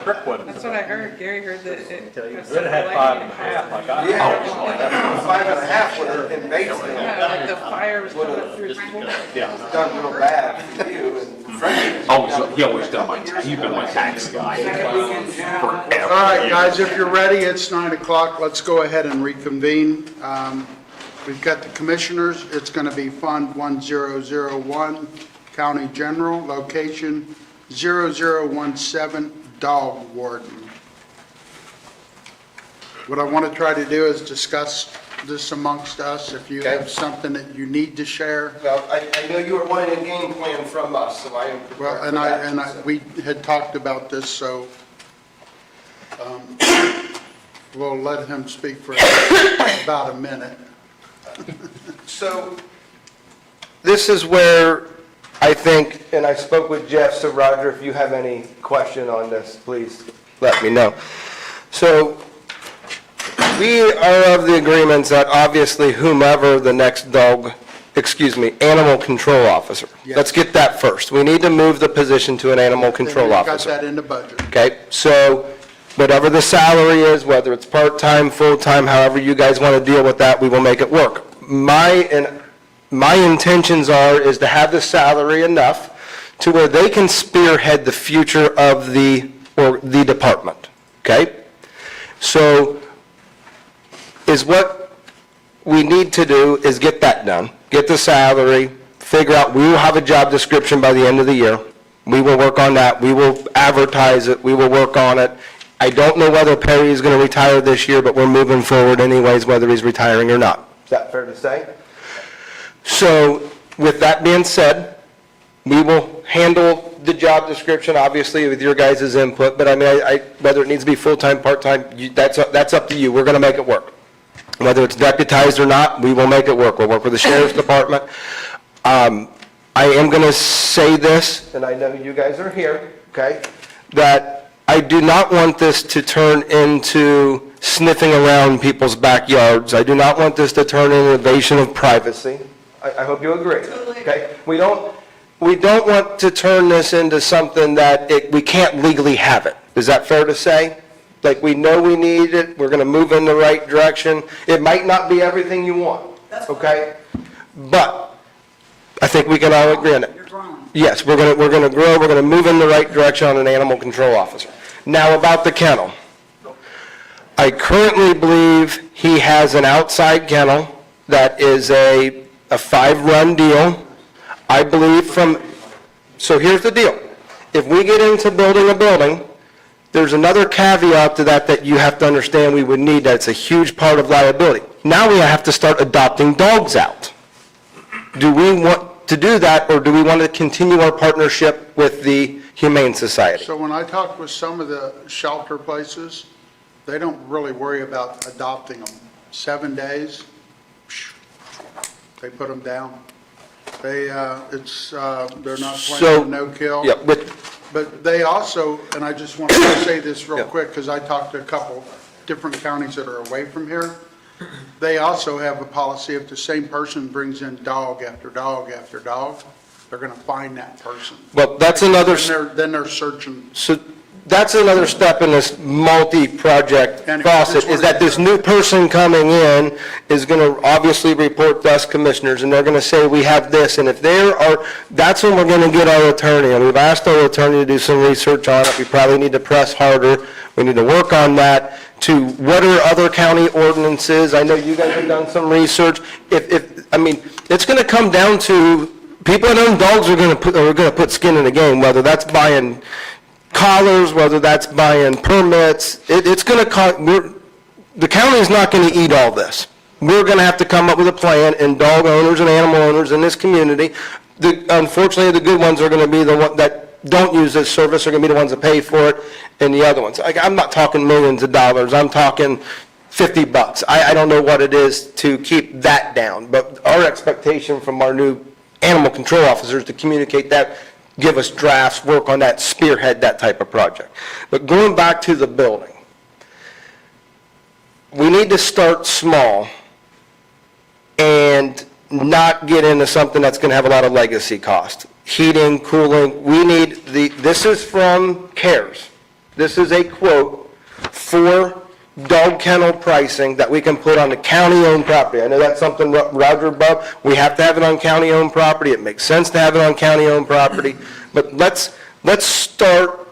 Crickwood. That's what I heard. Gary heard that it. It had 5.5 like I. Yeah, 5.5 would have been basically Yeah, like the fire was coming through his pool. done real bad for you and Frankie. Oh, he always done he's been my tax guy forever. All right, guys, if you're ready, it's 9 o'clock. Let's go ahead and reconvene. We've got the commissioners. It's going to be Fund 1001, County General, location 0017, Dog Warden. What I want to try to do is discuss this amongst us. If you have something that you need to share. Well, I know you were wanting a game plan from us, so I am prepared Well, for that. we had talked about this, so we'll let him speak for about a minute. So this is where I think, and I spoke with Jeff, so Roger, if you have any question on this, please let me know. So we are of the agreements that obviously whomever the next animal control officer. Yes. Let's get that first. We need to move the position to an animal control We've got officer. that in the budget. Okay, so whatever the salary is, whether it's part-time, full-time, however you guys want to deal with that, we will make it work. My intentions is to have the salary enough to where they can spearhead the future of the department, okay? So is what we need to do is get that done, get the salary, figure out, we will have a job description by the end of the year. We will work on that. We will advertise it. We will work on it. I don't know whether Perry is going to retire this year, but we're moving forward anyways, whether he's retiring or not. Is that fair to say? So with that being said, we will handle the job description, obviously, with your guys' input, but I mean, whether it needs to be full-time, part-time, that's up to you. We're going to make it work. Whether it's deputized or not, we will make it work. We'll work with the sheriff's department. I am going to say this, and I know you guys are here, okay, that I do not want this to turn into sniffing around people's backyards. I do not want this to turn into invasion of privacy. I hope you agree. Okay? We don't want to turn this into something that we can't legally have it. Is that fair to say? Like, we know we need it, we're going to move in the right direction. It might not be everything you want, okay? But I think we can all agree on it. Yes, we're going to grow, we're going to move in the right direction on an animal control officer. Now about the kennel. I currently believe he has an outside kennel that is a 5-run deal. I believe so here's the deal. If we get into building a building, there's another caveat to that you have to understand we would need. That's a huge part of liability. Now we have to start adopting dogs out. Do we want to do that, or do we want to continue our partnership with the Humane Society? So when I talk with some of the shelter places, they don't really worry about adopting them. 7 days, they put them down. They're not planning a no-kill. Yeah, But they also, and I just want to say this real quick, because I talked to a couple different counties that are away from here. They also have a policy, if the same person brings in dog after dog after dog, they're going to fine that person. well, that's another. Then they're searching. So that's another step in this multi-project And faucet, is that this new person coming in is going to obviously report to us commissioners, and they're going to say, we have this, and if that's when we're going to get our attorney, and we've asked our attorney to do some research on it. We probably need to press harder. We need to work on that, to what are other county ordinances. I know you guys have done some research. I mean, it's going to come down to, people that own dogs are going to put skin in the game, whether that's buying collars, whether that's buying permits. It's going to cost, the county is not going to eat all this. We're going to have to come up with a plan, and dog owners and animal owners in this community, unfortunately, the good ones are going to be the ones that don't use this service, are going to be the ones that pay for it, and the other ones. I'm not talking millions of dollars. I'm talking $50. I don't know what it is to keep that down, but our expectation from our new animal control officers to communicate that, give us drafts, work on that, spearhead that type of project. But going back to the building, we need to start small and not get into something that's going to have a lot of legacy cost. Heating, cooling, we need this is from CARES. This is a quote for dog kennel pricing that we can put on the county-owned property. I know that's something Roger above, we have to have it on county-owned property, it makes sense to have it on county-owned property, but let's start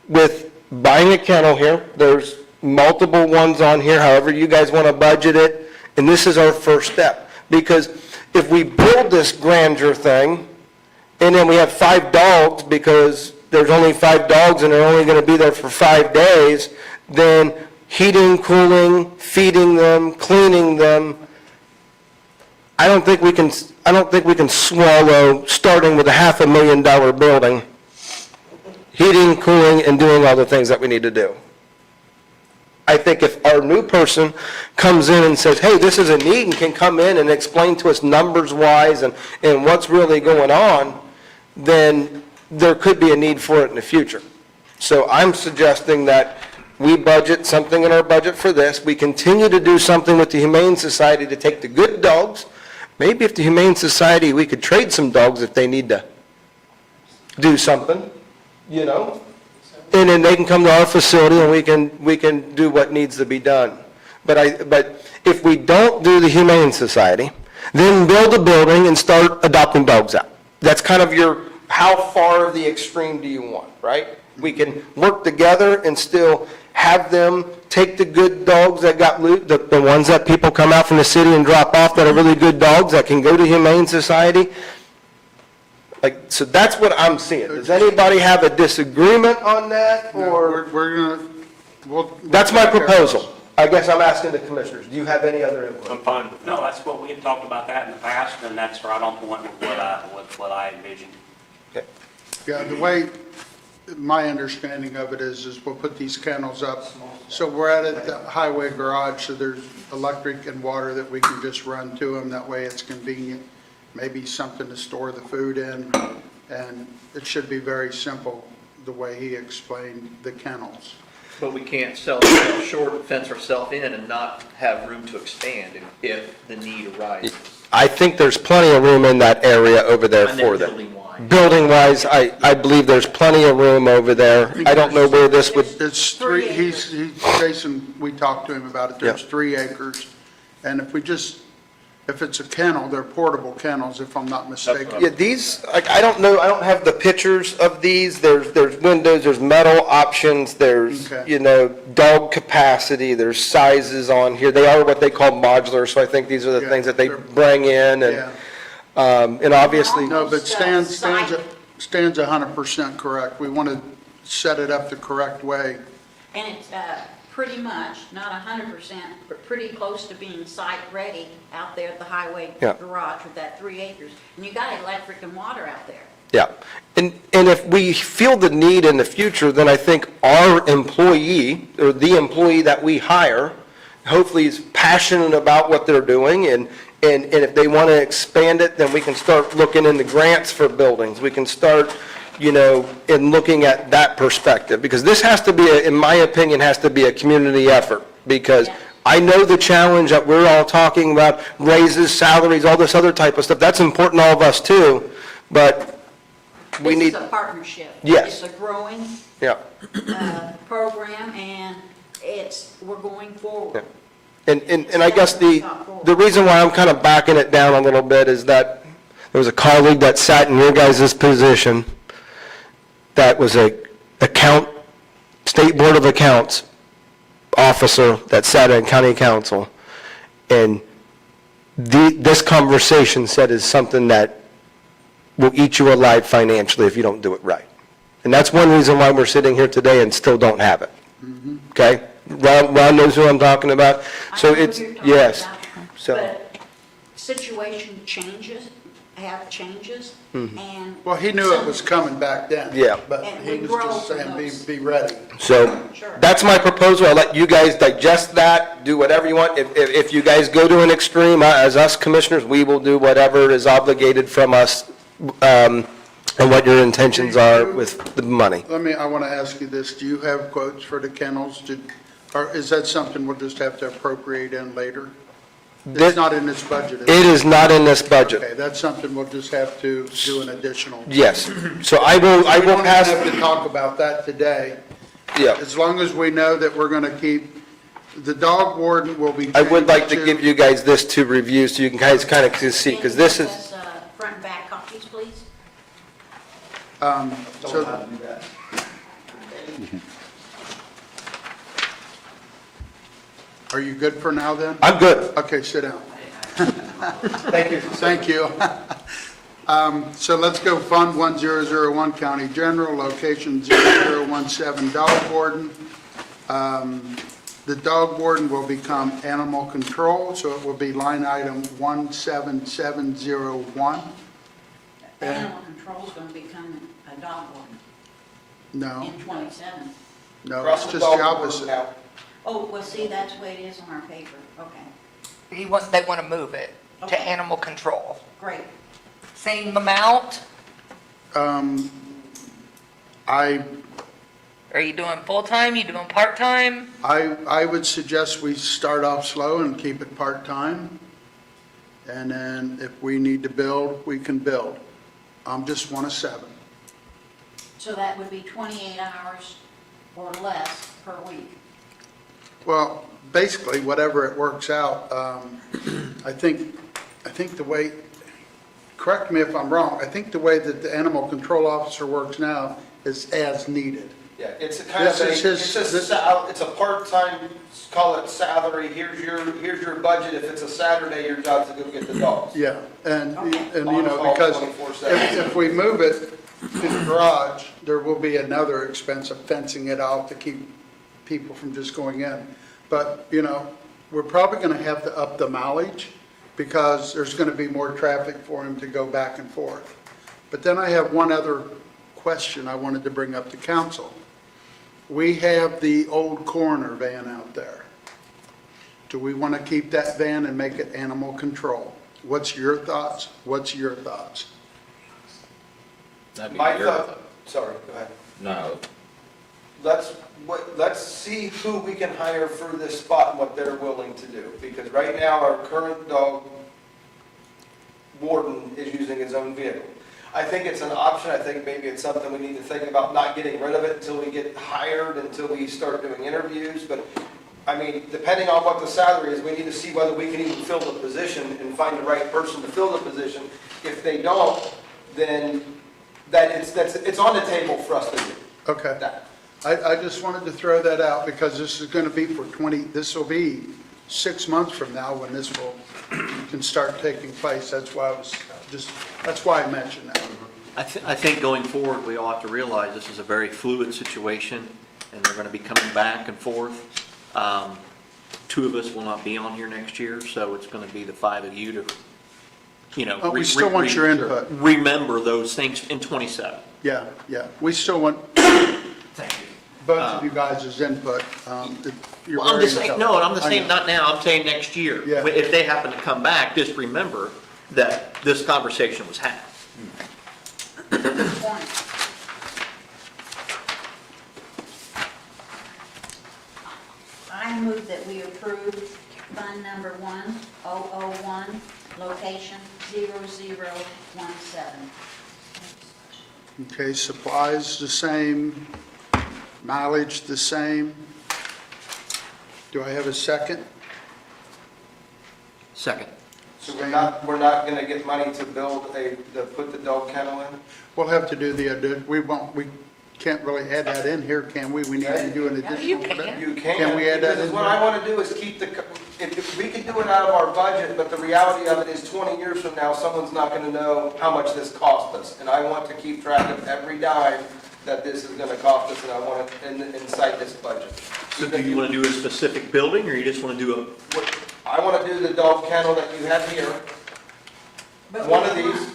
with buying a kennel here. There's multiple ones on here, however you guys want to budget it, and this is our first step. Because if we build this grandeur thing, and then we have 5 dogs because there's only 5 dogs and they're only going to be there for 5 days, then heating, cooling, feeding them, cleaning them, I don't think we can swallow starting with a $500,000 building, heating, cooling, and doing all the things that we need to do. I think if our new person comes in and says, hey, this is a need, and can come in and explain to us numbers-wise and what's really going on, then there could be a need for it in the future. So I'm suggesting that we budget something in our budget for this. We continue to do something with the Humane Society to take the good dogs. Maybe if the Humane Society, we could trade some dogs if they need to do something, you know? And then they can come to our facility and we can do what needs to be done. But if we don't do the Humane Society, then build a building and start adopting dogs out. That's kind of how far of the extreme do you want, right? We can work together and still have them take the good dogs that got loot, the ones that people come out from the city and drop off that are really good dogs that can go to Humane Society. So that's what I'm seeing. Does anybody have a disagreement on that, or? We'll That's my proposal. I guess I'm asking the commissioners. Do you have any other input? I'm fine with that. No, that's what we had talked about that in the past, and that's right on point with what I envisioned. Okay. Yeah, the way, my understanding of it is we'll put these kennels up. So we're at the highway garage, so there's electric and water that we can just run to them. That way it's convenient. Maybe something to store the food in. And it should be very simple, the way he explained the kennels. But we can't short fence ourselves in and not have room to expand if the need arises. I think there's plenty of room in that area over there And for then them. building-wise. Building-wise, I believe there's plenty of room over there. I don't know where this would, It's 3, Jason, we talked to him about it, there's 3 acres. And if it's a kennel, they're portable kennels, if I'm not mistaken. yeah, these, I don't know, I don't have the pictures of these. There's windows, there's metal options, there's, Okay. dog capacity, there's sizes on here. They are what they call modular, so I think these are the Yeah, things that they they're- bring in, Yeah. and obviously, No, but Stan's 100% correct. We want to set it up the correct way. And it's pretty much, not 100%, but pretty close to being site-ready out there at the highway Yeah. garage with that 3 acres. And you got electric and water out there. yeah. And if we feel the need in the future, then I think our employee, or the employee that we hire, hopefully is passionate about what they're doing, and if they want to expand it, then we can start looking into grants for buildings. We can start, in looking at that perspective, because this has to be, in my opinion, has to be a community effort, because Yeah. I know the challenge that we're all talking about, raises, salaries, all this other type of stuff, that's important to all of us too, but we need, This is a partnership. Yes. It's a growing yeah. program, and we're going forward. And I guess the reason why I'm kind of backing it down a little bit is that there was a colleague that sat in your guys' position that was a State Board of Accounts officer that sat in county council, and this conversation said is something that will eat you alive financially if you don't do it right. And that's one reason why we're sitting here today and still don't have it. Okay? Ron knows who I'm talking about. So I know who it's, you're talking yes. about, So, But situation changes, and. Well, he knew it was coming back then. Yeah. But And he we was grow just from saying, those. be ready. so Sure. that's my proposal. I'll let you guys digest that, do whatever you want. If you guys go to an extreme, as us commissioners, we will do whatever is obligated from us, and what your intentions are with the money. I want to ask you this, do you have quotes for the kennels? Or is that something we'll just have to appropriate in later? It's not in this budget, is it? It is not in this budget. Okay, that's something we'll just have to do an additional. Yes. So I will We don't even pass. have to talk about that today. Yeah. As long as we know that we're going to keep, the dog warden will be. I would like to changed give you guys this to review so you can guys kind of see, because this is, Can you give us, front and back copies, please? So, are you good for now then? I'm good. Okay, sit down. Thank you. Thank you. So let's go Fund 1001, County General, location 0017, Dog Warden. The Dog Warden will become Animal Control, so it will be line item 17701. Animal control's gonna become a dog warden No, in 27. no, it's just the opposite. Oh, well, see, that's the way it is on our paper. Okay, They want to move it to Okay. animal control. great. Same amount? I Are you doing full-time, you doing part-time? I would suggest we start off slow and keep it part-time. And then if we need to build, we can build. I'm just one of 7. So that would be 28 hours or less per week. Well, basically, whatever it works out, I think the way, correct me if I'm wrong, I think the way that the animal control officer works now is as needed. Yeah, it's a kind of This is his- it's a part-time, call it salary, here's your budget, if it's a Saturday, your job's to go get the dogs. Yeah, and Okay. you know, because 24/7. if we move it to the garage, there will be another expense of fencing it out to keep people from just going in. But, you know, we're probably going to have to up the mileage because there's going to be more traffic for him to go back and forth. But then I have one other question I wanted to bring up to council. We have the old coroner van out there. Do we want to keep that van and make it animal control? What's your thoughts? What's your thoughts? My thought, sorry, go ahead. no, Let's see who we can hire for this spot and what they're willing to do. Because right now, our current dog warden is using his own vehicle. I think it's an option. I think maybe it's something we need to think about, not getting rid of it until we get hired, until we start doing interviews. But, I mean, depending on what the salary is, we need to see whether we can even fill the position and find the right person to fill the position. If they don't, then it's on the table for us to do Okay. that. I just wanted to throw that out because this is going to be this will be 6 months from now when this can start taking place. That's why I mentioned that. I think going forward, we all have to realize this is a very fluid situation, and they're going to be coming back and forth. 2 of us will not be on here next year, so it's going to be the 5 of you to, you know. But we still want your input. Remember those things in 27. Yeah, we still want Thank you. both of you guys' input. You're Well, I'm very just saying, intelligent. no, I'm just I saying, know. not now, I'm saying next year. Yeah. If they happen to come back, just remember that this conversation was had. Good point. I move that we approve Fund Number 1001, location 0017. Okay, supplies the same, mileage the same. Do I have a second? Second. So we're not gonna get money to put the dog kennel in? We'll have to do we can't really add that in here, can we? We need to do an you additional. for can. that? You can. Can we add that Because in what here? I wanna do is keep if we could do it out of our budget, but the reality of it is 20 years from now, someone's not gonna know how much this cost us. And I want to keep track of every dime that this is gonna cost us, and I want it inside this budget. So do you want to do a specific building, or you just want to do I wanna do the dog kennel that you have here, But one we of want- these.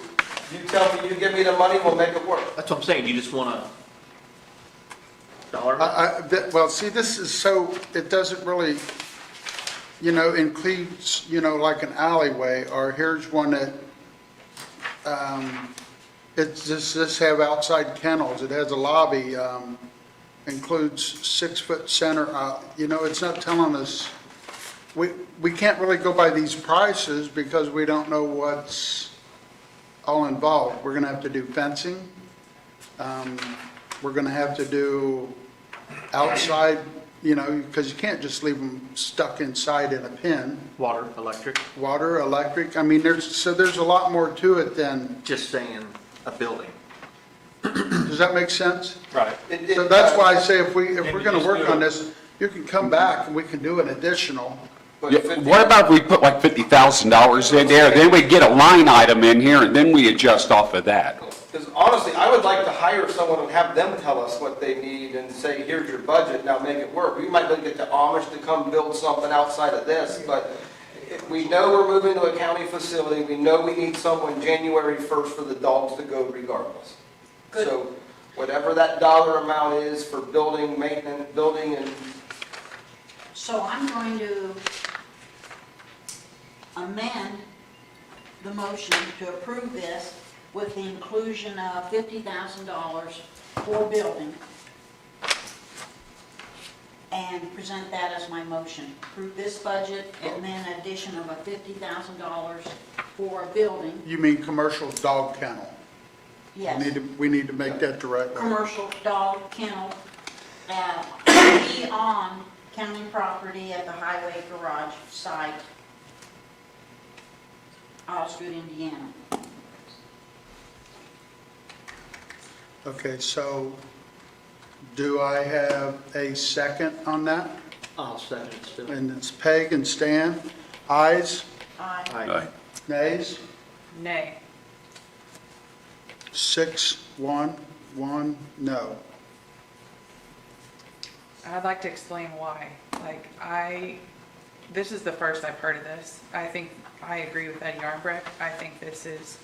You tell me, you give me the money, we'll make it work. that's what I'm saying, you just want a dollar? Well, see, this is so, it doesn't really, includes, like an alleyway, or here's one that, this have outside kennels, it has a lobby, includes 6-foot center, it's not telling us, we can't really go by these prices because we don't know what's all involved. We're gonna have to do fencing, we're gonna have to do outside, you know, because you can't just leave them stuck inside in a pen. Water, electric, Water, electric, I mean, there's a lot more to it than, just saying a building. does that make sense? Right. So that's why I say if we're gonna work on this, you can come back and we can do an additional. Yeah, what about if we put like $50,000 in there, then we get a line item in here, and then we adjust off of that? Because honestly, I would like to hire someone and have them tell us what they need and say, here's your budget, now make it work. We might be able to get the Amish to come build something outside of this, but we know we're moving to a county facility, we know we need someone January 1st for the dogs to go regardless. Good. So whatever that dollar amount is for building, maintenance, building and So I'm going to amend the motion to approve this with the inclusion of $50,000 for building, and present that as my motion. Approve this budget and then addition of a $50,000 for a building. You mean commercial dog kennel? Yes. We need to make that the right way. Commercial dog kennel, be on county property at the highway garage site, Osgood, Indiana. Okay, so do I have a second on that? I'll second it still. And it's Peg and Stan. Ayes, Aye. Aye. nays? Nay. 6, 1, 1, no. I'd like to explain why. Like, this is the first I've heard of this. I think I agree with Eddie Armbrecht. I think this is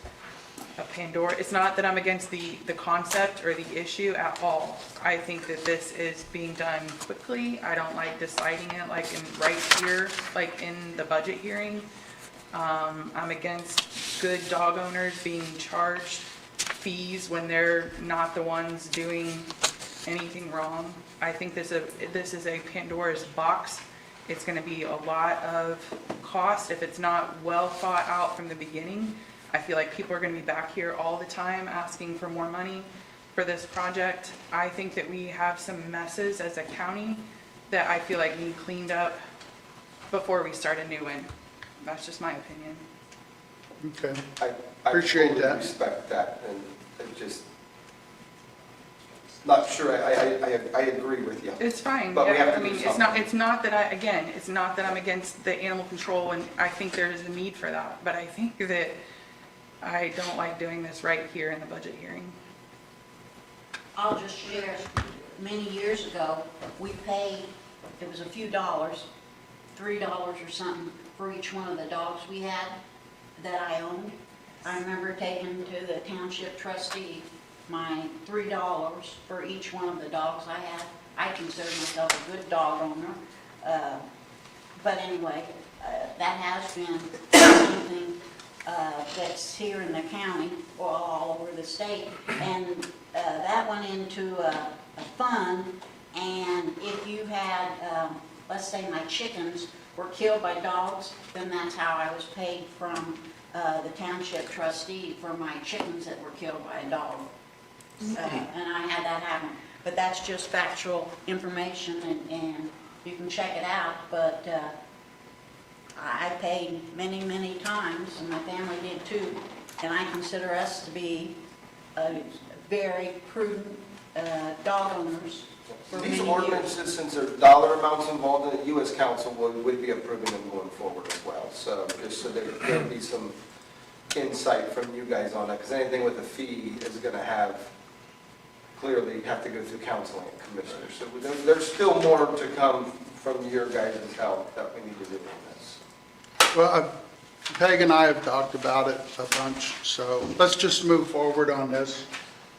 a Pandora. It's not that I'm against the concept or the issue at all. I think that this is being done quickly. I don't like deciding it like right here, like in the budget hearing. I'm against good dog owners being charged fees when they're not the ones doing anything wrong. I think this is a Pandora's box. It's going to be a lot of cost if it's not well thought out from the beginning. I feel like people are going to be back here all the time asking for more money for this project. I think that we have some messes as a county that I feel like need cleaned up before we start a new one. That's just my opinion. Okay. I Appreciate totally that. respect that, and it just, not sure, I agree with you. It's fine. But we Yeah, have to I do mean, something. it's not that it's not that I'm against the animal control, and I think there is a need for that, but I think that I don't like doing this right here in the budget hearing. I'll just share, many years ago, we paid, it was a few dollars, $3 or something for each one of the dogs we had that I owned. I remember taking to the township trustee my $3 for each one of the dogs I had. I consider myself a good dog owner. But anyway, that has been something that's here in the county, or all over the state. And that went into a fund, and if you had, let's say my chickens were killed by dogs, then that's how I was paid from the township trustee for my chickens that were killed by a dog. And I had that happen. But that's just factual information, and you can check it out. But I paid many, many times, and my family did too. And I consider us to be very prudent dog owners for many These years. ordinances, since there's dollar amounts involved in it, you as council would be approving them going forward as well. So just so there'll be some insight from you guys on it, because anything with a fee is going to clearly have to go through council and commissioners. So there's still more to come from your guys' help that we need to do on this. Well, Peg and I have talked about it a bunch, so let's just move forward on this.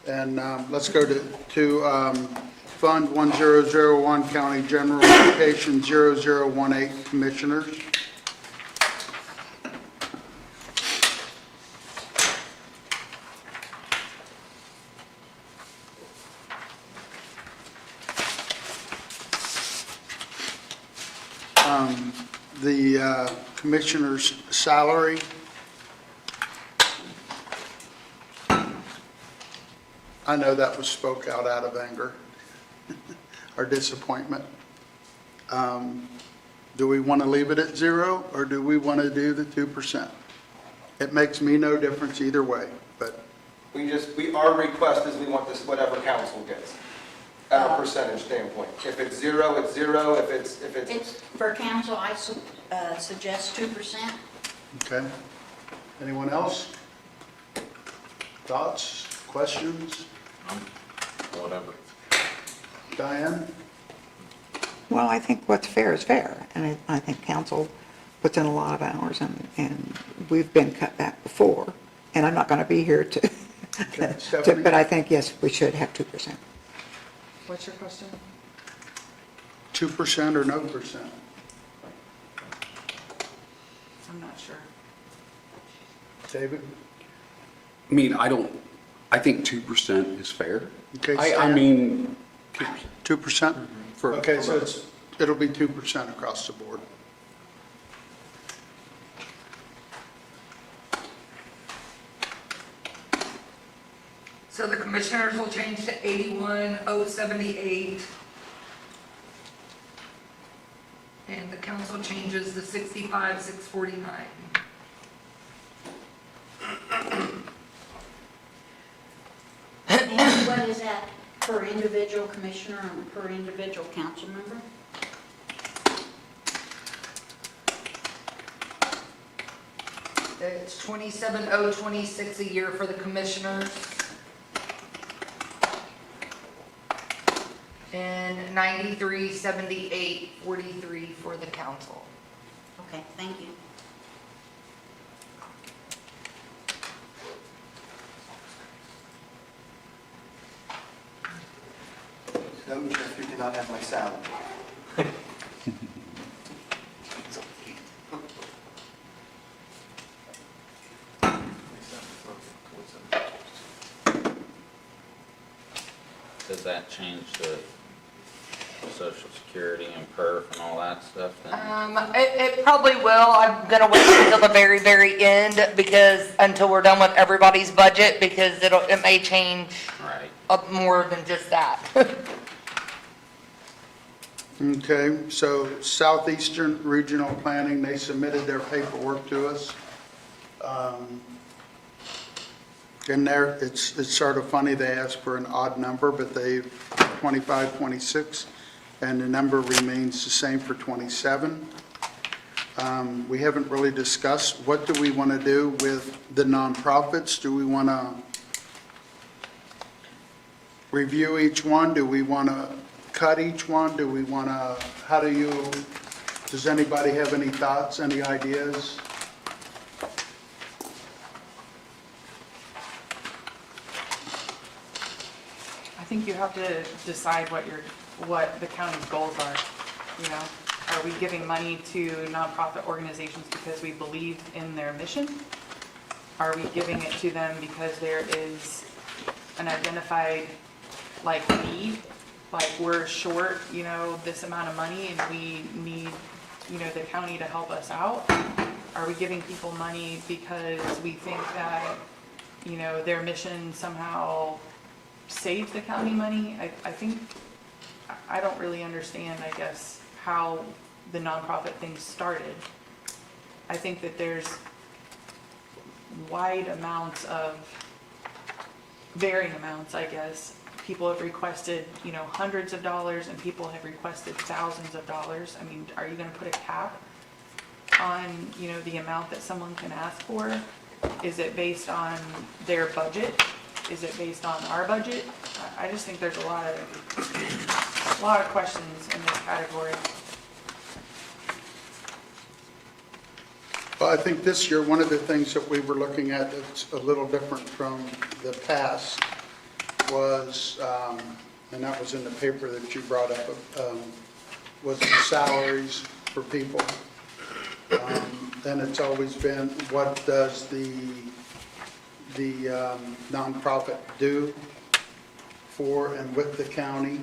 And let's go to Fund 1001, County General, Location 0018, Commissioners. The commissioner's salary. I know that was spoke out of anger. our disappointment. Do we want to leave it at 0, or do we want to do the 2%? It makes me no difference either way, but our request is we want this, whatever council gets, at a percentage standpoint. If it's 0, it's 0, if it's, It's, for council, I suggest 2%. okay. Anyone else? Thoughts, questions? Whatever. Diane? Well, I think what's fair is fair, and I think council puts in a lot of hours, and we've been cut back before, and I'm not going to be here to, Okay, Stephanie? but I think, yes, we should have 2%. What's your question? 2% or no percent? I'm not sure. David? I mean, I think 2% is fair. Okay, I Stan? mean, 2%? for. Okay, so it'll be 2% across the board. So the commissioners will change to 81,078. And the council changes to 65,649. And what is that per individual commissioner and per individual council member? It's 27,026 a year for the commissioners. And 93,7843 for the council. Okay, thank you. No, Jeff, you cannot have my salad. Does that change the social security and perf and all that stuff then? It probably will. I'm gonna wait until the very, very end until we're done with everybody's budget, because it may change Right. up more than just that. Okay, so Southeastern Regional Planning, they submitted their paperwork to us. In there, it's sort of funny, they asked for an odd number, but they, 25, 26, and the number remains the same for 27. We haven't really discussed, what do we want to do with the nonprofits? Do we want to review each one? Do we want to cut each one? Do we want to, does anybody have any thoughts, any ideas? I think you have to decide what the county's goals are, you know? Are we giving money to nonprofit organizations because we believe in their mission? Are we giving it to them because there is an identified, need? Like, we're short, this amount of money and we need, the county to help us out? Are we giving people money because we think that, their mission somehow save the county money? I don't really understand, I guess, how the nonprofit thing started. I think that there's varying amounts, I guess. People have requested, hundreds of dollars, and people have requested thousands of dollars. I mean, are you gonna put a cap on, the amount that someone can ask for? Is it based on their budget? Is it based on our budget? I just think there's a lot of questions in this category. Well, I think this year, one of the things that we were looking at that's a little different from the past was, and that was in the paper that you brought up, was the salaries for people. And it's always been, what does the nonprofit do for and with the county?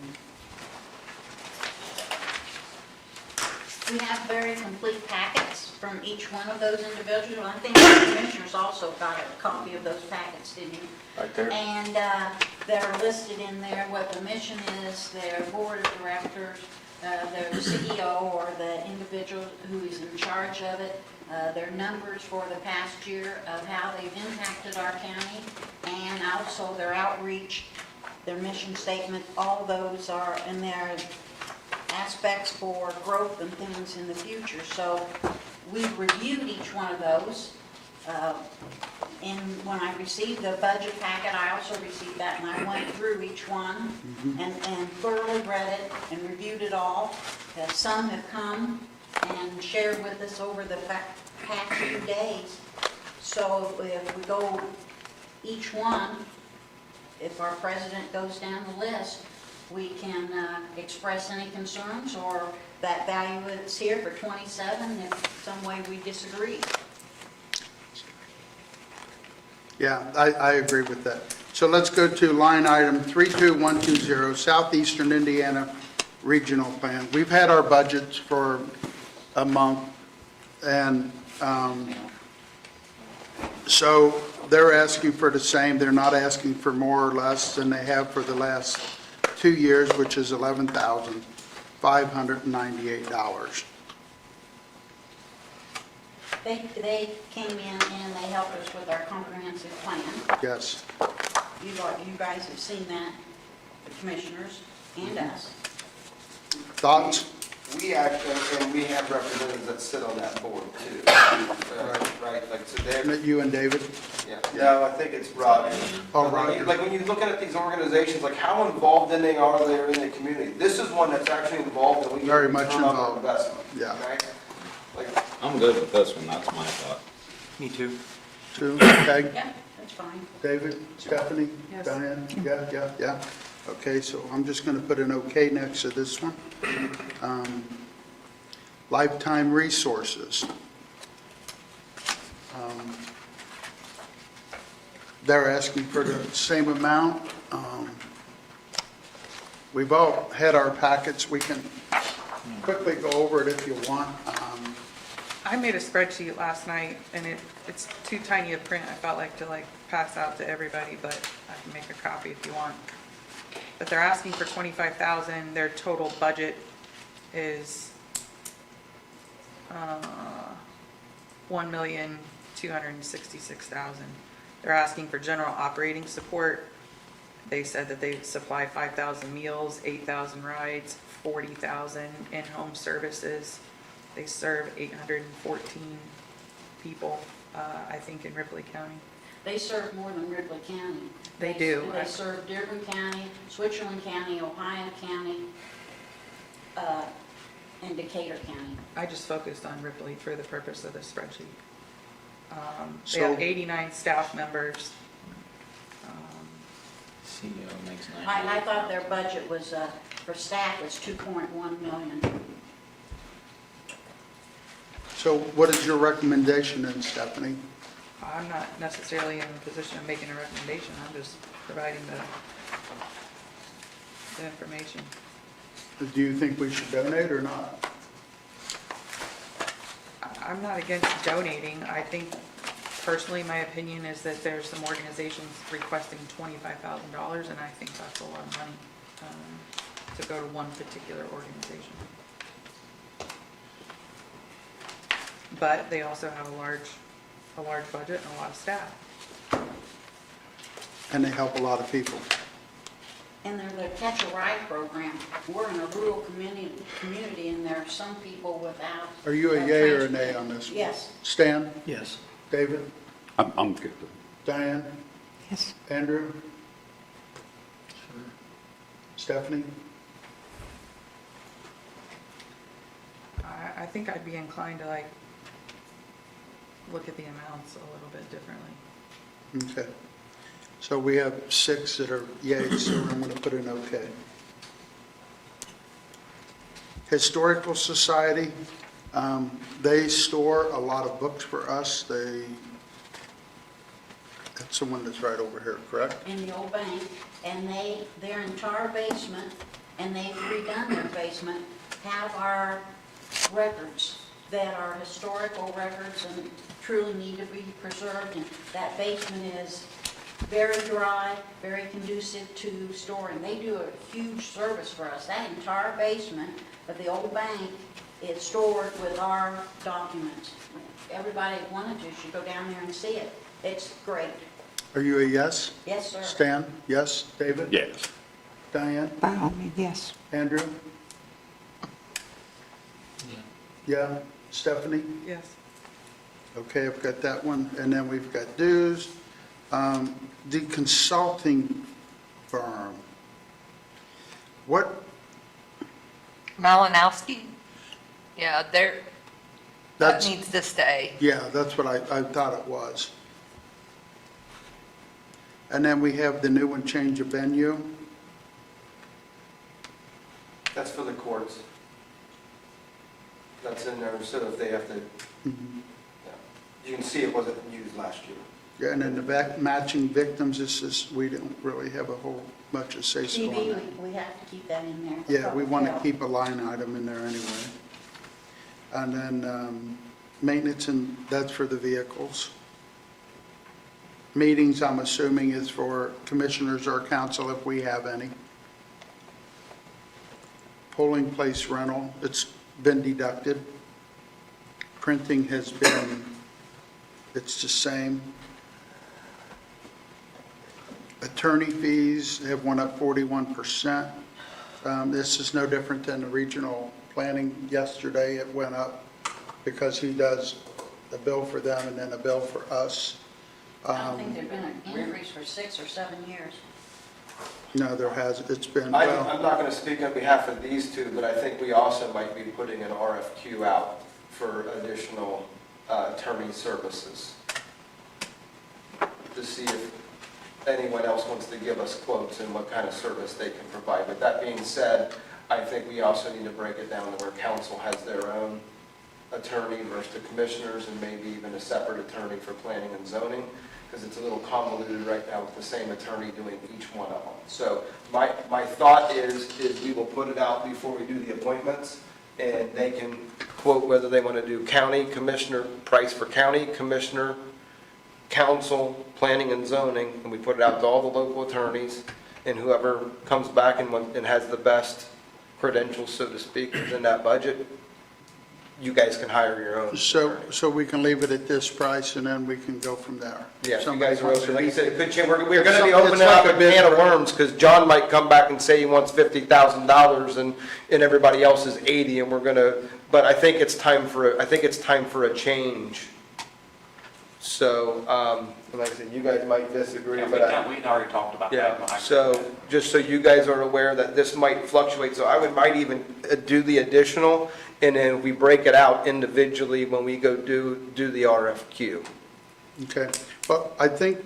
We have very complete packets from each one of those individuals. I think the commissioners also got a copy of those packets, didn't you? Right there. And they're listed in there, what the mission is, their board of directors, their CEO or the individual who is in charge of it, their numbers for the past year of how they've impacted our county, and also their outreach, their mission statement. All those are in there, aspects for growth and things in the future. So we've reviewed each one of those. And when I received the budget packet, I also received that, and I went through each one and thoroughly read it and reviewed it all. Some have come and shared with us over the past few days. So if we go each one, if our president goes down the list, we can express any concerns or that value that's here for 27 if some way we disagree. Yeah, I agree with that. So let's go to line item 32120, Southeastern Indiana Regional Plan. We've had our budgets for a month, and so they're asking for the same. They're not asking for more or less than they have for the last 2 years, which is $11,598. They came in and they helped us with our comprehensive plan. Yes. You guys have seen that, the commissioners and us. Thoughts? We actually, and we have representatives that sit on that board too. Right, like, so they're, You and David? yeah, I think it's Roger. Oh, Roger. Like, when you're looking at these organizations, like, how involved in they are in the community? This is one that's actually involved, and we get Very much return on our involved. investment. Yeah. Okay? Like, I'm good with this one, that's my thought. Me too. Two, okay. Yeah, that's fine. David, Stephanie, Yes. Diane? Yeah. Okay, so I'm just going to put an okay next to this one. Lifetime Resources. They're asking for the same amount. We've all had our packets. We can quickly go over it if you want. I made a spreadsheet last night, and it's too tiny a print, I felt like to pass out to everybody, but I can make a copy if you want. But they're asking for 25,000, their total budget is, 1,266,000. They're asking for general operating support. They said that they supply 5,000 meals, 8,000 rides, 40,000 in-home services. They serve 814 people, I think, in Ripley County. They serve more than Ripley County. They do. They serve Dearborn County, Switzerland County, Ohio County, and Decatur County. I just focused on Ripley for the purpose of this spreadsheet. They So- have 89 staff members. CEO makes I thought their budget was, for staff was 2.1 million. So what is your recommendation then, Stephanie? I'm not necessarily in a position of making a recommendation, I'm just providing the information. Do you think we should donate or not? I'm not against donating. I think, personally, my opinion is that there's some organizations requesting $25,000, and I think that's a lot of money to go to one particular organization. But they also have a large budget and a lot of staff. And they help a lot of people. And they're the Catch a Ride program. We're in a rural community, and there are some people without. Are you a yay or a nay on this? Yes. Stan? Yes. David? I'm good. Diane? Yes. Andrew? Stephanie? I think I'd be inclined to look at the amounts a little bit differently. Okay. So we have 6 that are yays, so I'm going to put an okay. Historical Society, they store a lot of books for us. That's the one that's right over here, correct? In the old bank, and their entire basement, and they've redone their basement, have our records that are historical records and truly need to be preserved. And that basement is very dry, very conducive to storing. They do a huge service for us. That entire basement of the old bank is stored with our documents. Everybody that wanted to should go down there and see it. It's great. Are you a yes? Yes, sir. Stan? Yes? David? Yes. Diane? By all means, yes. Andrew? Yeah? Stephanie? Yes. Okay, I've got that one. And then we've got dues. The consulting firm. What, Malinowski? Yeah, that that's, needs to stay. yeah, that's what I thought it was. And then we have the new one, change of venue. That's for the courts. That's in there, so if they have to, yeah. You can see it wasn't used last year. Yeah, and then the matching victims, this is, we don't really have a whole bunch of say-so on that. TV, we have to keep that in there. Yeah, we want to keep a line item in there anyway. And then maintenance, and that's for the vehicles. Meetings, I'm assuming, is for commissioners or council if we have any. Polling place rental, it's been deducted. Printing has been, it's the same. Attorney fees have went up 41%. This is no different than the regional planning yesterday. It went up because he does a bill for them and then a bill for us. I don't think there's been an increase for 6 or 7 years. No, there hasn't. It's been, I'm well, not going to speak on behalf of these two, but I think we also might be putting an RFQ out for additional attorney services to see if anyone else wants to give us quotes and what kind of service they can provide. With that being said, I think we also need to break it down to where council has their own attorney versus the commissioners, and maybe even a separate attorney for planning and zoning, because it's a little convoluted right now with the same attorney doing each one of them. So my thought is we will put it out before we do the appointments, and they can quote whether they want to do county commissioner, price for county commissioner, council, planning and zoning, and we put it out to all the local attorneys, and whoever comes back and has the best credentials, so to speak, within that budget, you guys can hire your own. so we can leave it at this price and then we can go from there. Yeah, if you Somebody guys are wants open, to like I meet- said, it could change, we're going to be It's opening like up a a can of business. worms, because John might come back and say he wants $50,000 and everybody else is 80, and we're going to, but I think it's time for a change. So, like I said, you guys might disagree, Yeah, but we'd already talked about that. yeah, so, just so you guys are aware that this might fluctuate, so I might even do the additional, and then we break it out individually when we go do the RFQ. Okay, well, I think,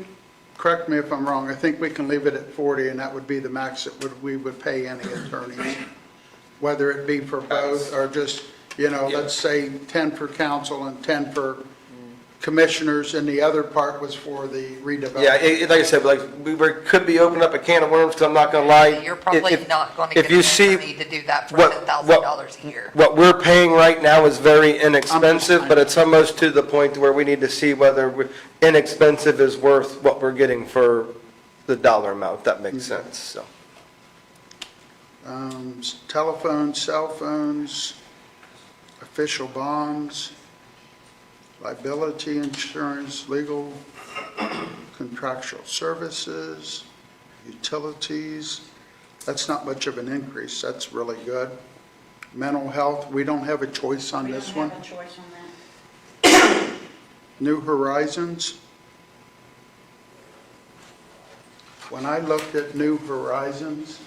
correct me if I'm wrong, I think we can leave it at 40, and that would be the max that we would pay any attorneys, whether it be for both, or just, let's say 10 for council and 10 for commissioners, and the other part was for the redevelopment. Yeah, like I said, like, we could be opening up a can of worms, because I'm not gonna lie. You're probably If- not going to if get you an see attorney to do that for what- $10,000 a year. What we're paying right now is very inexpensive, but it's almost to the point where we need to see whether inexpensive is worth what we're getting for the dollar amount, if that makes sense, so. Telephones, cell phones, official bonds, liability insurance, legal, contractual services, utilities. That's not much of an increase. That's really good. Mental health, we don't have a choice on this one. We don't have a choice on that. New Horizons. When I looked at New Horizons,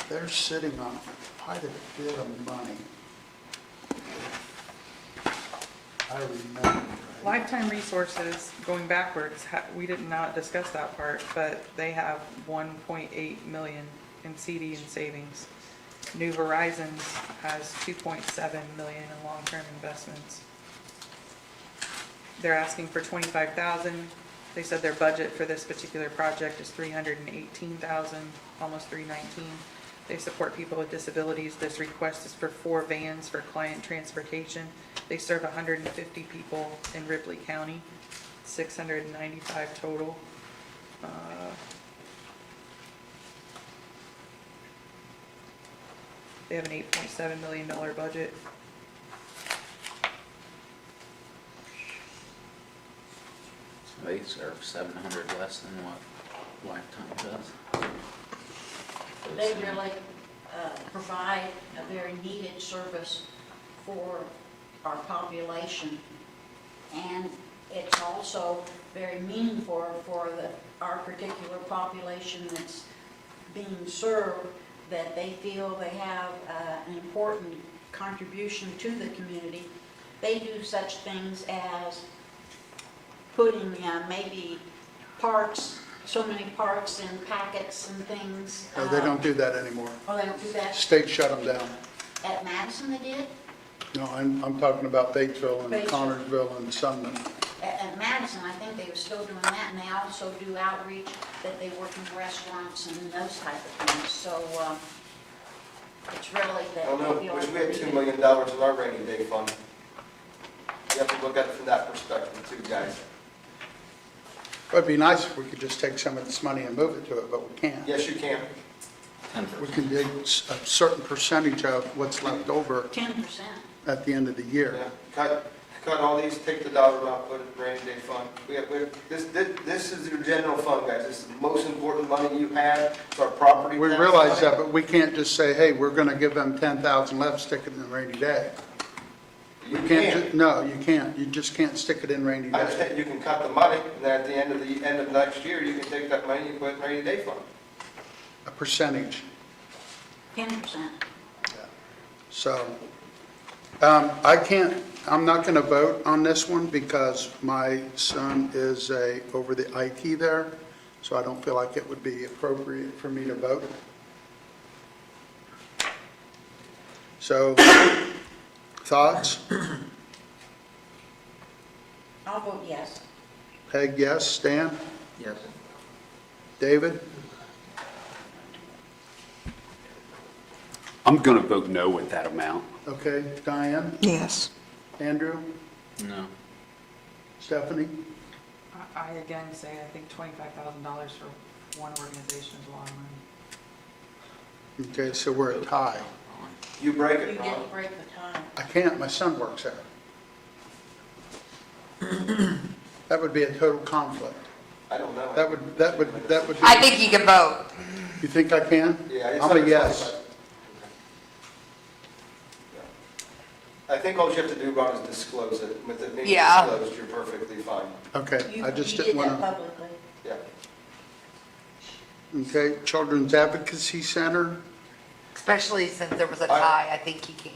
they're sitting on quite a bit of money. I remember. Lifetime Resources, going backwards, we did not discuss that part, but they have 1.8 million in CD and savings. New Horizons has 2.7 million in long-term investments. They're asking for 25,000. They said their budget for this particular project is 318,000, almost 319. They support people with disabilities. This request is for 4 vans for client transportation. They serve 150 people in Ripley County, 695 total. They have an $8.7 million budget. They serve 700 less than what Lifetime does. They really provide a very needed service for our population. And it's also very meaningful for our particular population that's being served, that they feel they have an important contribution to the community. They do such things as putting maybe parks, so many parks in packets and things. No, they don't do that anymore. Oh, they don't do that? State shut them down. At Madison they did? No, I'm talking about Batesville and Batesville. Connersville and Sumner. At Madison, I think they were still doing that, and they also do outreach, that they work in restaurants and those type of things. So it's really that I don't they know, feel wish we had like $2 million in our rainy day fund. You have to look at it from that perspective too, guys. It'd be nice if we could just take some of this money and move it to it, but we can't. Yes, you can. 10%. We can take a certain percentage of what's left over 10%. at the end of the year. Yeah, cut all these, take the dollar amount, put it in rainy day fund. This is your general fund, guys. This is the most important money you have. It's our property We tax realize money. that, but we can't just say, hey, we're going to give them 10,000 left, stick it in rainy day. You Can't can. ju- No, you can't. You just can't stick it in rainy I day. understand you can cut the money, and then at the end of next year, you can take that money and put it in rainy day fund. A percentage. 10%. So, I'm not going to vote on this one because my son is over the IT there, so I don't feel like it would be appropriate for me to vote. So, thoughts? I'll vote yes. Peg, yes. Stan? Yes. David? I'm going to vote no with that amount. Okay. Diane? Yes. Andrew? No. Stephanie? I again say, I think $25,000 for one organization is a lot of money. Okay, so we're at tie. You break You it, get Ron. to break the time. I can't, my son works there. That would be a total conflict. I don't know. That would be. I think you can vote. You think I can? Yeah, it's I'm under a yes. 25. I think all you have to do, Ron, is disclose it. With it being Yeah. disclosed, you're perfectly fine. Okay, You I just you didn't did that want publicly. Yeah. to. Okay, Children's Advocacy Center, Especially since there was a tie, I think you can.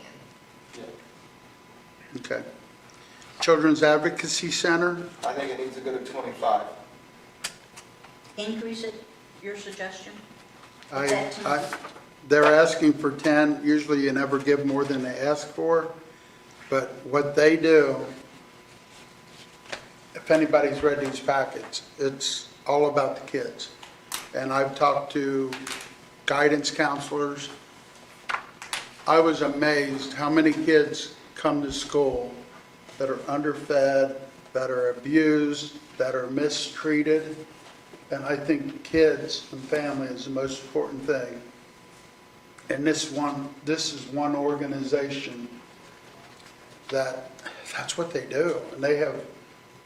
Yeah. okay. Children's Advocacy Center, I think it needs to go to 25. Increase it, your suggestion? they're asking for 10, usually you never give more than they ask for, but what they do, if anybody's read these packets, it's all about the kids. And I've talked to guidance counselors. I was amazed how many kids come to school that are underfed, that are abused, that are mistreated. And I think kids and family is the most important thing. And this is one organization that's what they do. And they have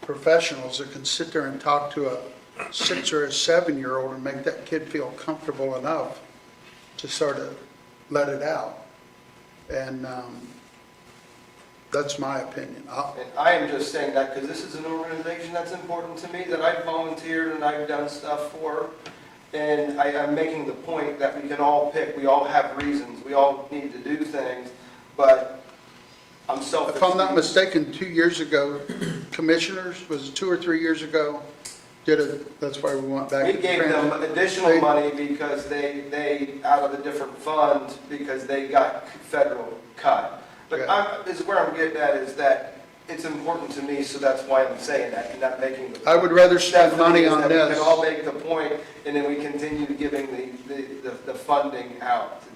professionals that can sit there and talk to a 6 or a 7-year-old and make that kid feel comfortable enough to sort of let it out. And that's my opinion. And I am just saying that because this is an organization that's important to me, that I've volunteered and I've done stuff for. And I'm making the point that we can all pick, we all have reasons, we all need to do things, but I'm selfish. If I'm not mistaken, 2 years ago, commissioners, was it 2 or 3 years ago, did it, that's why we went back. We to gave them additional money because they, out of a different fund, because they got federal cut. But this is where I'm getting at, is that it's important to me, so that's why I'm saying that, and not making the. I would rather spend money on We this. can all make the point, and then we continue giving the funding out to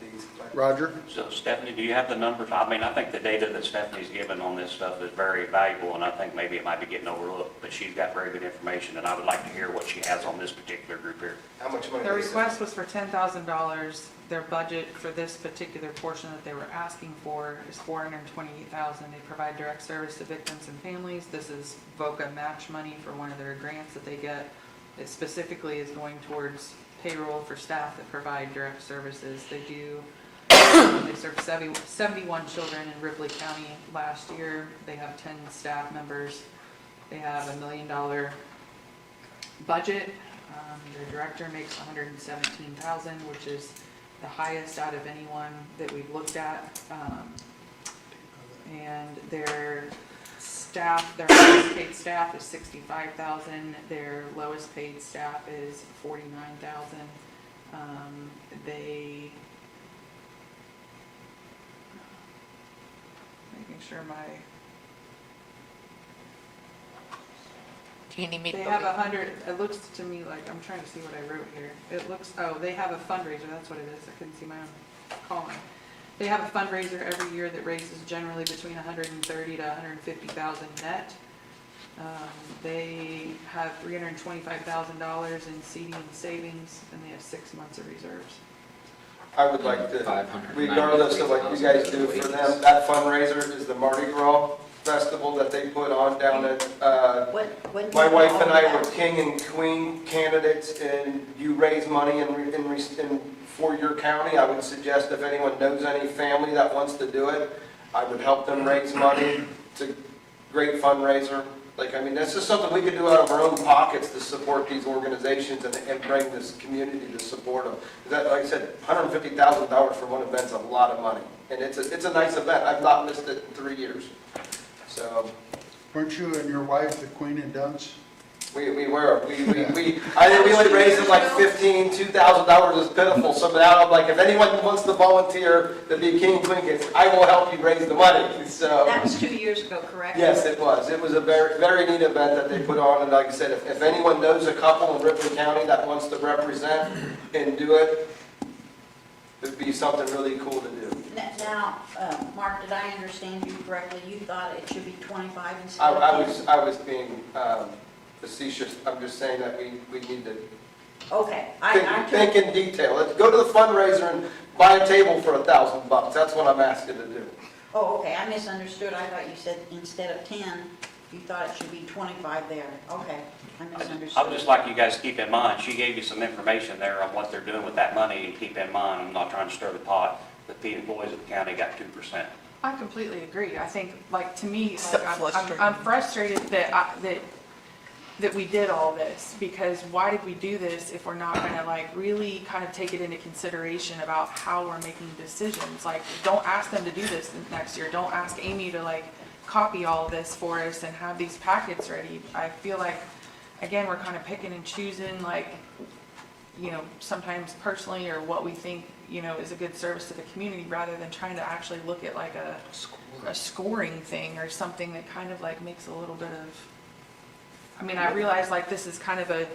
Roger? So Stephanie, do you have the numbers? I mean, I think the data that Stephanie's given on this stuff is very valuable, and I think maybe it might be getting overlooked, but she's got very good information, and I would like to hear what she has on this particular group here. How much money? Their they send? request was for $10,000. Their budget for this particular portion that they were asking for is $428,000. They provide direct service to victims and families. This is VOCA match money for one of their grants that they get. It specifically is going towards payroll for staff that provide direct services. They served 71 children in Ripley County last year. They have 10 staff members. They have $1 million budget. Their director makes $117,000, which is the highest out of anyone that we've looked at. And their staff, their highest paid staff is $65,000. Their lowest paid staff is $49,000. Making sure Do you need me to? they have 100, it looks to me like, I'm trying to see what I wrote here. It looks, oh, they have a fundraiser, that's what it is. I couldn't see my own column. They have a fundraiser every year that raises generally between $130,000 to $150,000 net. They have $325,000 in CD and savings, and they have 6 months of reserves. I would like to, 593,000 regardless of what you guys do for them, that fundraiser is the Mardi Gras festival that they put on down at, When my wife and I all were that? king and queen candidates, and you raise money for your county. I would suggest if anyone knows any family that wants to do it, I would help them raise money. It's a great fundraiser. Like, I mean, this is something we could do out of our own pockets to support these organizations and bring this community to support them. That, like I said, $150,000 for one event's a lot of money, and it's a nice event. I've not missed it in 3 years. So Weren't you and your wife the queen and dunce? we were, I think we only raised it like $2,000 is pitiful. So now I'm like, if anyone wants to volunteer to be king and queen, I will help you raise the money. So. That was 2 years ago, correct? Yes, it was. It was a very, very neat event that they put on, and like I said, if anyone knows a couple in Ripley County that wants to represent and do it, it'd be something really cool to do. Now, Mark, did I understand you correctly? You thought it should be 25 instead of 10? I was being facetious. I'm just saying that we need to Okay. think in detail. Let's go to the fundraiser and buy a table for $1,000. That's what I'm asking to do. Oh, okay, I misunderstood. I thought you said instead of 10, you thought it should be 25 there. Okay, I misunderstood. I would just like you guys to keep in mind, she gave you some information there on what they're doing with that money, and keep in mind, I'm not trying to stir the pot, but the employees of the county got 2%. I completely agree. I think, like, to me, So like, frustrating. I'm frustrated that we did all this, because why did we do this if we're not gonna like really kind of take it into consideration about how we're making decisions? Like, don't ask them to do this next year. Don't ask Amy to like copy all of this for us and have these packets ready. I feel like, again, we're kind of picking and choosing, like, you know, sometimes personally, or what we think, you know, is a good service to the community, rather than trying to actually look at like a scoring thing or something that kind of like makes a little bit of, I mean, I realize like this is kind of a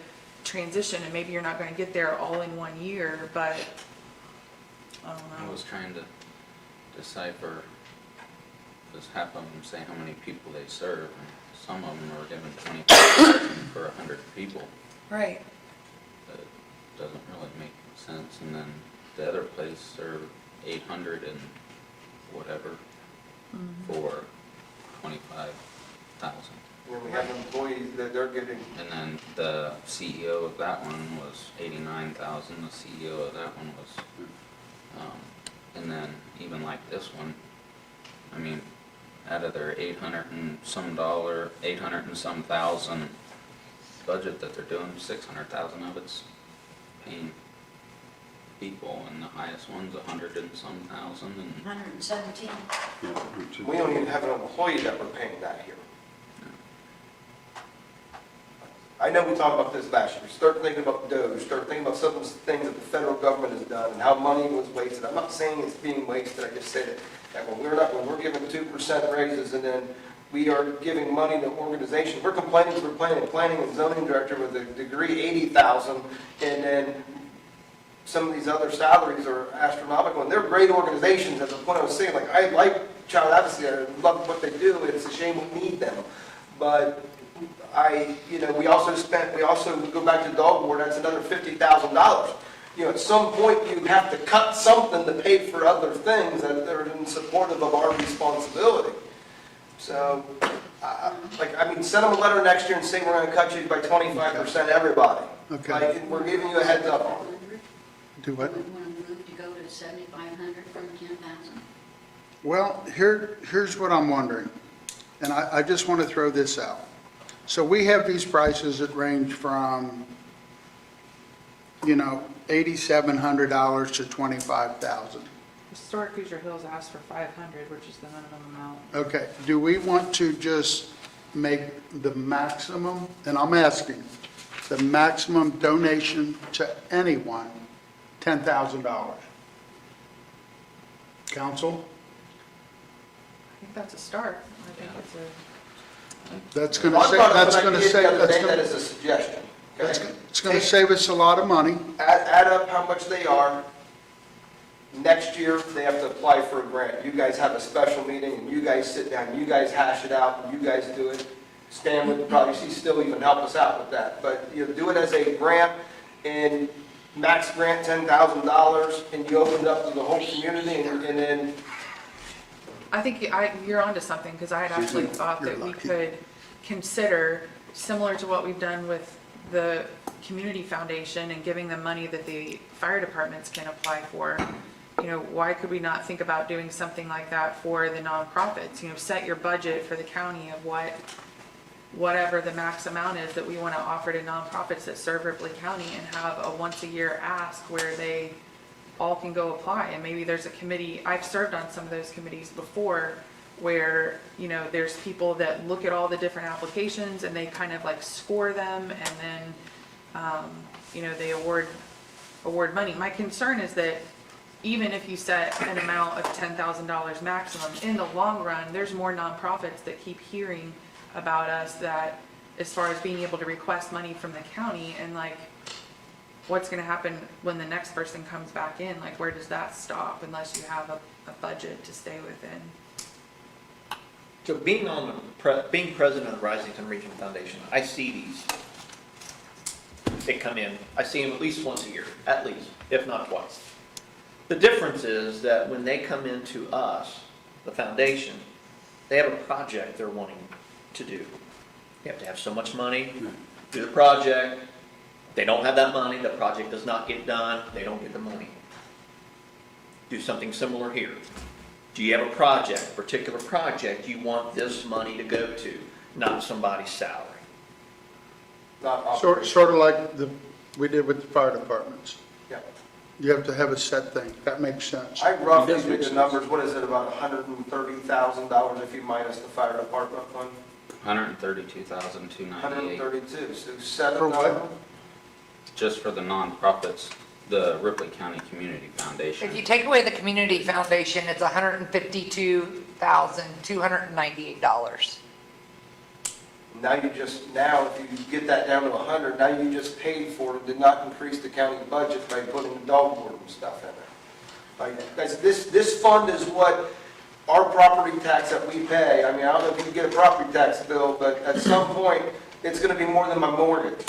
transition, and maybe you're not going to get there all in 1 year, but I don't I know. was trying to decipher, does half of them say how many people they serve? And some of them are given 20,000 for 100 people. Right. That doesn't really make sense. And then the other place served 800 and whatever for 25,000. And then we have employees that they're getting, And then the CEO of that one was 89,000, the CEO of that one was, and then even like this one, I mean, out of their 800 and some thousand budget that they're doing, 600,000 of it's paying people, and the highest one's 100 and some thousand, and 117. we don't even have an employee that we're paying that here. I know we talked about this last year. Start thinking about DOGE, start thinking about some of the things that the federal government has done and how money was wasted. I'm not saying it's being wasted, I just said that when we're giving 2% raises and then we are giving money to organizations, we're complaining to the planning and zoning director with a degree, 80,000, and then some of these other salaries are astronomical, and they're great organizations, as the point I was saying, like, I like child advocacy, I love what they do, it's a shame we need them. But we also go back to dog board, that's another $50,000. At some point, you have to cut something to pay for other things that are in supportive of our responsibility. So, send them a letter next year and say we're gonna cut you by 25%, everybody. Okay. Like, we're giving you a heads up on it. Do what? We want to move to go to 7,500 from 10,000. Well, here's what I'm wondering, and I just want to throw this out. So we have these prices that range from, $8,700 to $25,000. Historic Hoosier Hills asked for 500, which is the minimum amount. Okay, do we want to just make the maximum, and I'm asking, the maximum donation to anyone, $10,000? Council? I think that's a start. I think it's a, That's going to I say, brought up that's an going to idea say, the other that's day going that is a suggestion. Okay? it's going to save us a lot of money. Add up how much they are. Next year, they have to apply for a grant. You guys have a special meeting, and you guys sit down, you guys hash it out, and you guys do it. Stan would probably still even help us out with that. But do it as a grant, and max grant $10,000, and you open it up to the whole community, and then I think you're onto something, because I had actually thought that we could consider, similar to what we've done with the community foundation and giving them money that the fire departments can apply for. Why could we not think about doing something like that for the nonprofits? Set your budget for the county of whatever the max amount is that we want to offer to nonprofits that serve Ripley County, and have a once a year ask where they all can go apply. And maybe there's a committee, I've served on some of those committees before, where, there's people that look at all the different applications and they kind of like score them, and then, they award money. My concern is that even if you set an amount of $10,000 maximum, in the long run, there's more nonprofits that keep hearing about us, that as far as being able to request money from the county, and like, what's going to happen when the next person comes back in? Like, where does that stop unless you have a budget to stay within? So being president of the Risington Regional Foundation, I see these. They come in, I see them at least once a year, at least, if not twice. The difference is that when they come into us, the foundation, they have a project they're wanting to do. You have to have so much money, do the project. If they don't have that money, the project does not get done, they don't get the money. Do something similar here. Do you have a project, particular project you want this money to go to, not somebody's salary? not Sort of like we did with the fire departments. Yeah. You have to have a set thing. That makes sense. I roughly did the numbers, what is it, about $130,000 if you minus the fire department one? 132,298, 132, so seven For what? of them? just for the nonprofits, the Ripley County Community Foundation. If you take away the community foundation, it's $152,298. Now you just, now if you get that down to 100, now you just paid for it, did not increase the county budget by putting the dog board and stuff in there. Like, guys, this fund is what our property tax that we pay, I mean, I don't know if you can get a property tax bill, but at some point, it's gonna be more than my mortgage.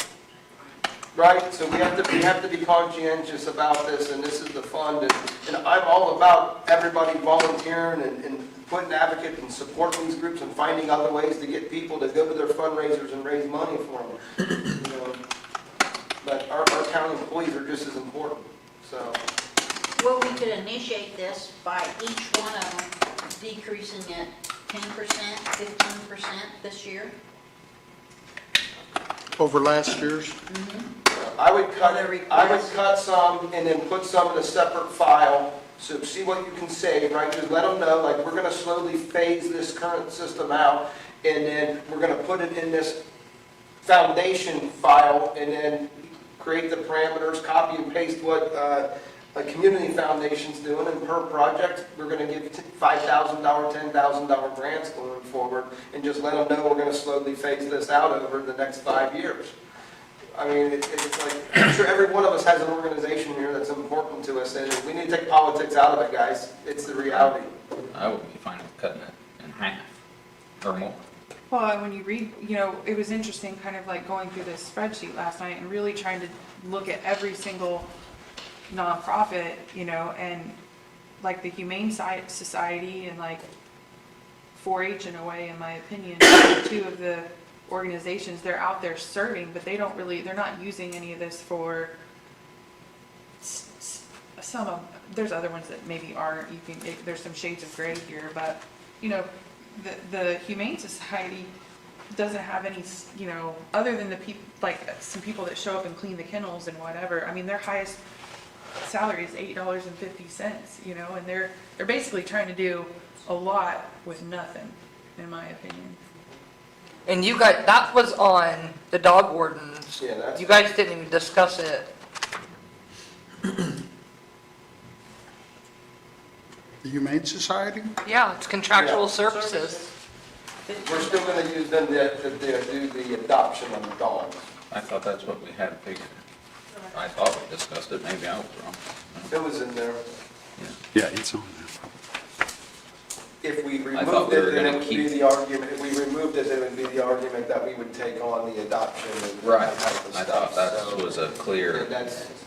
Right? So we have to be conscientious about this, and this is the fund, and I'm all about everybody volunteering and putting advocate and supporting these groups and finding other ways to get people to go to their fundraisers and raise money for them. You know, but our county employees are just as important, so. Well, we could initiate this by each one of them decreasing it 10%, 15% this year. Over last year's? I would Other requests? I would cut some and then put some in a separate file, so see what you can save, right? Just let them know, like, we're gonna slowly phase this current system out, and then we're gonna put it in this foundation file, and then create the parameters, copy and paste what a community foundation's doing, and per project, we're gonna give $5,000, $10,000 grants going forward, and just let them know we're gonna slowly phase this out over the next 5 years. I mean, it's like, I'm sure every one of us has an organization here that's important to us, and we need to take politics out of it, guys. It's the reality. I would be fine with cutting it in half or more. Well, and when you read, it was interesting kind of like going through this spreadsheet last night and really trying to look at every single nonprofit, and like the Humane Society and like 4-H in a way, in my opinion, two of the organizations, they're out there serving, but they're not using any of this for there's other ones that maybe aren't, there's some shades of gray here, but, the Humane Society doesn't have any, other than the people, like some people that show up and clean the kennels and whatever, I mean, their highest salary is $8.50, and they're basically trying to do a lot with nothing, in my opinion. And you guys, that was on the dog wardens. Yeah, that's- You guys didn't even discuss it. The Humane Society? Yeah, it's contractual Yeah. services. We're still gonna use them to do the adoption of the dogs. I thought that's what we had figured. I thought we discussed it, maybe I was wrong. It was in there. Yeah, it's on there. If we I thought removed we were it, then gonna it would be keep- the argument, if we removed it, then it would be the argument that we would take on the adoption and Right, that type of I stuff. thought that So- was a clear, And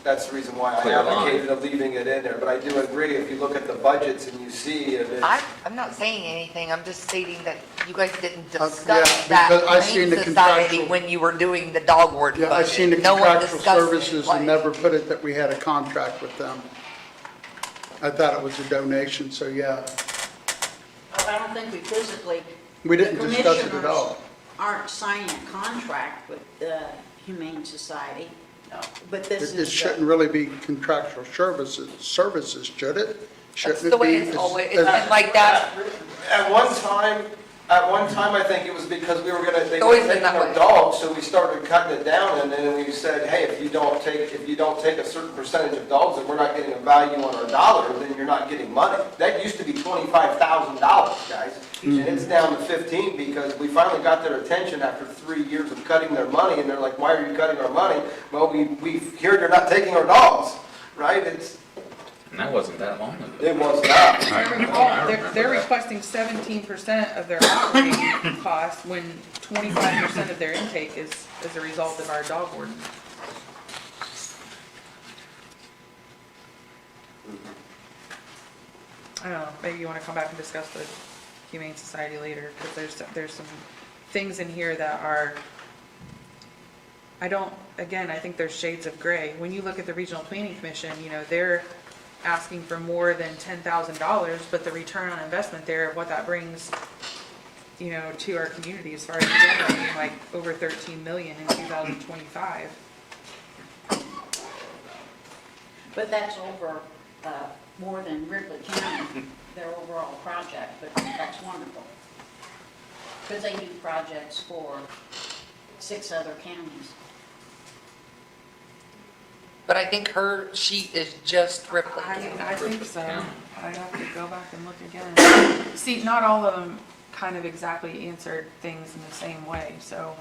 that's the reason why I Clear line. advocated of leaving it in there, but I do agree, if you look at the budgets and you see, if it's. I'm not saying anything, I'm just stating that you guys didn't yeah, discuss that because I've seen Humane the Society contractual- when you were doing the dog warden Yeah, I've seen the budget. No one contractual discussed it, services like- and never put it that we had a contract with them. I thought it was a donation, so yeah, I don't think we physically. we didn't the discuss it at commissioners all. Aren't signing a contract with the Humane Society, but this is. It shouldn't really be contractual services, should it? That's Shouldn't the it way be? it's always, it's been like that. At one time, I think it was because they were always been taking that our way. dogs, so we started cutting it down, and then we said, hey, if you don't take a certain percentage of dogs, and we're not getting a value on our dollar, then you're not getting money. That used to be $25,000, guys, and it's down to 15 because we finally got their attention after 3 years of cutting their money, and they're like, why are you cutting our money? Well, we hear you're not taking our dogs, right? and that wasn't that long ago. It was not. They're requesting 17% of their operating costs when 25% of their intake is as a result of our dog warden. I don't know, maybe you want to come back and discuss the Humane Society later, because there's some things in here that are, I think there's shades of gray. When you look at the Regional Planning Commission, they're asking for more than $10,000, but the return on investment there, what that brings, to our community as far as generating like over 13 million in 2025. But that's over more than Ripley County, their overall project, but that's wonderful. Because they do projects for 6 other counties. But I think her sheet is just Ripley. I think so. I'd have to go back and look again. See, not all of them kind of exactly answered things in the same way, so.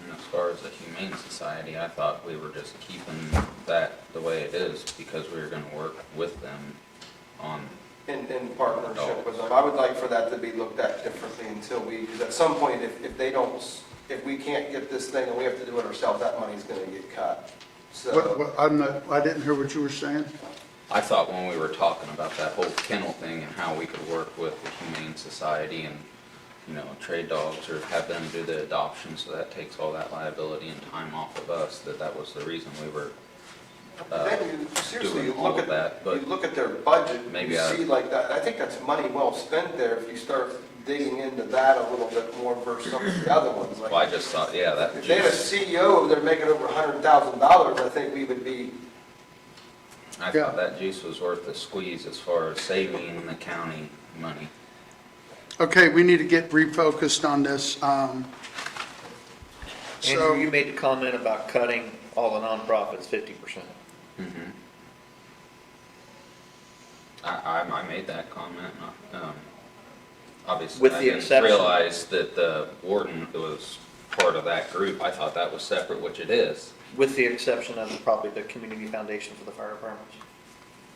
And as far as the Humane Society, I thought we were just keeping that the way it is because we were gonna work with them on, In partnership with them. I would like for that to be looked at differently until because at some point, if we can't get this thing and we have to do it ourselves, that money's gonna get cut. So, I didn't hear what you were saying. I thought when we were talking about that whole kennel thing and how we could work with the Humane Society and, trade dogs or have them do the adoption, so that takes all that liability and time off of us, that was the reason we were then you, seriously, you doing all look of that, at, but you look at their budget, maybe you see like that, I think that's money well spent there if you start digging into that a little bit more versus some of the other ones. Like, well, I just thought, yeah, that if they had a juice, CEO over there making over $100,000, I think we would be, I thought that juice was worth the squeeze as far as saving the county money. Okay, we need to get refocused on this. So- Andrew, you made the comment about cutting all the nonprofits 50%. Mhm. I made that comment, obviously With I the didn't exception- realize that the warden was part of that group. I thought that was separate, which it is. With the exception of probably the community foundation for the fire departments.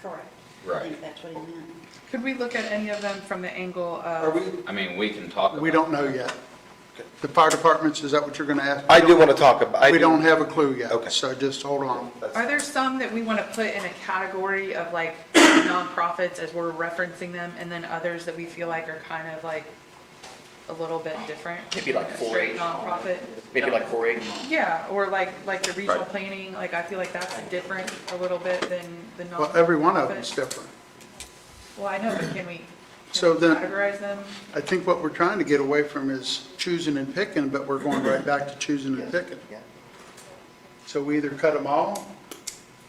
Correct. I Right. think that's what he meant. Could we look at any of them from the angle Are of, we, I mean, we can talk about. we don't know yet. The fire departments, is that what you're going to ask? I do want to talk about. We don't have a clue yet, Okay. so just hold on. are there some that we want to put in a category of like nonprofits as we're referencing them, and then others that we feel like are kind of like a little bit different? Maybe like A straight 4-H. nonprofit? Maybe like 4-H. Yeah, or like the regional Right. planning, like I feel like that's different a little bit than the nonprofit. Well, every one of them is different. Well, I know, but can we So then- categorize them? I think what we're trying to get away from is choosing and picking, but we're going right back to choosing and picking. Yeah. So we either cut them all,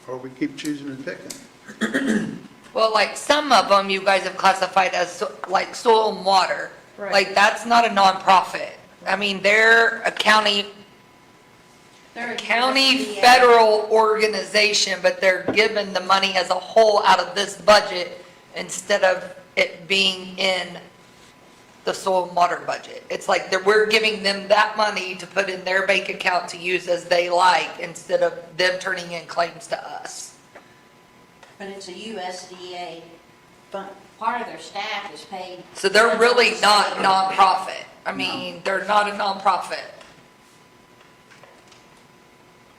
or we keep choosing and picking. Well, like some of them you guys have classified as like soil and water. Right. Like that's not a nonprofit. I mean, they're a county They're a county USDA. federal organization, but they're given the money as a whole out of this budget instead of it being in the soil and water budget. It's like we're giving them that money to put in their bank account to use as they like instead of them turning in claims to us. But it's a USDA fund. Part of their staff is paid. So they're really not federal nonprofit. I mean, they're not a nonprofit.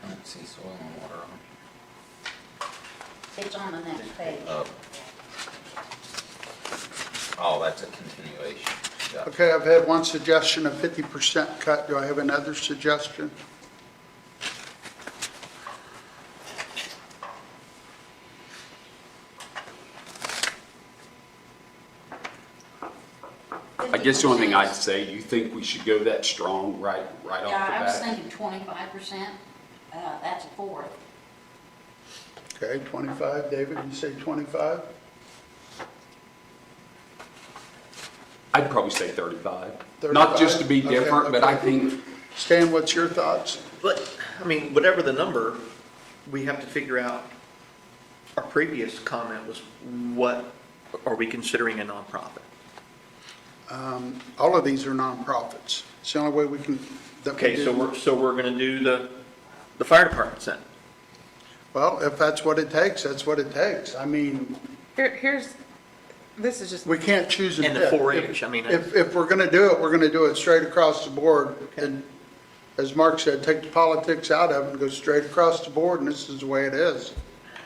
I don't see soil and water on. state. It's on the next page. Oh, that's a continuation. Gotcha. Okay, I've had one suggestion of 50% cut. Do I have another suggestion? I guess the only thing I'd say, do you think we should go that strong right off the Yeah, I was bat? thinking 25%. That's a fourth. Okay, 25. David, you say 25? I'd probably say 35. 35? Not just to be Okay, different, but I okay. think, Stan, what's your thoughts? But, I mean, whatever the number, we have to figure out, our previous comment was what are we considering a nonprofit? All of these are nonprofits. It's the only way we can, that we Okay, do. so we're gonna do the fire departments then. Well, if that's what it takes, that's what it takes. I mean, This is just, we can't choose and And the pick. 4-H, I mean, If we're going to do it, we're going to do it straight across the board. And as Mark said, take the politics out of it and go straight across the board, and this is the way it is.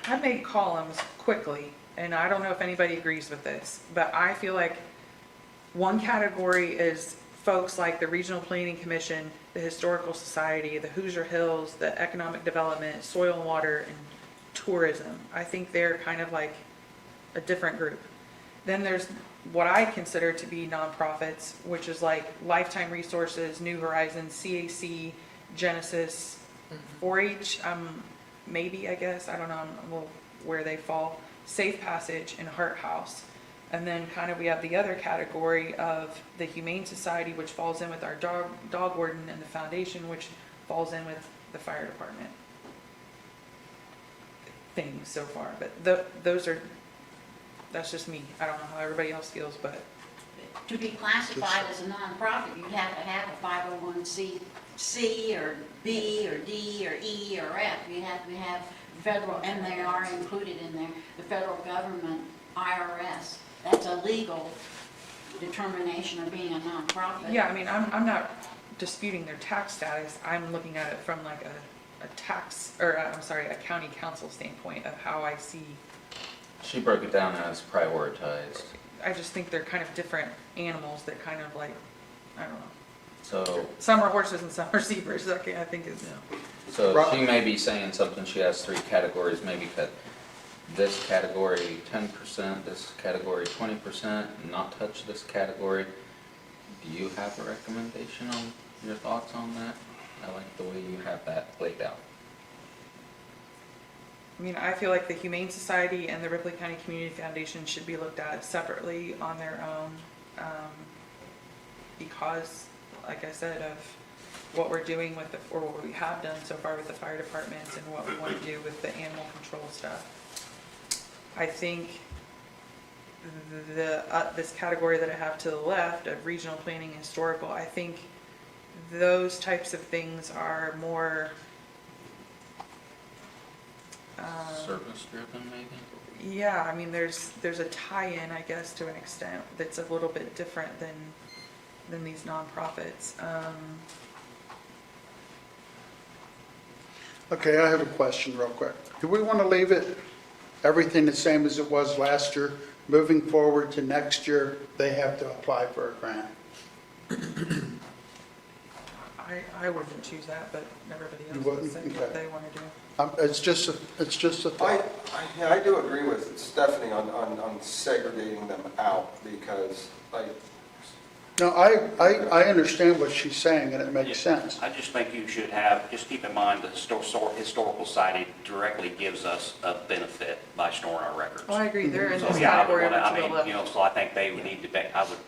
I made columns quickly, and I don't know if anybody agrees with this, but I feel like one category is folks like the Regional Planning Commission, the Historical Society, the Hoosier Hills, the Economic Development, Soil and Water, and Tourism. I think they're kind of like a different group. Then there's what I consider to be nonprofits, which is like Lifetime Resources, New Horizons, CAC, Genesis, 4-H, maybe, I guess, I don't know where they fall, Safe Passage, and Heart House. And then kind of we have the other category of the Humane Society, which falls in with our dog warden, and the foundation, which falls in with the fire department things so far. But that's just me. I don't know how everybody else feels, but To be classified as a nonprofit, you'd have to have a 501c or B or D or E or F. You have to have federal, and they are included in there, the federal government, IRS. That's a legal determination of being a nonprofit. yeah, I mean, I'm not disputing their tax status. I'm looking at it from like a tax, or I'm sorry, a county council standpoint of how I see. She broke it down as prioritized. I just think they're kind of different animals that kind of like, I don't know. So, Some are horses and some are zebras. I think is. so she may be saying something, she has 3 categories, maybe cut this category 10%, this category 20%, not touch this category. Do you have a recommendation on your thoughts on that? I like the way you have that laid out. I mean, I feel like the Humane Society and the Ripley County Community Foundation should be looked at separately on their own, because, like I said, of what we're doing with the, or what we have done so far with the fire departments and what we want to do with the animal control stuff. I think this category that I have to the left of regional planning and historical, I think those types of things are more, Service driven, maybe? yeah, I mean, there's a tie-in, I guess, to an extent that's a little bit different than these nonprofits. Okay, I have a question real quick. Do we want to leave it, everything the same as it was last year? Moving forward to next year, they have to apply for a grant. I wouldn't choose that, but everybody You else will wouldn't? say what Okay. they want to do. It's just a thought. Yeah, I do agree with Stephanie on segregating them out, because, like, No, I understand what she's saying, and it makes sense. I just think you should have, just keep in mind the Historical Society directly gives us a benefit by storing our records. Oh, I agree, they're in So, this yeah, I would category wanna, over I to the mean, you left. know, so I think they would need to be, I would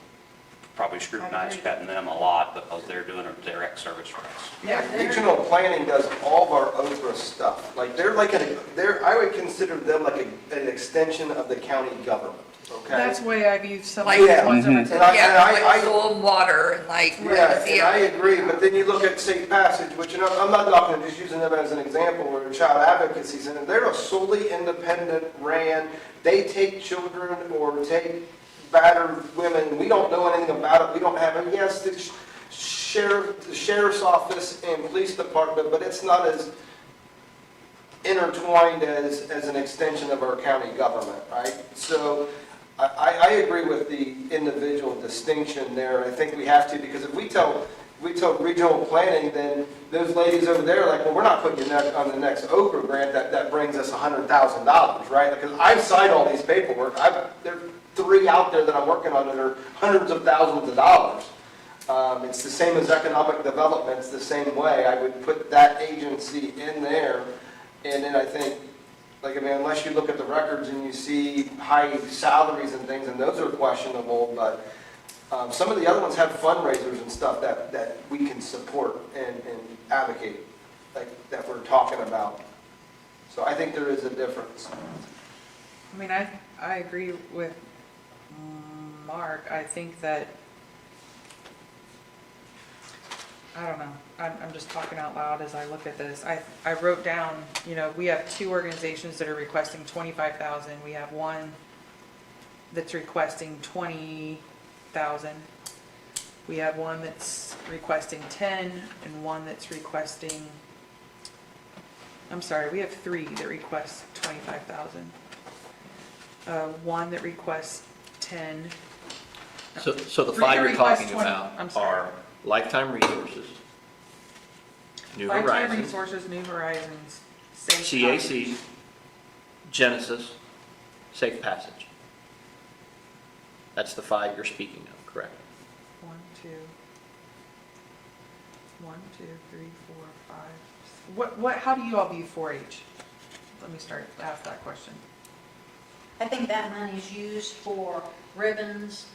probably scrutinize agree. cutting them a lot because they're doing a direct service for us. Yeah, regional planning does all of our Oprah stuff. Like, I would consider them like an extension of the county government, okay? that's the way I view some of Like- these Yeah. ones over And to I- like soil and water and like. Yeah, and I agree, but then you look at Safe Passage, which, and I'm not talking, just using them as an example, or Child Advocacy Center, they're a solely independent ran, they take children or take battered women, we don't know anything about it, we don't have, and yes, the sheriff's office and police department, but it's not as intertwined as an extension of our county government, right? So I agree with the individual distinction there, and I think we have to, because if we tell regional planning, then those ladies over there are like, well, we're not putting you on the next Okra grant that brings us $100,000, right? Because I've signed all these paperwork, there are 3 out there that I'm working on that are hundreds of thousands of dollars. It's the same as economic development, it's the same way. I would put that agency in there, and then I think, like, I mean, unless you look at the records and you see high salaries and things, and those are questionable, but some of the other ones have fundraisers and stuff that we can support and advocate, like, that we're talking about. So I think there is a difference. I mean, I agree with Mark. I think that, I don't know, I'm just talking out loud as I look at this. I wrote down, you know, we have 2 organizations that are requesting 25,000. We have one that's requesting 20,000. We have one that's requesting 10 and one that's requesting, I'm sorry, we have 3 that request 25,000. One that requests 10. So the 3 5 you're requests talking 20 about I'm sorry. are Lifetime Resources, New Lifetime Horizons, Resources, New Horizons, Safe CAC, Genesis, Safe Passage. That's the 5 you're speaking of, correct? 1, 2, 3, 4, 5. What, how do you all view 4-H? Let me ask that question. I think that money is used for ribbons,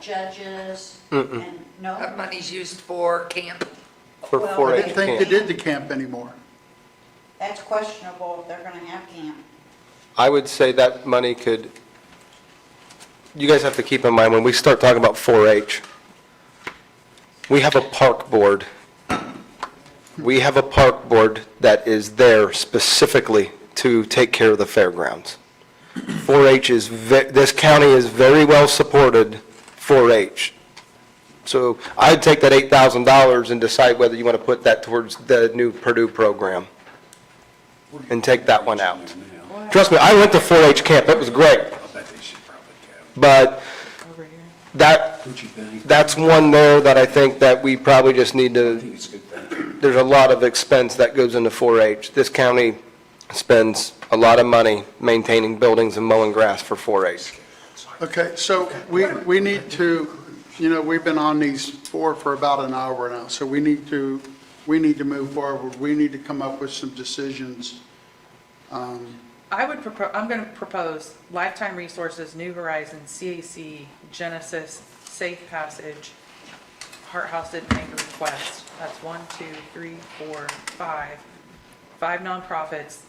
judges, Mm-mm. and no. That money's used for camp. For Well, I 4-H didn't think they camp. did the camp anymore. That's questionable if they're gonna have camp. I would say that money could, you guys have to keep in mind, when we start talking about 4-H, we have a park board. We have a park board that is there specifically to take care of the fairgrounds. 4-H is, this county is very well supported 4-H. So I'd take that $8,000 and decide whether you want to put that towards the new Purdue program and take that one out. Trust me, I went to 4-H camp, it was great. But Over here. that's one there that I think that we probably just need to, there's a lot of expense that goes into 4-H. This county spends a lot of money maintaining buildings and mowing grass for 4-H. Okay, so we need to, you know, we've been on these for about an hour now, so we need to move forward. We need to come up with some decisions. I would propose, I'm going to propose Lifetime Resources, New Horizons, CAC, Genesis, Safe Passage, Heart House didn't make a request. That's 1, 2, 3, 4, 5. 5 nonprofits,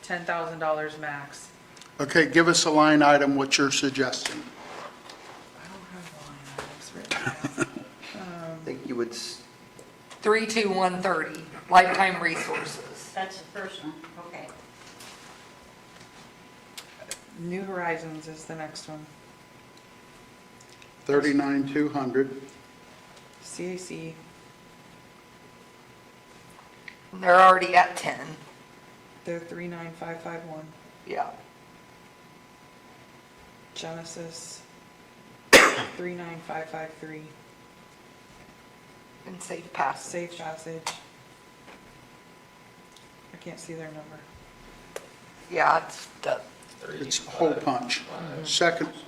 $10,000 max. Okay, give us a line item, what you're suggesting. I don't have line items written down. I think you would, 32130, Lifetime Resources. That's the first one, okay. New Horizons is the next one. 39,200. CAC, They're already at 10. they're 39551. Yeah. Genesis, 39553. And Safe Pass. Safe Passage. I can't see their number. Yeah, it's the, It's a hole punch. Second, can you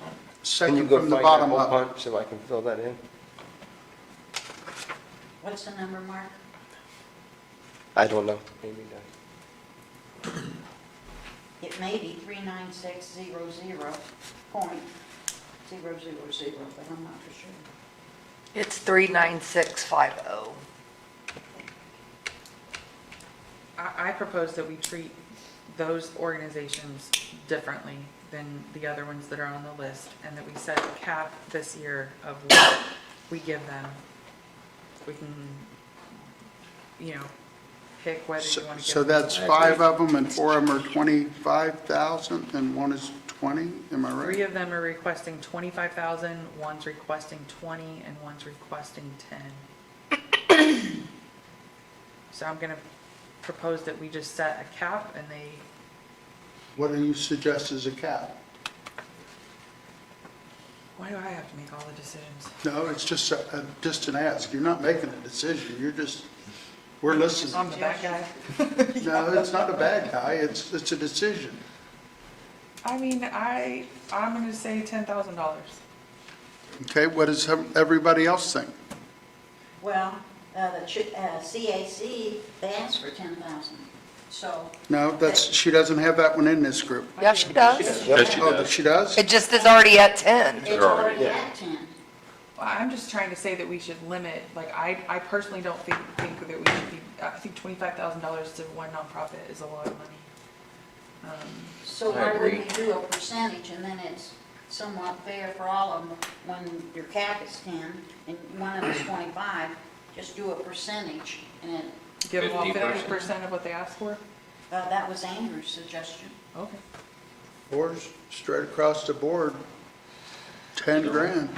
second go from the find that bottom hole up. punch so I can fill that in? What's the number, Mark? I don't know, maybe not. It may be 39600.000, but I'm not for sure. it's 39650. I propose that we treat those organizations differently than the other ones that are on the list, and that we set a cap this year of what we give them. We can, pick whether you want to give So them. that's 5 of them, and 4 of them are 25,000, and 1 is 20, am I 3 right? of them are requesting 25,000, one's requesting 20, and one's requesting 10. So I'm gonna propose that we just set a cap, and they, What do you suggest as a cap? why do I have to make all the decisions? No, it's just an ask. You're not making a decision, you're just, we're listening. I'm the bad guy. No, it's not a bad guy, it's a decision. I mean, I'm gonna say $10,000. Okay, what does everybody else think? Well, the CAC, they asked for 10,000, so. No, she doesn't have that one in this group. Yeah, she does. Oh, she does? It just is already at 10. It's already at 10. Well, I'm just trying to say that we should limit, like, I personally don't think that we should be, I think $25,000 to one nonprofit is a lot of money. So I why agree. wouldn't we do a percentage, and then it's somewhat fair for all of them, when your cap is 10, and one of them's 25, just do a percentage, and it, Give them all 50%. 50% of what they asked for? that was Andrew's suggestion. Okay. Or straight across the board, 10 grand.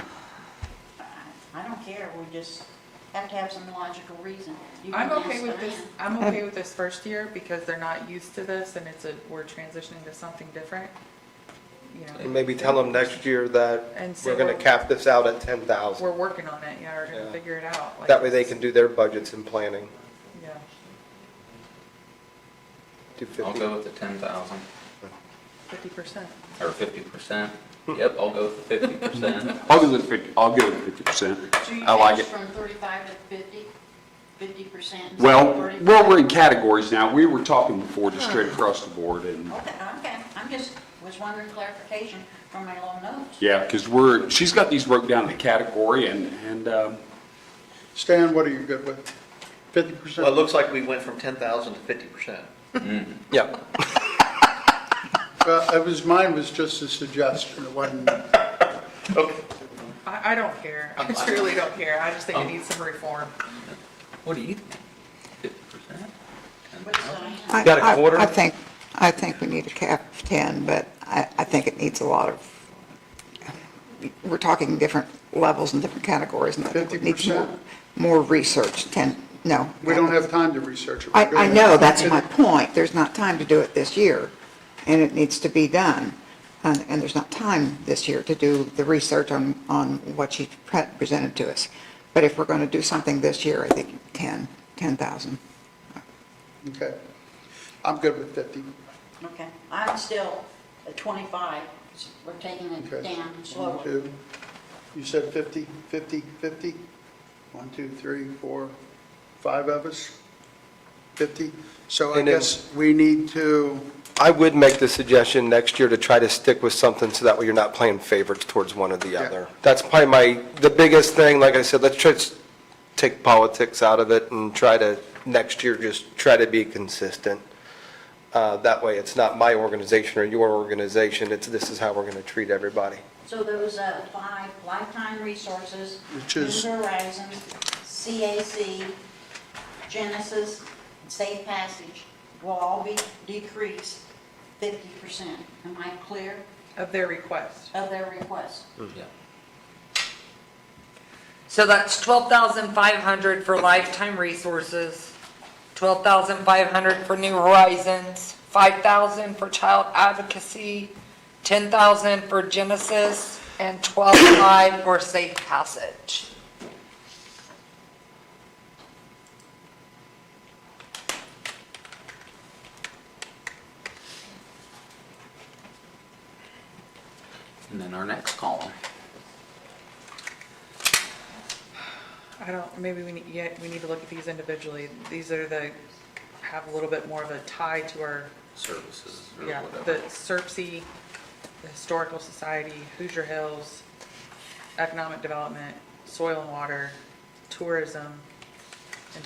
I don't care, we just have to have some logical reason. You I'm can okay ask with them this, in. I'm okay with this first year because they're not used to this and we're transitioning to something different, And maybe tell them next year that And so we're gonna we're- cap this out at 10,000. We're working on it, we're gonna Yeah. figure it out. like That way they it's- can do their budgets and planning. Yeah, Do I'll 50. go with the 10,000, 50%. or 50%. Yep, I'll go with the 50%. I'll go with 50%. So you I like changed it. from 35 to 50, 50%? instead Well, of 35? well, we're in categories now. We were talking before just straight across the board, and, Okay, I'm just, was wondering clarification from my little notes. yeah, because she's got these broke down in the category, and Stan, what are you good with? 50%? Well, it looks like we went from 10,000 to 50%. Yeah. Well, mine was just a suggestion, it wasn't, Okay. I don't care, I truly don't care, I just think it needs some reform. What do you think? 50%? What's Diane? I- Got a I- quarter? I think we need a cap of 10, but I think it needs a lot of, we're talking different levels and different categories, and I think it needs 50%? more research, 10, no. we don't have time to research it. I know, that's my point. There's not time to do it this year, and it needs to be done. And there's not time this year to do the research on what she presented to us. But if we're going to do something this year, I think 10,000. Okay. I'm good with 50. Okay, I'm still at 25, 'cause we're taking it Okay. down 1, slowly. 2, you said 50, 50, 50? 1, 2, 3, 4, 5 of us? 50? So I And then- guess we need to, I would make the suggestion next year to try to stick with something so that way you're not playing favorites towards one or the Yeah. other. That's probably the biggest thing, like I said, let's try, take politics out of it and try to, next year, just try to be consistent. That way, it's not my organization or your organization, this is how we're going to treat everybody. So those 5 lifetime resources, Which is- New Horizons, CAC, Genesis, and Safe Passage will all be decreased 50%. Am I clear Of their request. of their request? Yeah. So that's 12,500 for lifetime resources, 12,500 for New Horizons, 5,000 for child advocacy, 10,000 for Genesis, and 12,500 for Safe Passage. And then our next column. I don't, maybe we need to look at these individually. These are have a little bit more of a tie to our, Services or yeah, whatever. the SERPSI, the Historical Society, Hoosier Hills, Economic Development, Soil and Water, Tourism, and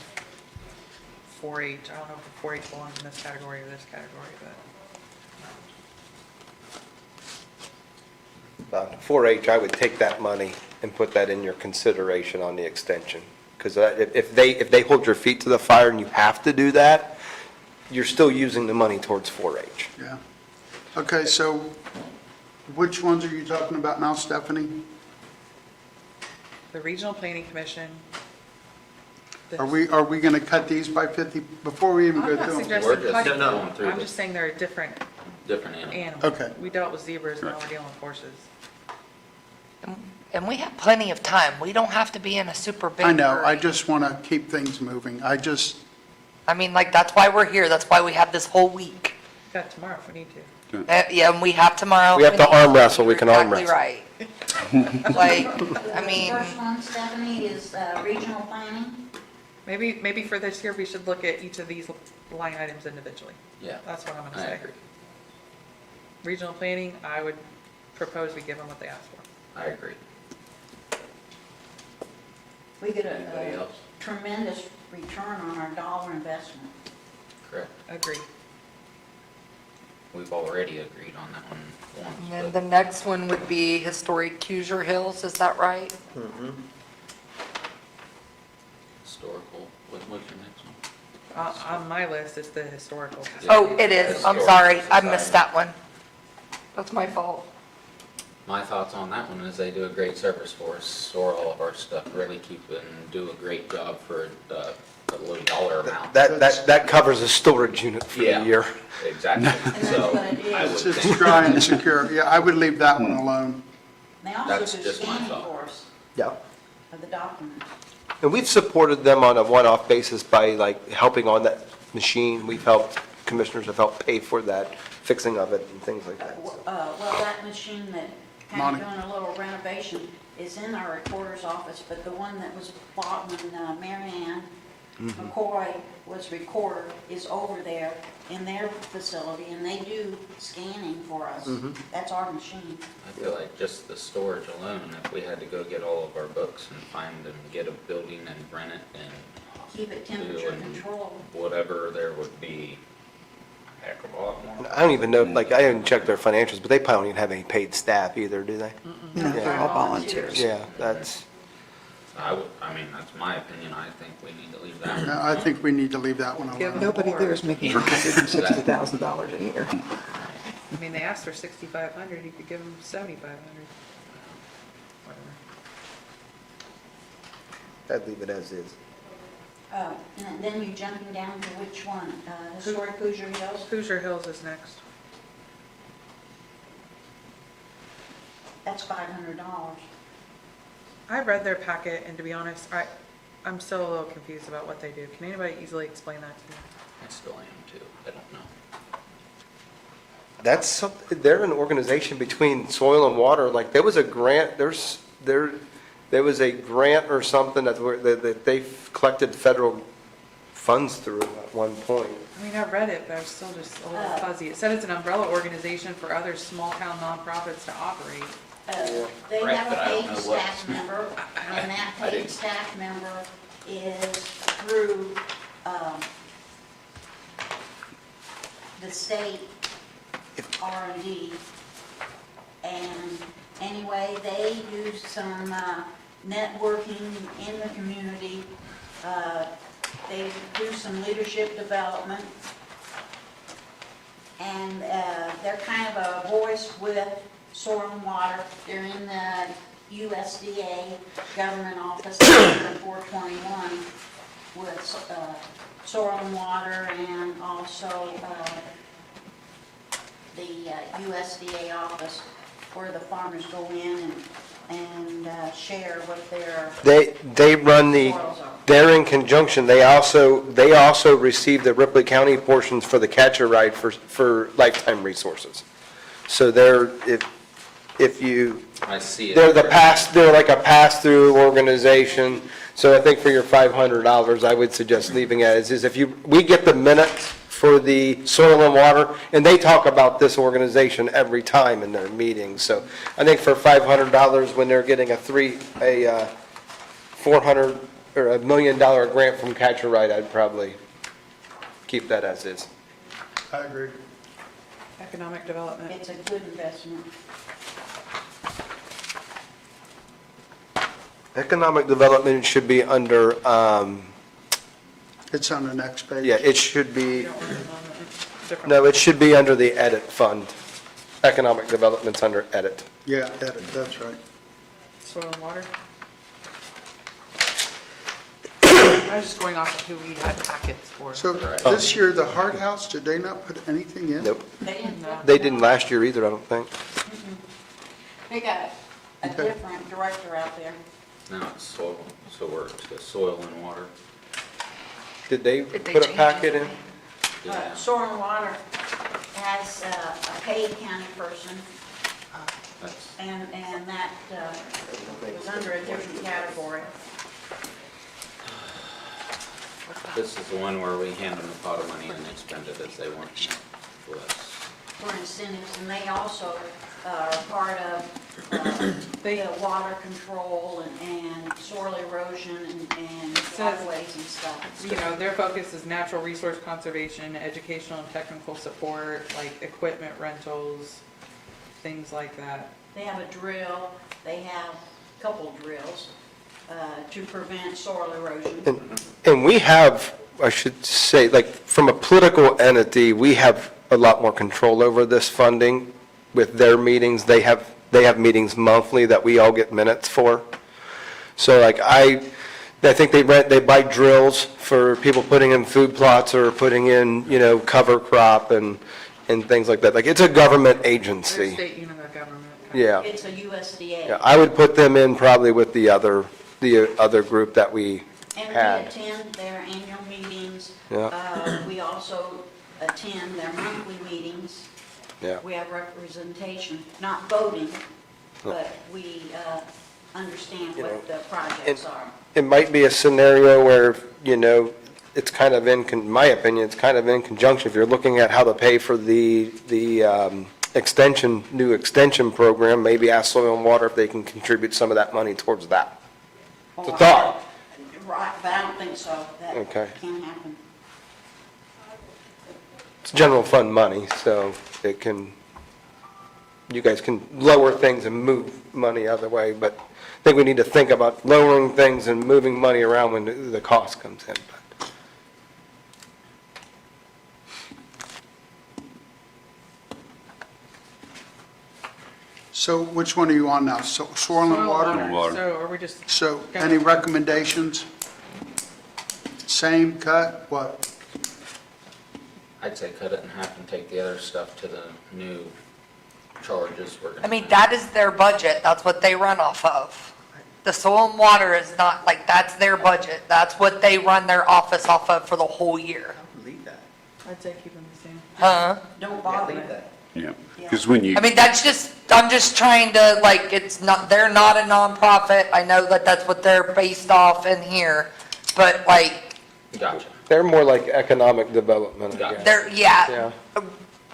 4-H. I don't know if the 4-H belongs in this category or this category, but. 4-H, I would take that money and put that in your consideration on the extension. Because if they hold your feet to the fire and you have to do that, you're still using the money towards 4-H. Yeah. Okay, so which ones are you talking about now, Stephanie? The Regional Planning Commission. the- Are we going to cut these by 50 before we even I'm go not through them? suggesting We're just cutting going them. through I'm the- just saying they're a different Different animal. animal. Okay. We dealt with zebras, now we're dealing with horses. And we have plenty of time. We don't have to be in a super big I know, I hurry. just want to keep things moving. I mean, like, that's why we're here. That's why we have this whole week. Got tomorrow if we need to. Yeah, and we have tomorrow. We have to arm wrestle, we can arm You're exactly right. Like, I mean, First one, Stephanie, is regional planning. Maybe for this year, we should look at each of these line items individually. Yeah. That's what I'm I gonna say. agree. Regional planning, I would propose we give them what they asked for. I agree. We get Anybody a else? tremendous return on our dollar investment. Correct. Agree. We've already agreed on that one once. and then but- the next one would be historic Hoosier Hills, is that right? Historical, what's your next one? On my list, it's the historical. Oh, it is. I'm Historical sorry. I Society. missed that one. That's my fault. My thoughts on that one is they do a great service for us, store all of our stuff, really keep and do a great job for a low dollar amount. That covers a storage unit for the Yeah. year. Exactly. that's So what it I is. would It's think, dry and secure. Yeah, I would leave that one alone. They also That's do just my scanning thought. for us Yeah. of the documents. And we've supported them on a one-off basis by like helping on that machine. We've helped, commissioners have helped pay for that, fixing of it and things like that. so. Well, that machine that kind Monty. of doing a little renovation is in our recorder's office, but the one that was bought when Mary Ann McCoy was recorder is over there in their facility, and they do scanning for us. That's our machine. I feel like just the storage alone, if we had to go get all of our books and find and get a building and rent it and Keep it temperature and controlled. whatever, there would be a heck of a lot more. I don't even know, like, I didn't check their financials, but they probably don't even have any paid staff either, do they? No, they're all volunteers. Yeah, that's, I mean, that's my opinion, I think we need to leave that one. I think we need to leave that one Give alone. Nobody there is making $160,000 a year. I mean, they asked for 6,500, you could give them 7,500. Whatever. I'd leave it as is. And then you're jumping down to which one? Historic Hoosier Hills? Hoosier Hills is next. That's $500. I read their packet, and to be honest, I'm still a little confused about what they do. Can anybody easily explain that to me? I still am too, I don't know. That's something, they're an organization between soil and water, like, there was a grant, there was a grant or something that they collected federal funds through at one point. I mean, I read it, but I was still just a little fuzzy. It said it's an umbrella organization for other small-town nonprofits to operate. They Right, have but a I don't paid know what- staff member, and that I paid didn't- staff member is through the state R&D. And anyway, they do some networking in the community. They do some leadership development. And they're kind of a voice with Soil and Water. They're in the USDA government office, 421, with Soil and Water, and also the USDA office, where the farmers go in and share what their They run the, soils are. they're in conjunction, they also receive the Ripley County portions for the catcher ride for Lifetime Resources. So they're, if you, I see it. they're like a pass-through organization. So I think for your $500, I would suggest leaving it as is. If we get the minutes for the Soil and Water, and they talk about this organization every time in their meetings. So I think for $500, when they're getting a $400 or $1 million grant from Catcher Right, I'd probably keep that as is. I agree. Economic development. It's a good investment. Economic development should be under, It's on the next page. yeah, it should be, You don't want it on the different. no, it should be under the edit fund. Economic development's under edit. Yeah, that's right. Soil and water. I was just going off of who we had packets for. So this year, the Hart House, did they not put anything in? Nope. They didn't. No. They didn't last year either, I don't think. They got a Okay. different director out there. Now it's soil, so we're to soil and water. Did they Did they put a change packet in? anything? Yeah. Soil and Water has a paid county person, That's, and that was under a different category. this is the one where we hand them a pot of money and they spend it as they want. Bless. For incentives, and they also are part of They- the water control and soil erosion and says- waterways and stuff. You know, their focus is natural resource conservation, educational and technical support, like equipment rentals, things like that. They have a drill, they have a couple drills to prevent soil erosion. And we have, I should say, like, from a political entity, we have a lot more control over this funding with their meetings. They have meetings monthly that we all get minutes for. So like, I think they buy drills for people putting in food plots or putting in, cover crop and things like that. Like, it's a government They're agency. state unit of government. Yeah. It's a USDA. Yeah, I would put them in probably with the other group that we And we had. attend their annual meetings. Yeah. We also attend their monthly meetings. Yeah. We have representation, not voting, but we understand what the projects are. It might be a scenario where, it's kind of in my opinion, it's kind of in conjunction. If you're looking at how to pay for the new extension program, maybe ask Soil and Water if they can contribute some of that money towards that. It's a thought. Right, but I don't think so. That Okay. can't happen. It's general fund money, so you guys can lower things and move money other way, but I think we need to think about lowering things and moving money around when the cost comes in. So which one are you on now? Soil and Water? So are we just, So any recommendations? Same cut, what? I'd say cut it in half and take the other stuff to the new charges we're gonna. I mean, that is their budget, that's what they run off of. The soil and water is not, like, that's their budget, that's what they run their office off of for the whole year. Leave that. I'd say keep them the same. Huh? Don't bother Leave it. that. Yeah, because when you, I mean, I'm just trying to, like, they're not a nonprofit, I know that that's what they're based off in here, but like, Gotcha. They're more like economic development, I Got it. guess. they're, Yeah.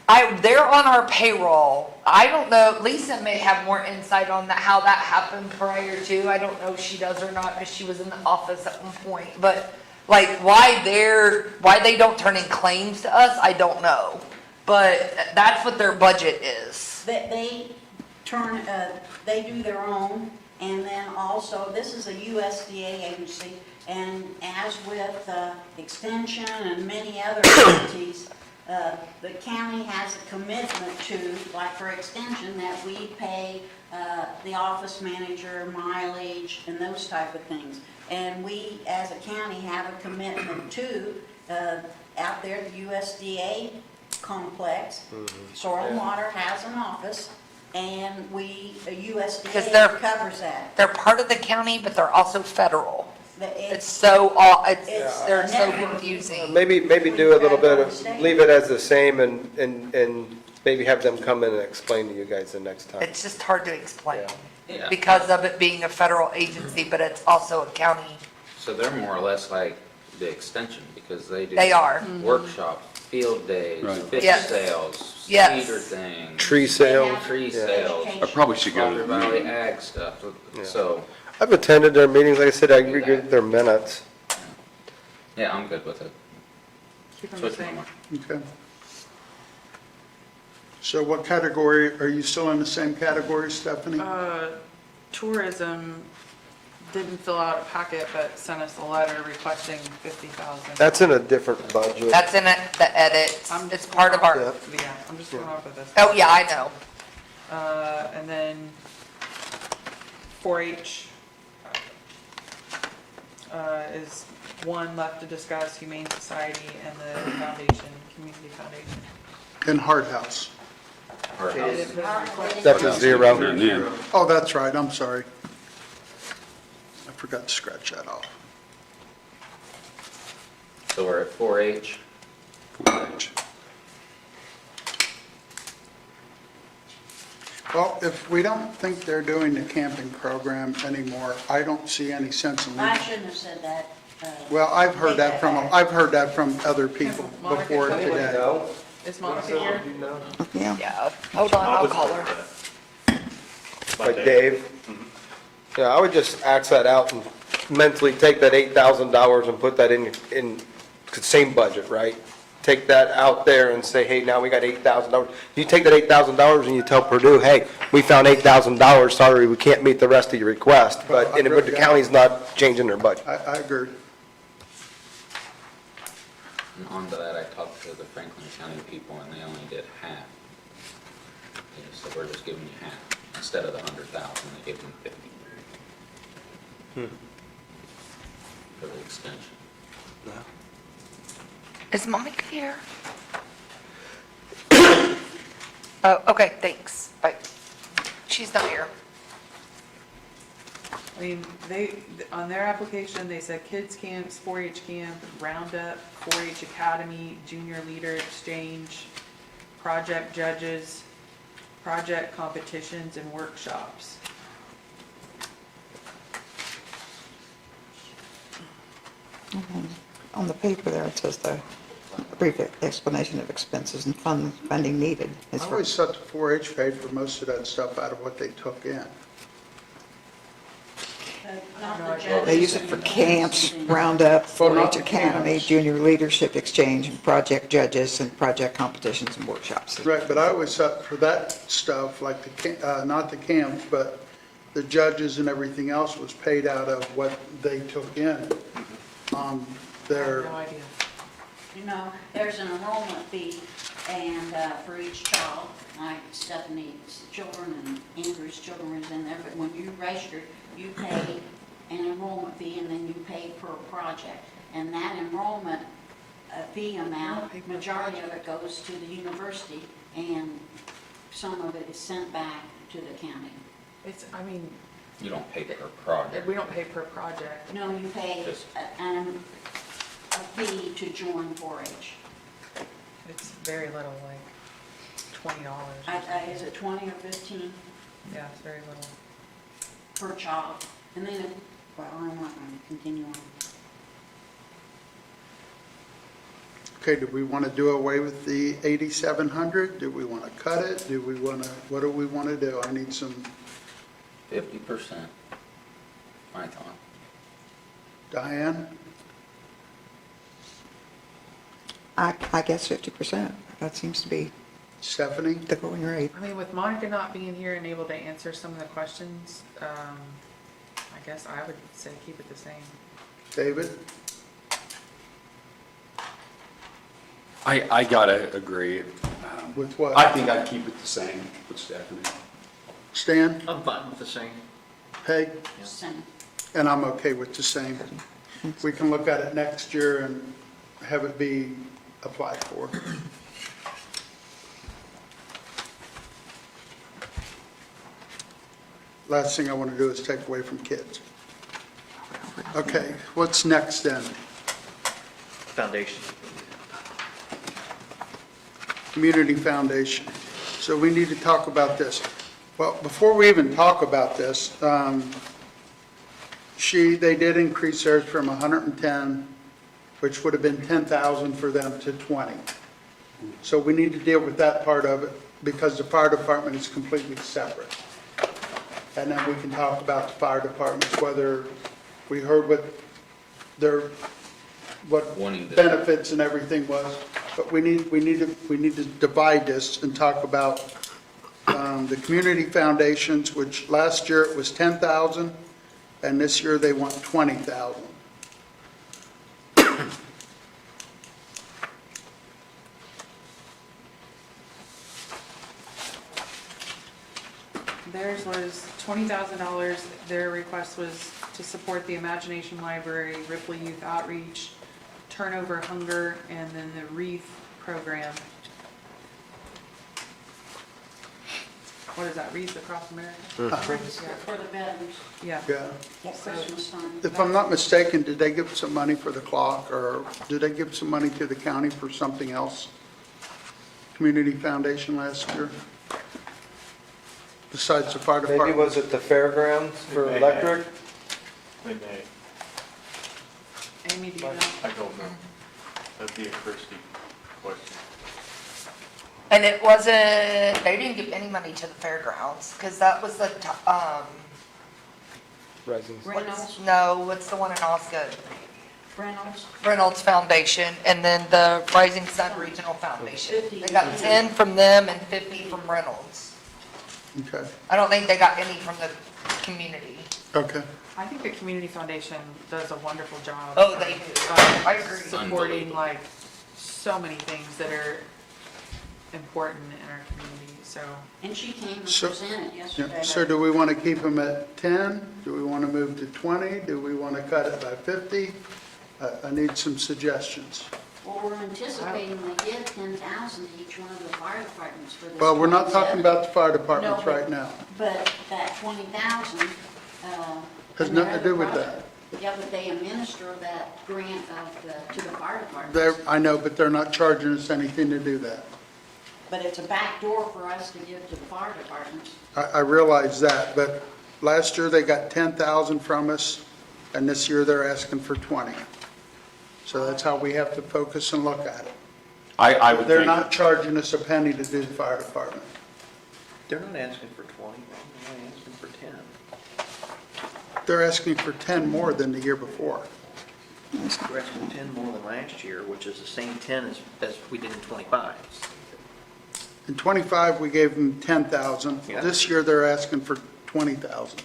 They're on our payroll. I don't know, Lisa may have more insight on that, how that happened prior to. I don't know if she does or not, because she was in the office at one point. But like, why they don't turn in claims to us, I don't know. But that's what their budget is. They turn, they do their own, and then also, this is a USDA agency, and as with Extension and many other entities, the county has a commitment to, like for Extension, that we pay the office manager mileage and those type of things. And we, as a county, have a commitment to, out there, the USDA complex. Soil and Water has an office, and Because they're- USDA covers that. They're part of the county, but they're also federal. They're It's so a network. confusing. Maybe do a little bit of, leave it as the same and maybe have them come in and explain to you guys the next time. It's just hard to explain Yeah. because of it being a federal agency, but it's also a county. So they're more or less like the extension because they do. They are. Workshops, field days, Right. fish Yes. sales, Yes. feeder things. Tree sale. Tree Yeah. sales. I probably should go to Crawford the Valley meeting. ag stuff, so, I've attended their meetings, like I said, I read their minutes. yeah, I'm good with it. Keep them the Switch same. them. Okay. So what category, are you still in the same category, Stephanie? Tourism didn't fill out a packet, but sent us a letter requesting 50,000. That's in a different budget. That's in it, the edits. I'm It's just part of our, Yeah. Yeah, I'm just going off of this. oh, yeah, I know. And then 4-H is one left to discuss, Humane Society and the foundation, community foundation. In Hart House. Our They house. didn't put a request. That's a zero. And then, Oh, that's right, I'm sorry. I forgot to scratch that off. So we're at 4-H. Well, if we don't think they're doing the camping program anymore, I don't see any sense in I leaving. shouldn't have said that. Well, I've heard that from other people before today. Is Monica here? Yeah. Yeah, hold on, I'll call her. Like Dave. Yeah, I would just axe that out and mentally take that $8,000 and put that in the same budget, right? Take that out there and say, hey, now we got $8,000. You take that $8,000 and you tell Purdue, hey, we found $8,000, sorry, we can't meet the rest of your request. But the county's not changing their budget. I agree. And on to that, I talked to the Franklin County people and they only did half. Yeah, so we're just giving you half. Instead of the 100,000, they gave them 50. For the extension. Is Monica here? Oh, okay, thanks. Bye. She's not here. I mean, on their application, they said kids camps, 4-H camp, roundup, 4-H academy, junior leader exchange, project judges, project competitions and workshops. On the paper there, it says the brief explanation of expenses and funding needed. I It's for- always thought the 4-H paid for most of that stuff out of what they took in. Not the They judges They use it for and camps, and- roundup, Well, not 4-H the academy, camps. junior leadership exchange, and project judges, and project competitions and workshops. Right, but I always thought for that stuff, like not the camps, but the judges and everything else was paid out of what they took in. I have Their, no idea. You know, there's an enrollment fee, and for each child, like Stephanie's children and Andrew's children is in there, but when you register, you pay an enrollment fee, and then you pay per project. And that enrollment fee amount, majority of it goes to the university, and some of it is sent back to the county. It's, I mean, You don't pay per project. we don't pay per project. No, you pay a fee to join 4-H. It's very little, like $20. Is it 20 or 15 Yeah, it's very little. per child? And then, well, I'm not going to continue on. Okay, do we want to do away with the 8,700? Do we want to cut it? Do we want to, what do we want to do? I need some, 50%, my thought. Diane? I guess 50%. That seems to be Stephanie? the going rate. I mean, with Monica not being here and able to answer some of the questions, I guess I would say keep it the same. David? I gotta agree. With what? I think I'd keep it the same with Stephanie. Stan? I'm fine with the same. Peg? Same. And I'm okay with the same. We can look at it next year and have it be applied for. Last thing I want to do is take away from kids. Okay, what's next then? Foundation. Community Foundation. So we need to talk about this. Well, before we even talk about this, they did increase theirs from 110, which would have been 10,000 for them, to 20. So we need to deal with that part of it because the fire department is completely separate. And then we can talk about the fire departments, whether we heard what Wanting to- benefits and everything was. But we need to divide this and talk about the community foundations, which last year it was 10,000, and this year they want 20,000. Theirs was $20,000. Their request was to support the Imagination Library, Ripley Youth Outreach, Turnover Hunger, and then the Wreath program. What is that, Wreath Across America? For the veterans, Yeah. Yeah. at Christmas time. If I'm not mistaken, did they give some money for the clock, or did they give some money to the county for something else? Community Foundation last year? Besides the fire Maybe department? was it the fairgrounds for electric? They may, Amy, do you know? I don't know. That'd be a Christie question. And it wasn't, they didn't give any money to the fairgrounds, because that was the, Rising. Reynolds, no, what's the one in Osgood? Reynolds, Reynolds Foundation, and then the Rising Sun Regional Foundation. 50. They got 10 from them and 50 from Reynolds. Okay, I don't think they got any from the community. okay. I think the Community Foundation does a wonderful job. Oh, they do. of I agree. Supporting like so many things that are important in our community, so. and she came and So- presented Yeah. yesterday. So do we want to keep them at 10? Do we want to move to 20? Do we want to cut it by 50? I need some suggestions. Well, we're anticipating they give 10,000 to each one of the fire departments for this. Well, we're not talking 27. about the fire departments No, right now. But that 20,000. Has and their nothing to do other with that. project- Yeah, but they administer that grant to the fire They're, departments. I know, but they're not charging us anything to do that. But it's a backdoor for us to give to the fire departments. I realize that, but last year they got 10,000 from us, and this year they're asking for 20. So that's how we have to focus and look at it. I would They're think, not charging us a penny to do the fire department. They're not asking for 20, they're only asking for 10. They're asking for 10 more than the year before. We're asking 10 more than last year, which is the same 10 as we did in 25. In '25, we gave them 10,000. Yeah. This year, they're asking for 20,000.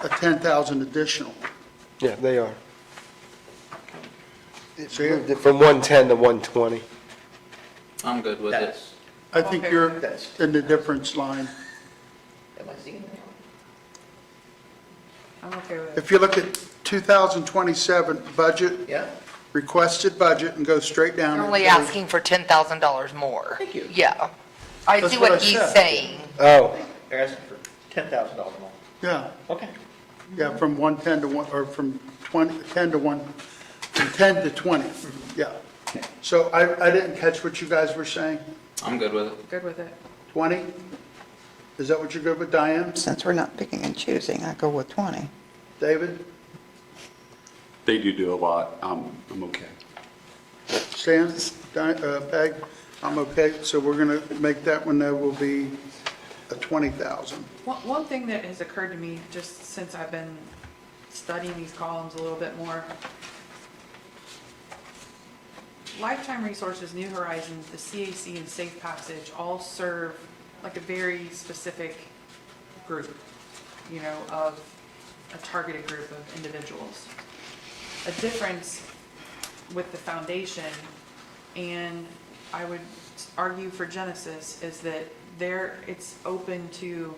A 10,000 additional. Yeah, they are. So you- From 110 to 120. I'm good with it. That's, I think Okay. you're That's- in the difference line. am I seeing that? I'm okay with it. If you look at 2027 budget, Yeah? requested budget, and go straight down. They're it only goes- asking for $10,000 more. Thank you. Yeah. I That's see what what I he's said. saying. Oh, They're asking for $10,000 more. Yeah, Okay. yeah, from 110 to 1, or from 10 to 1, from 10 to 20, yeah. So I didn't catch what you guys were saying. I'm good with it. Good with it. 20? Is that what you're good with, Diane? Since we're not picking and choosing, I go with 20. David? they do a lot. I'm okay. Stands, Peg? I'm okay, so we're going to make that one, that will be a 20,000. One thing that has occurred to me just since I've been studying these columns a little bit more. Lifetime Resources, New Horizons, the CAC, and Safe Passage all serve like a very specific group, you know, of a targeted group of individuals. A difference with the foundation, and I would argue for Genesis, is that it's open to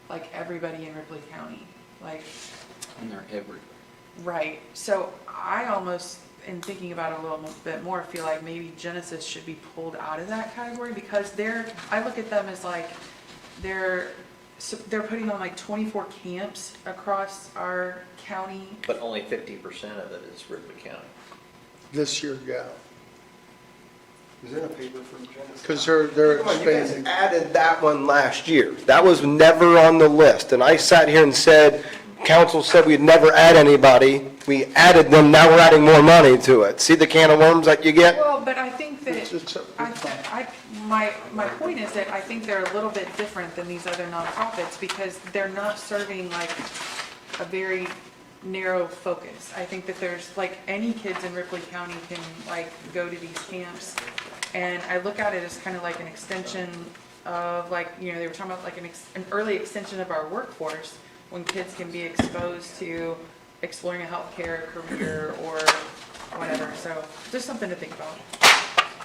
like everybody in Ripley County, like. And they're everywhere. Right, so I almost, in thinking about it a little bit more, feel like maybe Genesis should be pulled out of that category, because I look at them as like, they're putting on like 24 camps across our county. But only 50% of it is Ripley County. This year, yeah, Is there a paper from Genesis? because they're Come on, you guys expanding. added that one last year. That was never on the list, and I sat here and said, council said we'd never add anybody. We added them, now we're adding more money to it. See the can of worms that you get? Well, but I think It's- that, my point is that I think they're a little bit different than these other nonprofits, because they're not serving like a very narrow focus. I think that there's, like, any kids in Ripley County can like go to these camps, and I look at it as kind of like an extension of, like, you know, they were talking about like an early extension of our workforce, when kids can be exposed to exploring a healthcare career or whatever. So just something to think about.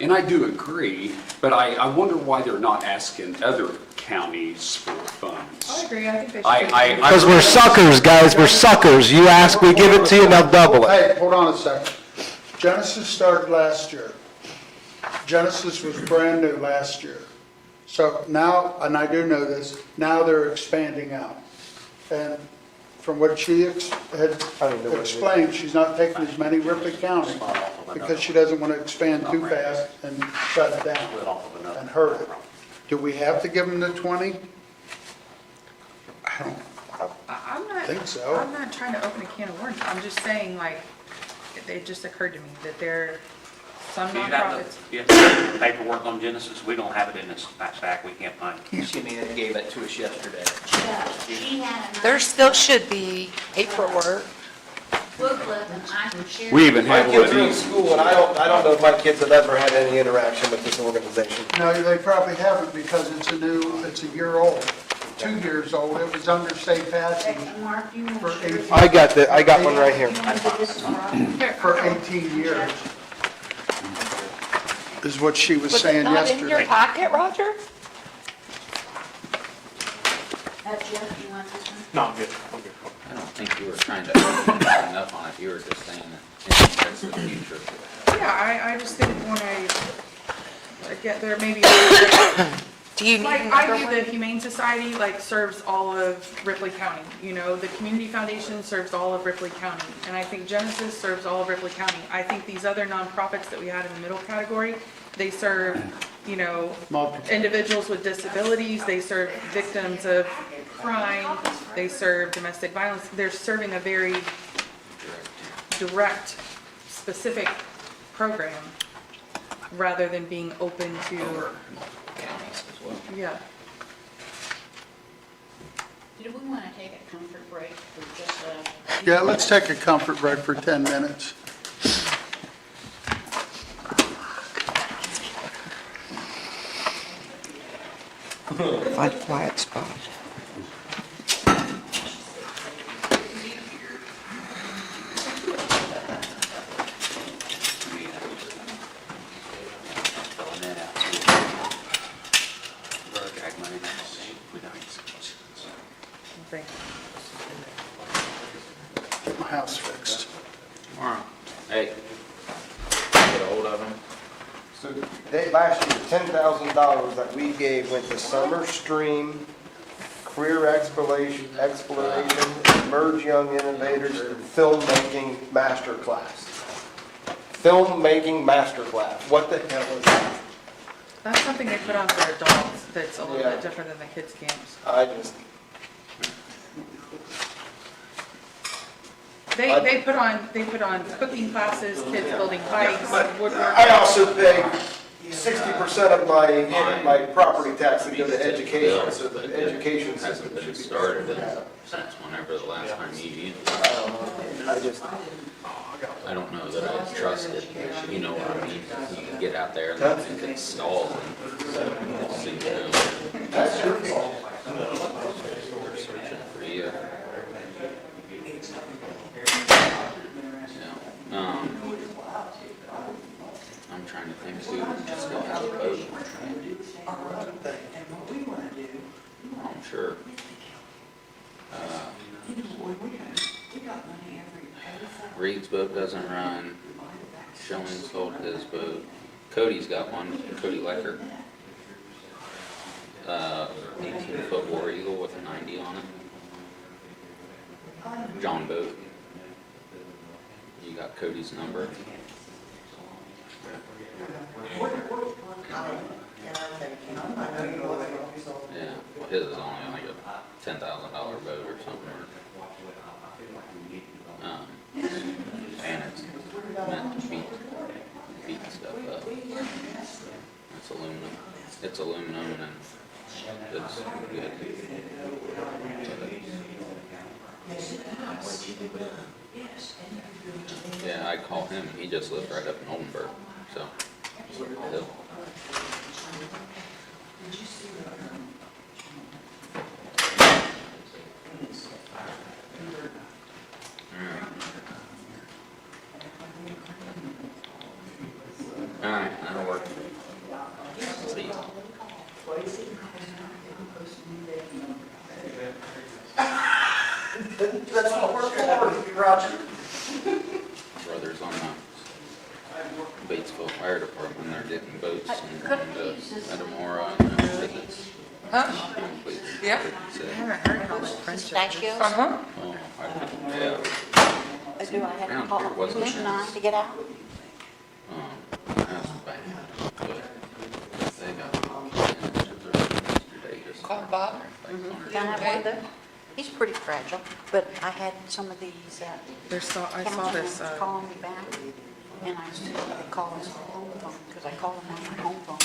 And I do agree, but I wonder why they're not asking other counties for funds. I agree, I think they should. I- Because we're suckers, guys, we're suckers. You ask, we give it to you, now double it. Hey, hold on a second. Genesis started last year. Genesis was brand new last year. So now, and I do know this, now they're expanding out. And from what she had explained, she's not taking as many Ripley County because she doesn't want to expand too fast and shut it down and hurt it. Do we have to give them the 20? I don't I'm not, think so. I'm not trying to open a can of worms. I'm just saying, like, it just occurred to me that some You have nonprofits. the paperwork on Genesis, we don't have it in this stack, we can't find it. Jimmy gave it to us yesterday. She had a There nice still should be paperwork. booklet and I can share. We even My have one of kids are in these. school, and I don't know if my kids have ever had any interaction with this organization. No, they probably haven't because it's a year old, 2 years old. It was under state passage Mark, you want for to share? 18, I got one right here. You want to do this one, Rob? for 18 years. Is what she was saying Not in your yesterday. packet, Roger? Jeff, you want this one? No, I'm good, I'm good. I don't think you were trying to open anything up on it, you were just saying that in regards to the future. Yeah, I just think when I get there, maybe, Do you need like, another I view one? the Humane Society, like, serves all of Ripley County. You know, the Community Foundation serves all of Ripley County, and I think Genesis serves all of Ripley County. I think these other nonprofits that we had in the middle category, they serve, you know, Multiple. individuals with disabilities, they serve victims of crime, they serve domestic violence. They're serving a very direct, specific program, rather than being open to, Counties as well. yeah. Do we want to take a comfort break for just a? Yeah, let's take a comfort break for 10 minutes. Find a quiet spot. Thank Get my house fixed. Tomorrow. Hey, get a hold of him. So last year, $10,000 that we gave went to summer stream, career exploration, Emerge Young Innovators, and filmmaking masterclass. Filmmaking masterclass. What the hell is that? That's something they put on for adults that's a little Yeah. bit different than the kids' camps. They put on cooking classes, kids building bikes, woodworking. I also pay 60% of my property tax to go to education, so the education system Hasn't been should be started started. since whenever the last time you used it. I just, I don't know that I trust it, you know what I mean? You can get out there and think it's stalled and see, you know. that's your fault. We're searching for you. Yeah. I'm trying to think who still has a boat. I'm sure. Reed's boat doesn't run. Showing sold his boat. Cody's got one, Cody Lecker. 18-foot War Eagle with a 90 on it. John boat. You got Cody's number. Yeah, well, his is only like a $10,000 boat or something. And it's meant to beat stuff up. It's aluminum. It's aluminum and it's good. Yeah, I call him. He just lives right up in Oldenburg, so. he'll- All right, that'll work. See you. That's what we're for, Roger. Brothers on the Batesville Fire Department, they're getting boats and Metamora and visits. Huh? Yeah. So, I haven't heard how much friendship. Pistachios? Uh-huh. oh, yeah. Do I have to call Here, wasn't Commission there? 9 to get out? That's bad, but they got yesterday just. Call Bob? Can I have one of those? He's pretty fragile, but I had some of these I saw this, councilmen calling me back, and I said they call us on home phone, because I call them on my home phone.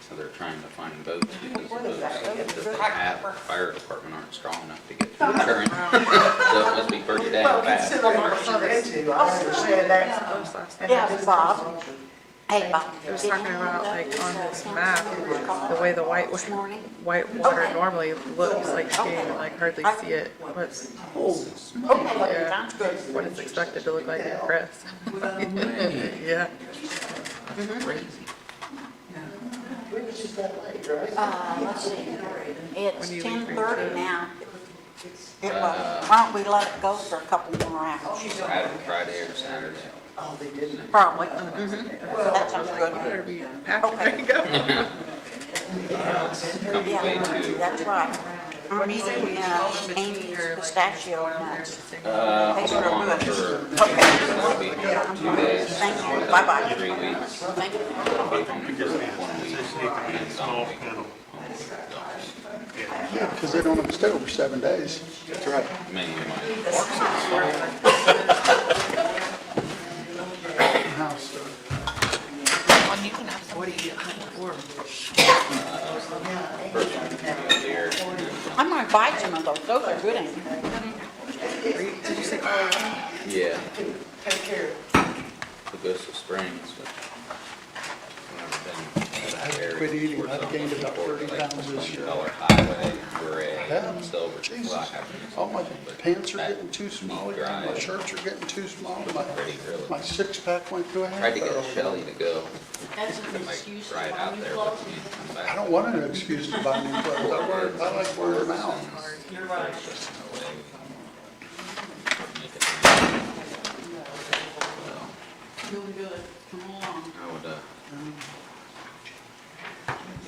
So they're trying to find boats because the boats that they have, the fire department aren't strong enough to get through the current. So it must be pretty damn bad. Yeah, Bob. Hey, Bob. He was talking about, like, on this map, the way the white morning? water normally looks, like you can, like, hardly see it. What's, Okay, Yeah. sounds good. what it's expected to look like in Crest. Yeah. Crazy. Let's see, it's When do you leave 10:30 for- now. Why don't we let it go for a couple more hours? Friday or Saturday. Probably. That sounds good. Better be packing, ready to go. Come way Yeah, too. that's right. I'm eating Amy's pistachio nuts. I'll go on for, I'll be here 2 days. Thank you. Bye-bye. 3 weeks. Thank you. I'll be home for 1 week. And then gone a week. Yeah, because they don't have to stay over 7 days. That's right. Many of my House. What do you get for? deer. I might buy some of those. Those are good, ain't they? Did you say Colorado? Yeah. Augusta Springs, but I quit eating. I've gained about 30 pounds this year. $20 highway, gray, Yeah. silver, Jesus. black. All my pants are getting too small again. My shirts are getting too small. My six-pack went to a half Tried to get barrel. Shelley to go, That's an like, excuse. ride out there with me and come back. I don't want an excuse to buy new clothes. I like wearing them out. There's just no way we make it. So, Doing good. Come along. I would,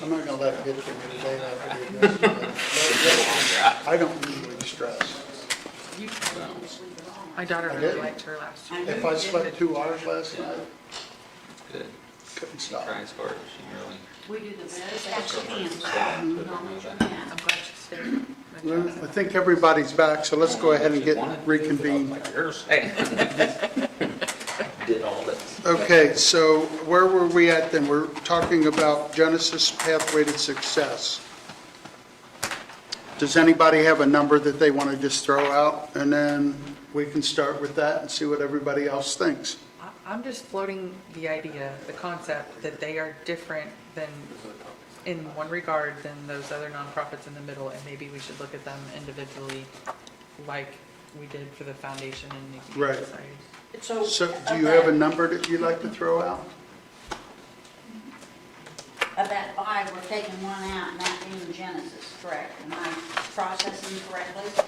I'm not gonna let it get to me today after the rest. I don't usually stress. My daughter I really did. liked her last year. If I slept 2 hours last night, good. couldn't stop. Tries hard, she really. We do the best that we can. Put it on that. I'm glad she's to Well, adjust. I think everybody's back, so let's go ahead and get reconvened. Did all this. Okay, so where were we at then? We're talking about Genesis Pathway to Success. Does anybody have a number that they want to just throw out? And then we can start with that and see what everybody else thinks. I'm just floating the idea, the concept, that they are different than, in one regard, than those other nonprofits in the middle, and maybe we should look at them individually, like we did for the foundation and the Humane Right. Society. So do you have a number that you'd like to throw out? Of that 5, we're taking one out, and that being Genesis, correct? Am I processing correctly?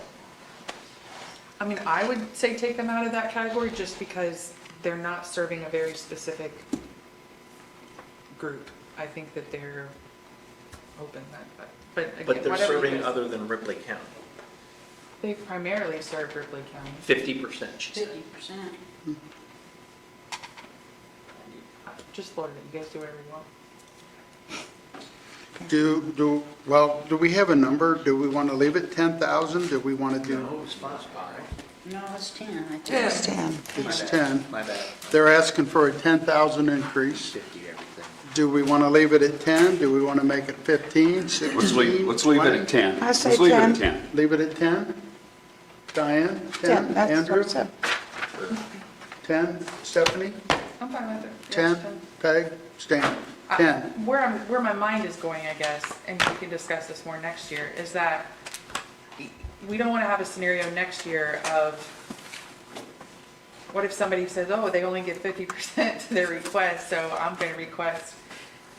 I mean, I would say take them out of that category just because they're not serving a very specific group. I think that they're open, but again, But they're whatever you serving guys- other than Ripley County, They primarily serve Ripley County. 50%, she said. 50%. Just floated it, you guys do whatever you want. Do we have a number? Do we want to leave it 10,000? Do we want to do, No, it's 5. No, it's 10, I think. Just 10. it's 10? My bad. They're asking for a 10,000 increase. 50 everything. Do we want to leave it at 10? Do we want to make it 15, 16? Let's leave it at 10. I say Let's leave it 10. at 10. Leave it at 10? Diane? 10? 10, that's what Andrew? I said. 10? Stephanie? I'm fine with it. Yes, 10? Peg? Stan? 10? Where my mind is going, I guess, and we can discuss this more next year, is that we don't want to have a scenario next year of, what if somebody says, oh, they only get 50% to their request, so I'm going to request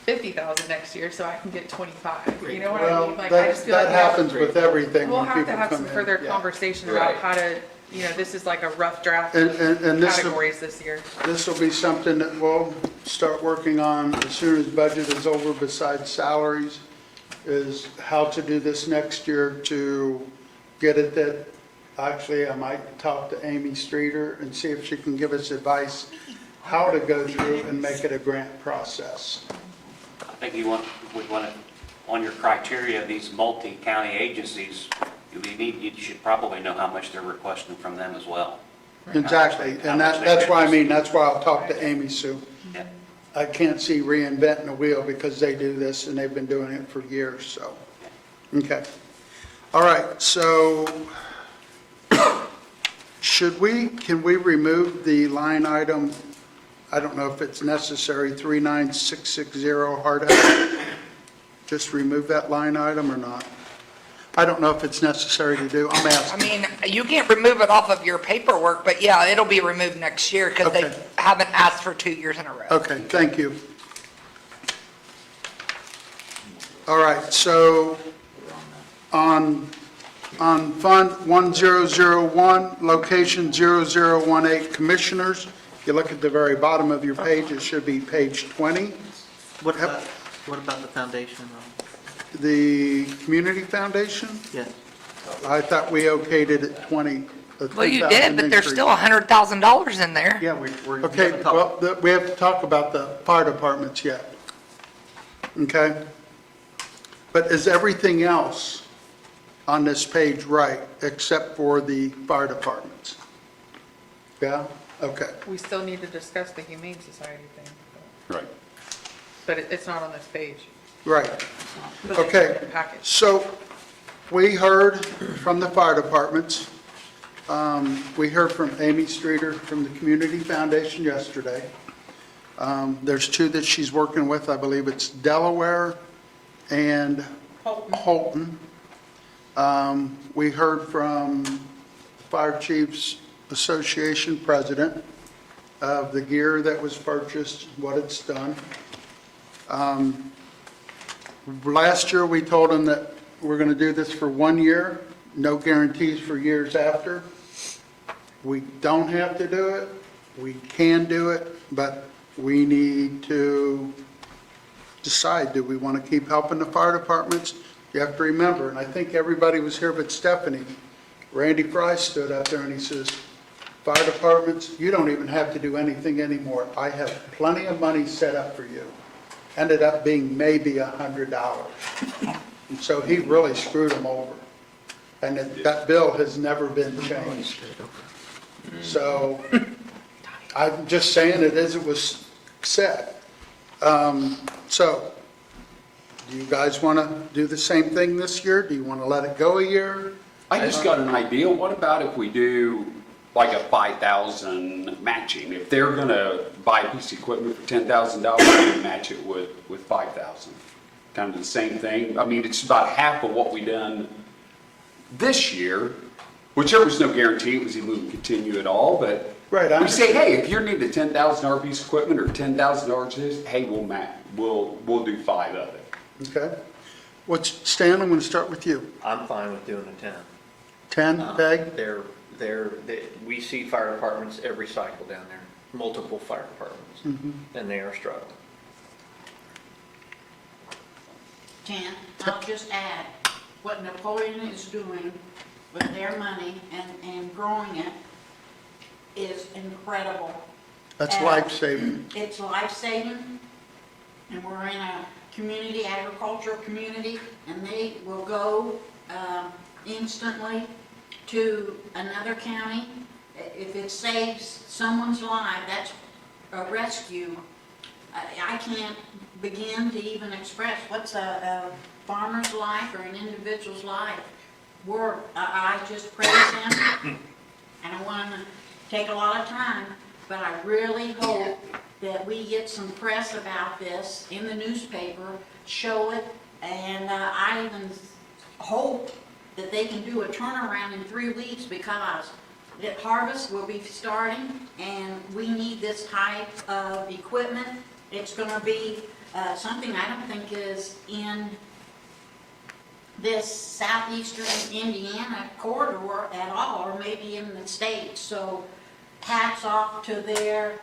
50,000 next year so I can get 25. You know what I Well, mean? Like, I just feel like that we have- happens with everything we'll when have to people have come some in. further Yeah. conversation about Right. how to, this is like a rough draft And of this will, categories this year. this will be something that we'll start working on as soon as budget is over, besides salaries, is how to do this next year to get it that, actually, I might talk to Amy Streeter and see if she can give us advice how to go through and make it a grant process. I think would want to, on your criteria, these multi-county agencies, you should probably know how much they're requesting from them as well. Exactly, How and much they that's why I get. mean, that's why I'll talk to Amy, Sue. Yeah. I can't see reinventing the wheel because they do this and they've been doing it for years, so. Okay. All right, so can we remove the line item, I don't know if it's necessary, 39660 hard hat? Just remove that line item or not? I don't know if it's necessary to do, I'm I asking. mean, you can't remove it off of your paperwork, but yeah, it'll be removed next year because they Okay. haven't asked for 2 years in a row. Okay, thank you. All right, so on Fund 1001, location 0018, Commissioners, you look at the very bottom of your page, it should be page 20. What about the foundation? The Community Foundation, Yes. I thought we okayed it at 20. a Well, you 3,000 did, but there's increase. still $100,000 in there. Yeah, we're. Okay, gonna talk. well, we have to talk about the fire departments yet. Okay? But is everything else on this page right, except for the fire departments? Yeah? Okay. We still need to discuss the Humane Society thing, Right. but it's not on this page. Right. But it's Okay. in the package. So we heard from the fire departments. We heard from Amy Streeter from the Community Foundation yesterday. There's two that she's working with. I believe it's Delaware and Holton. We heard from Fire Chiefs Association President of the gear that was purchased, what it's done. Last year, we told them that we're going to do this for 1 year, no guarantees for years after. We don't have to do it, we can do it, but we need to decide, do we want to keep helping the fire departments? You have to remember, and I think everybody was here but Stephanie, Randy Fry stood up there and he says, fire departments, you don't even have to do anything anymore. I have plenty of money set up for you. Ended up being maybe $100. So he really screwed them over. And that bill has never been changed. So I'm just saying it as it was said. So do you guys want to do the same thing this year? Do you want to let it go a year? I just got an idea. What about if we do like a 5,000 matching? If they're gonna buy a piece of equipment for $10,000, we match it with 5,000. Kind of the same thing. I mean, it's about half of what we done this year, which there was no guarantee it was even going to continue at all, but Right, I we say, hey, if you're needing a $10,000 piece of equipment or $10,000 this, hey, we'll do 5 of it. Okay. Stan, I'm going to start with you. I'm fine with doing a 10. 10, Peg? We see fire departments every cycle down there, multiple fire departments, and they are struggling. 10, I'll just add, what Napoleon is doing with their money and growing it is incredible. That's And life-saving. It's life-saving, and we're in a community, agricultural community, and they will go instantly to another county. If it saves someone's life, that's a rescue. I can't begin to even express what's a farmer's life or an individual's life. I just praise them. I don't want to take a lot of time, but I really hope that we get some press about this in the newspaper, show it, and I even hope that they can do a turnaround in 3 weeks, because the harvest will be starting and we need this type of equipment. It's going to be something I don't think is in this southeastern Indiana corridor at all, or maybe in the state. So hats off to their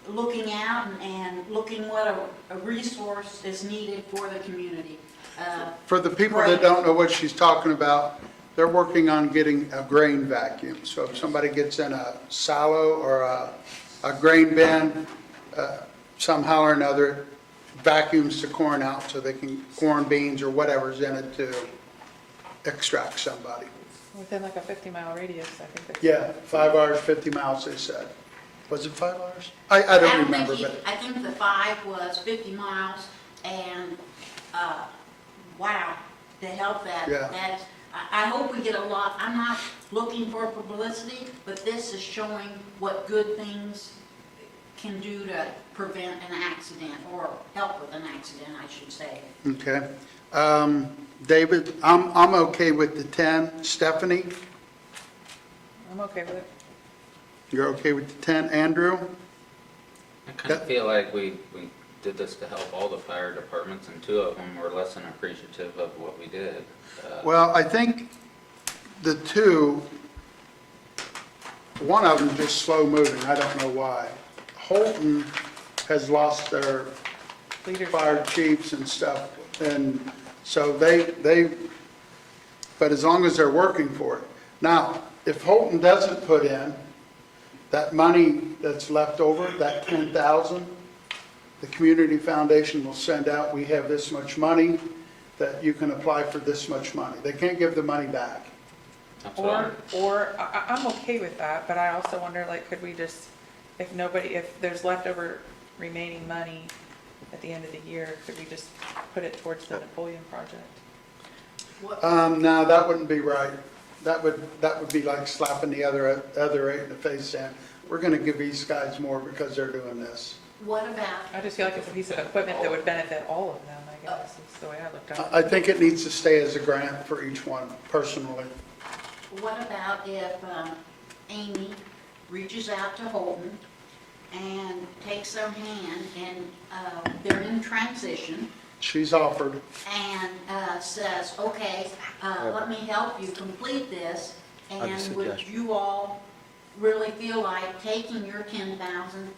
looking out and looking what a resource is needed for the community. For the people that don't know what she's talking about, they're working on getting a grain vacuum. So if somebody gets in a silo or a grain bin, somehow or another, vacuums the corn out so they can, corn, beans, or whatever's in it to extract somebody. Within like a 50-mile radius, I think that's. Yeah, 5 hours, 50 miles, they said. Was it 5 hours? I don't remember, but I think the 5 was 50 miles, and wow, to help that. Yeah. I hope we get a lot. I'm not looking for publicity, but this is showing what good things can do to prevent an accident, or help with an accident, I should say. okay. David, I'm okay with the 10. Stephanie, I'm okay with it. you're okay with the 10. Andrew? I kind of feel like we did this to help all the fire departments, and 2 of them were less than appreciative of what we did. Well, I think the 2, one of them just slow moving, I don't know why. Holton has lost their fire chiefs and stuff, and so but as long as they're working for it. Now, if Holton doesn't put in that money that's left over, that 10,000, the community foundation will send out, we have this much money, that you can apply for this much money. They can't give the money back. That's what Or I'm okay with that, but I also wonder, like, could we just, if there's leftover remaining money at the end of the year, could we just put it towards the Napoleon project? No, that wouldn't be right. That would be like slapping the other 8 in the face saying, we're going to give these guys more because they're doing this. What about, I just feel like it's a piece of equipment that would benefit all of them, I guess, is the way I looked at it. I think it needs to stay as a grant for each one, personally. what about if Amy reaches out to Holton and takes their hand, and they're in transition, She's offered. and says, okay, let me help you complete this, and would you all really feel like taking your 10,000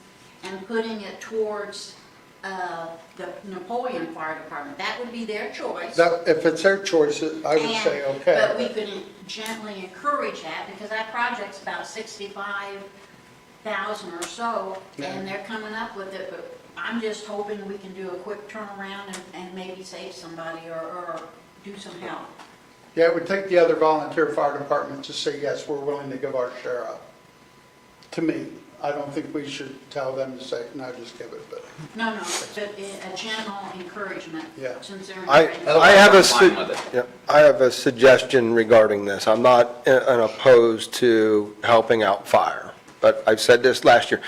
and putting it towards the Napoleon Fire Department? That would be their choice. If it's their choice, I would say But we okay. could gently encourage that, because that project's about 65,000 or so, and they're coming up with it, but I'm just hoping we can do a quick turnaround and maybe save somebody or do some help. Yeah, it would take the other volunteer fire departments to say, yes, we're willing to give our share up. To me, I don't think we should tell them to say, no, just give it, but, No, but a general encouragement. Yeah. Since they're. I have a, I'm fine with it. Yep. I have a suggestion regarding this. I'm not opposed to helping out fire, but I've said this last year.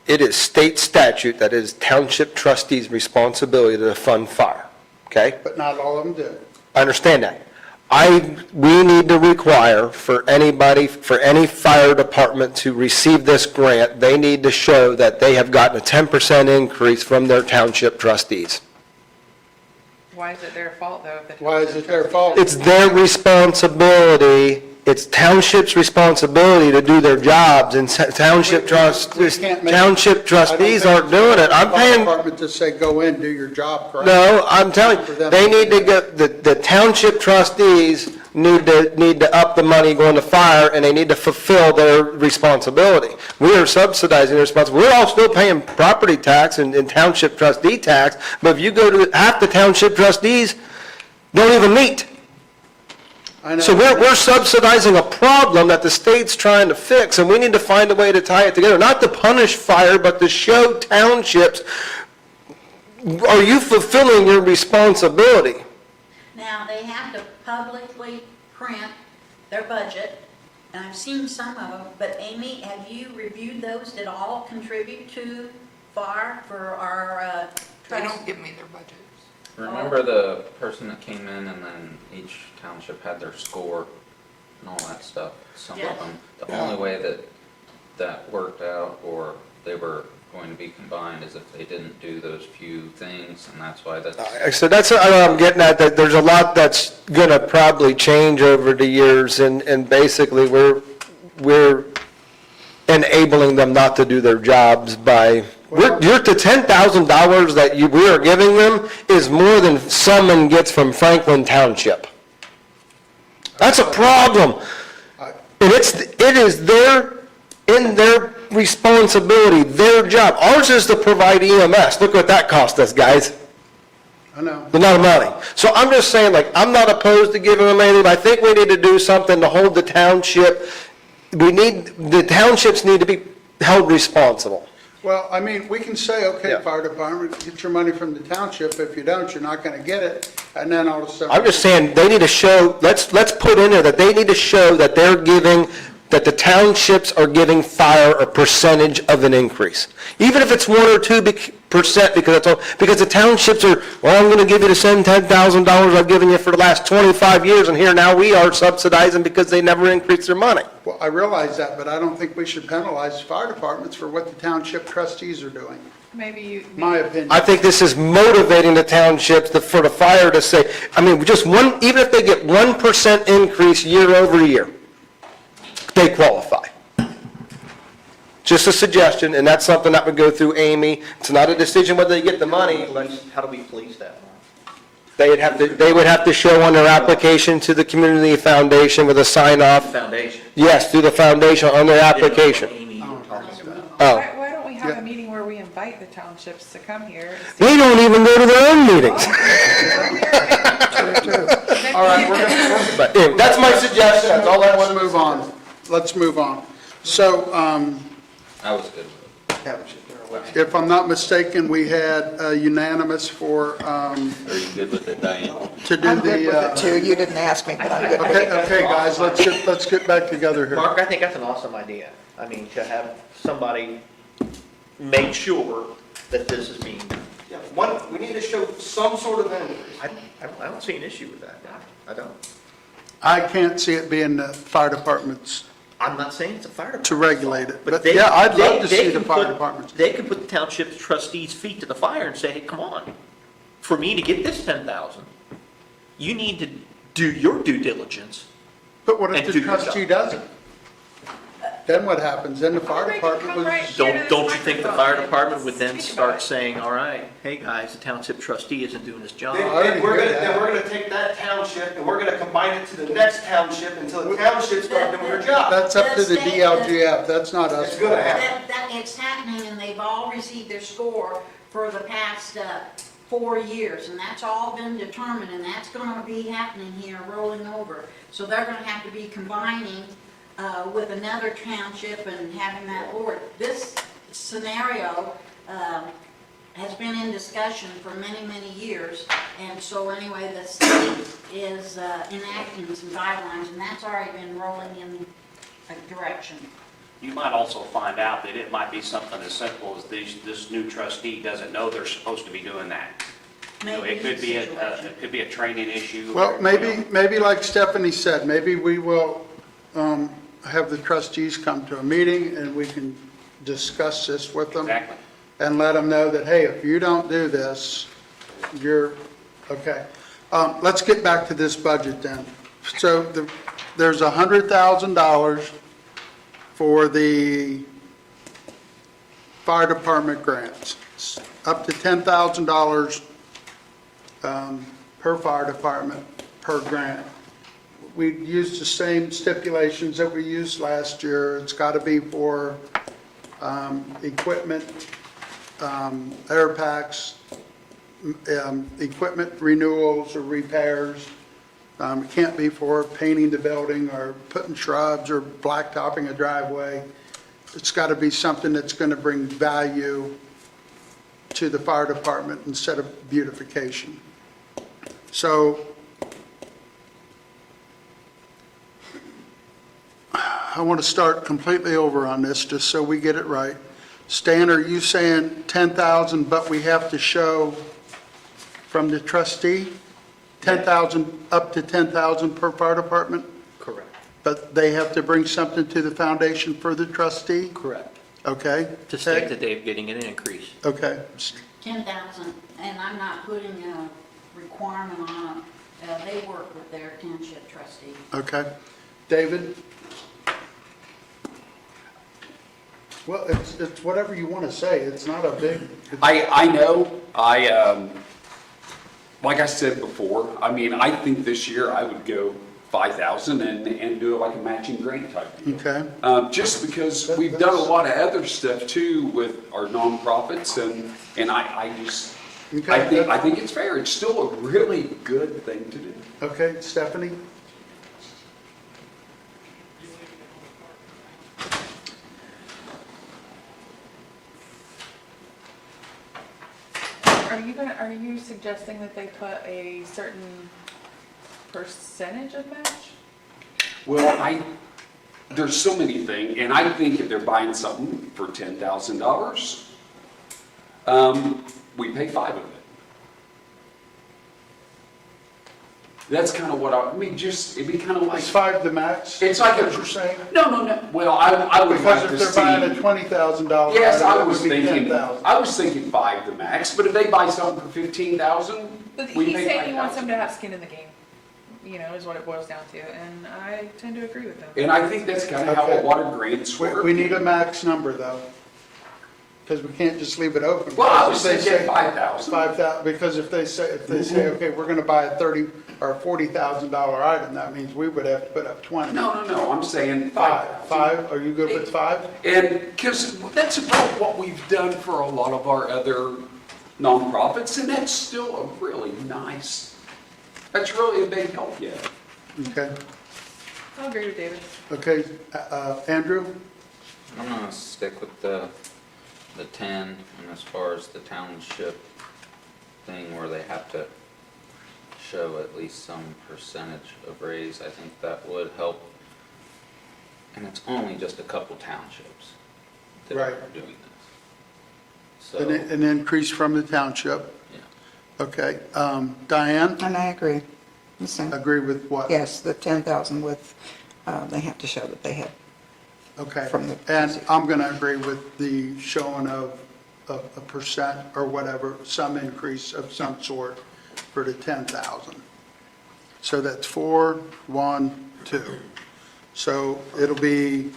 It is state statute that it is township trustees' responsibility to fund fire, okay? but not all of them do. I understand that. We need to require for anybody, for any fire department to receive this grant, they need to show that they have gotten a 10% increase from their township trustees. Why is it their fault, though? if the Why is it their fault? It's their responsibility, it's township's responsibility to do their jobs, and township trustees aren't doing it. I'm Fire paying, department to say, go in, do your job, correct? no, I'm telling you, they need to get, the township trustees need to up the money going to fire, and they need to fulfill their responsibility. We are subsidizing their responsibility. We're all still paying property tax and township trustee tax, but if you go to, half the township trustees don't even meet. I know. So we're subsidizing a problem that the state's trying to fix, and we need to find a way to tie it together, not to punish fire, but to show townships, are you fulfilling your responsibility? Now, they have to publicly print their budget, and I've seen some of them, but Amy, have you reviewed those that all contribute to FAR for our They trust? don't give me their budgets. Remember the person that came in and then each township had their score and all that stuff? Some Yes. of them, the only way that worked out or they were going to be combined is if they didn't do those few things, and that's why that's. So that's what I'm getting at, that there's a lot that's gonna probably change over the years, and basically, we're enabling them not to do their jobs by, the $10,000 that we are giving them is more than someone gets from Franklin Township. That's a problem. And it is in their responsibility, their job. Ours is to provide EMS. Look what that cost us, guys. I know. The amount of money. So I'm just saying, like, I'm not opposed to giving them anything, but I think we need to do something to hold the township, the townships need to be held responsible. Well, I mean, we can say, okay, Yeah. fire department, get your money from the township. If you don't, you're not gonna get it. And then all of a sudden. I'm just saying, they need to show, let's put in there that they need to show that they're giving, that the townships are giving fire a percentage of an increase. Even if it's 1 or 2%, because that's all, because the townships are, well, I'm gonna give you the same $10,000 I've given you for the last 25 years, and here now we are subsidizing because they never increased their money. Well, I realize that, but I don't think we should penalize fire departments for what the township trustees are doing, Maybe you. my opinion. I think this is motivating the townships for the fire to say, I mean, just one, even if they get 1% increase year over year, they qualify. Just a suggestion, and that's something that would go through Amy. It's not a decision whether they get the money. How do we police that? They would have to show on their application to the community foundation with a sign off. Foundation. Yes, through the foundation on their application. Amy, you were talking about. Oh, Why don't we have Yeah. a meeting where we invite the townships to come here? and see- they don't even go to their own meetings. All right, we're gonna, But anyway, that's my suggestion, that's all I let's want. move on. Let's move on. So, I was good with it. if I'm not mistaken, we had unanimous for, Are you good with it, Diane? to do I'm good with it the, too. You didn't ask me, but I'm good with it. okay, guys, let's get back together here. Mark, I think that's an awesome idea. I mean, to have somebody make sure that this is being done. We need to show some sort of increase. I don't see an issue with that. I don't. I can't see it being the fire department's I'm not saying it's a fire department. to regulate it, but they- yeah, I'd love to they see the can fire put- departments. They can put the township's trustees' feet to the fire and say, hey, come on. For me to get this 10,000, you need to do your due diligence. But what if and the do your trustee job. doesn't? Then what happens? Then the fire They can department come was. right here to this Don't you think the fire microphone department would then and speak start about it? saying, all right, hey, guys, the township trustee isn't doing his job? Then we're gonna take that township and we're gonna combine it to the next township until the townships start doing their job. That's up to the DLGF, that's not us. It's gonna happen. It's happening, and they've all received their score for the past 4 years, and that's all been determined, and that's gonna be happening here, rolling over. So they're gonna have to be combining with another township and having that board. This scenario has been in discussion for many, many years, and so anyway, the state is enacting some guidelines, and that's already been rolling in a direction. You might also find out that it might be something as simple as this new trustee doesn't know they're supposed to be doing that. You know, it could be it could be a training issue. Well, or, maybe like Stephanie said, maybe we will have the trustees come to a meeting and we can discuss this with them. Exactly. And let them know that, hey, if you don't do this, you're, okay. Let's get back to this budget then. So there's $100,000 for the fire department grants, up to $10,000 per fire department per grant. We used the same stipulations that we used last year. It's got to be for equipment, air packs, equipment renewals or repairs. It can't be for painting the building or putting shrubs or blacktopping a driveway. It's got to be something that's going to bring value to the fire department instead of beautification. So I want to start completely over on this, just so we get it right. Stan, are you saying 10,000, but we have to show from the trustee? 10,000, up to 10,000 per fire department? Correct. But they have to bring something to the foundation for the trustee? Correct. Okay? To state that they're getting an increase. Okay. 10,000, and I'm not putting a requirement on it. They work with their township trustee. Okay. David? Well, it's whatever you want to say. It's not a big, I know, like I said before, I mean, I think this year I would go 5,000 and do it like a matching grant type deal. okay? Just because we've done a lot of other stuff too with our nonprofits and I just, Okay. I think it's fair. It's still a really good thing to do. Okay, Stephanie? Are you suggesting that they put a certain percentage of match? Well, there's so many things, and I think if they're buying something for $10,000, we pay 5 of it. That's kind of what I mean, it'd be kind of like. Is 5 the max? It's like What you're saying? No. Well, I would Because like if to they're buying a see. $20,000 Yes, I item, was it would be thinking, 10,000. I was thinking 5 the max, but if they buy something for 15,000, But we he's pay saying he wants 5,000. them to have skin in the game, you know, is what it boils down to, and I tend to agree with him. And I think that's kind of how Okay. a lot of grants work. We need a max number though, because we can't just leave it open. Well, I was Because if they thinking say 5,000. 5,000, because if they say, okay, we're going to buy a $30,000 or $40,000 item, that means we would have to put up 20. No, I'm saying 5. 5,000. 5, are you good with 5? And, because that's about what we've done for a lot of our other nonprofits, and that's still a really nice, that's really a big help, yeah. Okay, I'll agree with David. okay, Andrew? I'm gonna stick with the 10, and as far as the township thing where they have to show at least some percentage of raise, I think that would help. And it's only just a couple townships that are Right. doing this. So, An increase from the township? yeah. Okay, Diane, And I agree. Listen, agree with what? yes, the 10,000 with, they have to show that they have. Okay, From the- and I'm going to agree with the showing of a percent or whatever, some increase of some sort for the 10,000. So that's 4, 1, 2. So it'll be,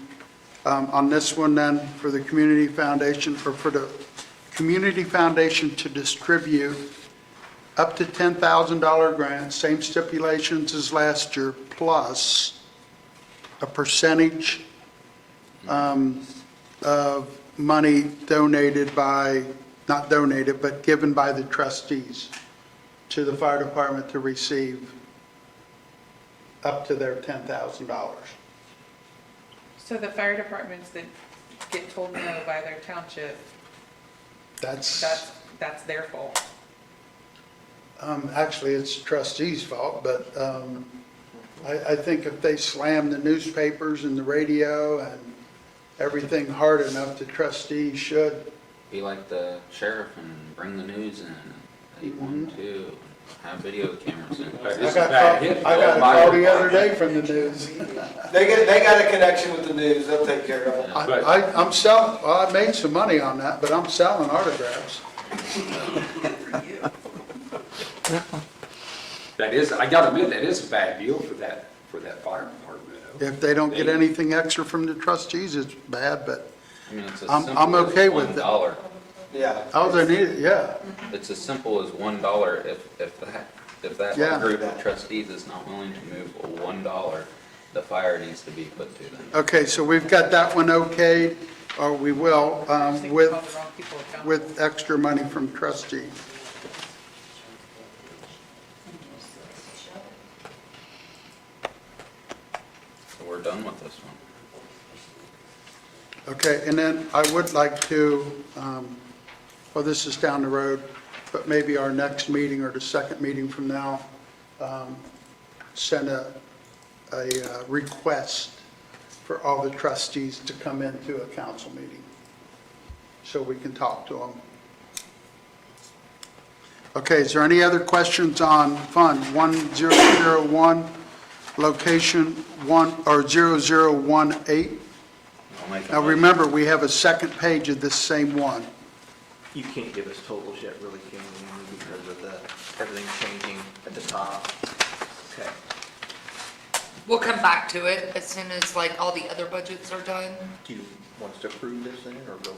on this one then, for the community foundation, or for the community foundation to distribute up to $10,000 grants, same stipulations as last year, plus a percentage of money donated by not donated, but given by the trustees to the fire department to receive up to their $10,000. So the fire departments that get told no by their township, That's, that's their fault. actually, it's trustees' fault, but I think if they slam the newspapers and the radio and everything hard enough, the trustees should. Be like the sheriff and bring the news in, 812, have video cameras in. I got a call the other day from the news. They got a connection with the news, they'll take care of it. I'm selling, well, I made some money on that, but I'm selling autographs. That is, I gotta admit, that is a bad deal for that fire department. though. If they don't get anything extra from the trustees, it's bad, but I mean, it's as I'm simple as okay with it. $1. Yeah. oh, they need it, yeah. It's as simple as $1. If that Yeah. group of trustees is not willing to move $1, the fire needs to be put to them. Okay, so we've got that one okayed, or we will, I just think we called the with, wrong people accountable. with extra money from trustees. So we're done with this one. Okay, and then I would like to, well, this is down the road, but maybe our next meeting or the second meeting from now, send a request for all the trustees to come into a council meeting, so we can talk to them. Okay, is there any other questions on Fund 1001, location 1, or 0018? I'll make a Now, motion. remember, we have a second page of this same one. You can't give us totals yet, really, can you, because of everything changing at the top. Okay. We'll come back to it as soon as like all the other budgets are done. Do you want us to approve this then, or go on?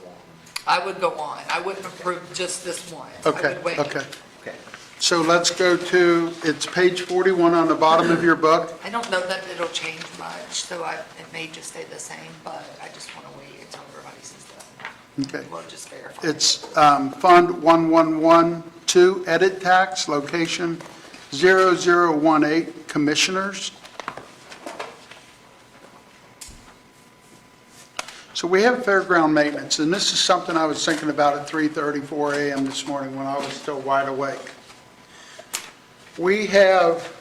I would go on. I wouldn't approve just this one. I Okay, would wait. okay. Okay. So let's go to, it's page 41 on the bottom of your book. I don't know that it'll change much, so it may just stay the same, but I just want to wait until everybody sees that. Okay. We'll just verify. It's Fund 1112, edit tax, location 0018, commissioners. So we have fairground maintenance, and this is something I was thinking about at 3:34 a.m. this morning when I was still wide awake. We have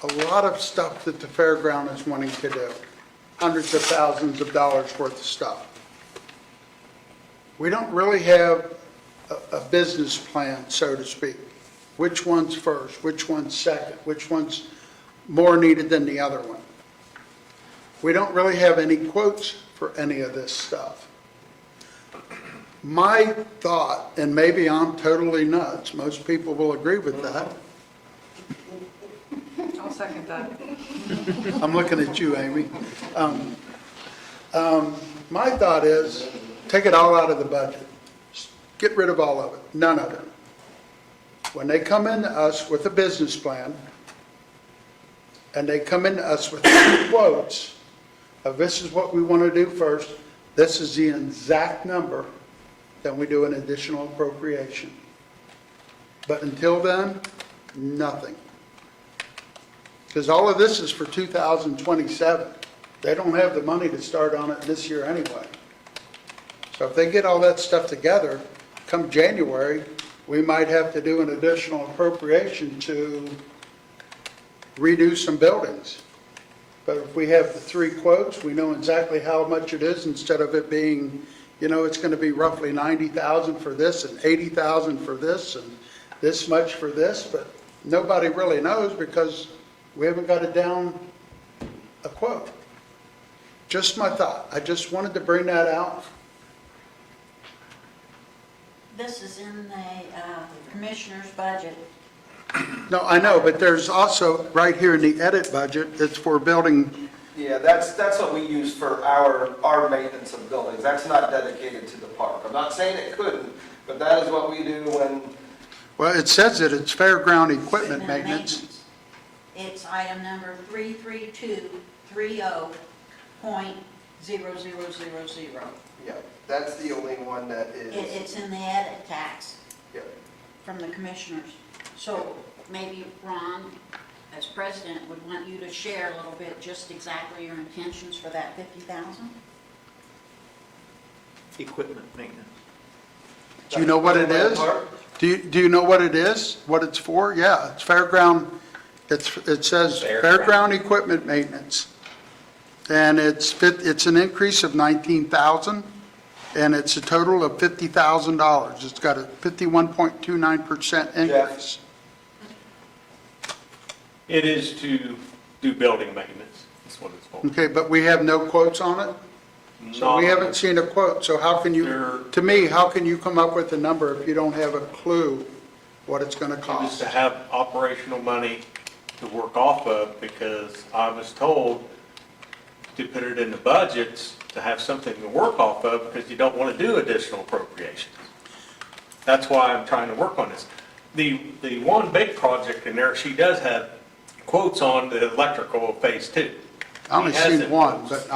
a lot of stuff that the fairground is wanting to do, hundreds of thousands of dollars worth of stuff. We don't really have a business plan, so to speak. Which one's first, which one's second, which one's more needed than the other one. We don't really have any quotes for any of this stuff. My thought, and maybe I'm totally nuts, most people will agree with that. I'll second that. I'm looking at you, Amy. My thought is, take it all out of the budget. Get rid of all of it, none of it. When they come into us with a business plan, and they come into us with quotes of this is what we want to do first, this is the exact number, then we do an additional appropriation. But until then, nothing. Because all of this is for 2027. They don't have the money to start on it this year anyway. So if they get all that stuff together, come January, we might have to do an additional appropriation to redo some buildings. But if we have the three quotes, we know exactly how much it is instead of it being, it's going to be roughly 90,000 for this and 80,000 for this and this much for this, but nobody really knows because we haven't got it down a quote. Just my thought. I just wanted to bring that out. This is in the commissioner's budget. No, I know, but there's also, right here in the edit budget, it's for building, Yeah, that's what we use for our maintenance of buildings. That's not dedicated to the park. I'm not saying it couldn't, but that is what we do when, well, it says that it's fairground equipment maintenance. It's item number 33230.0 0000. Yeah, that's the only one that It's in the edit tax yeah. from the commissioners. So maybe Ron, as president, would want you to share a little bit, just exactly your intentions for that 50,000? Equipment maintenance. Do you know what it is? Do you know what it is, what it's for? Yeah, it's fairground, it says fairground equipment maintenance. And it's an increase of 19,000, and it's a total of $50,000. It's got a 51.29% increase. It is to do building maintenance, that's what it's for. Okay, but we have no quotes on it? So we haven't seen a quote, so how can you, to me, how can you come up with a number if you don't have a clue what it's gonna It was cost? to have operational money to work off of, because I was told to put it in the budgets to have something to work off of, because you don't want to do additional appropriations. That's why I'm trying to work on this. The one big project in there, she does have quotes on the electrical phase 2. I only He has seen it. one, but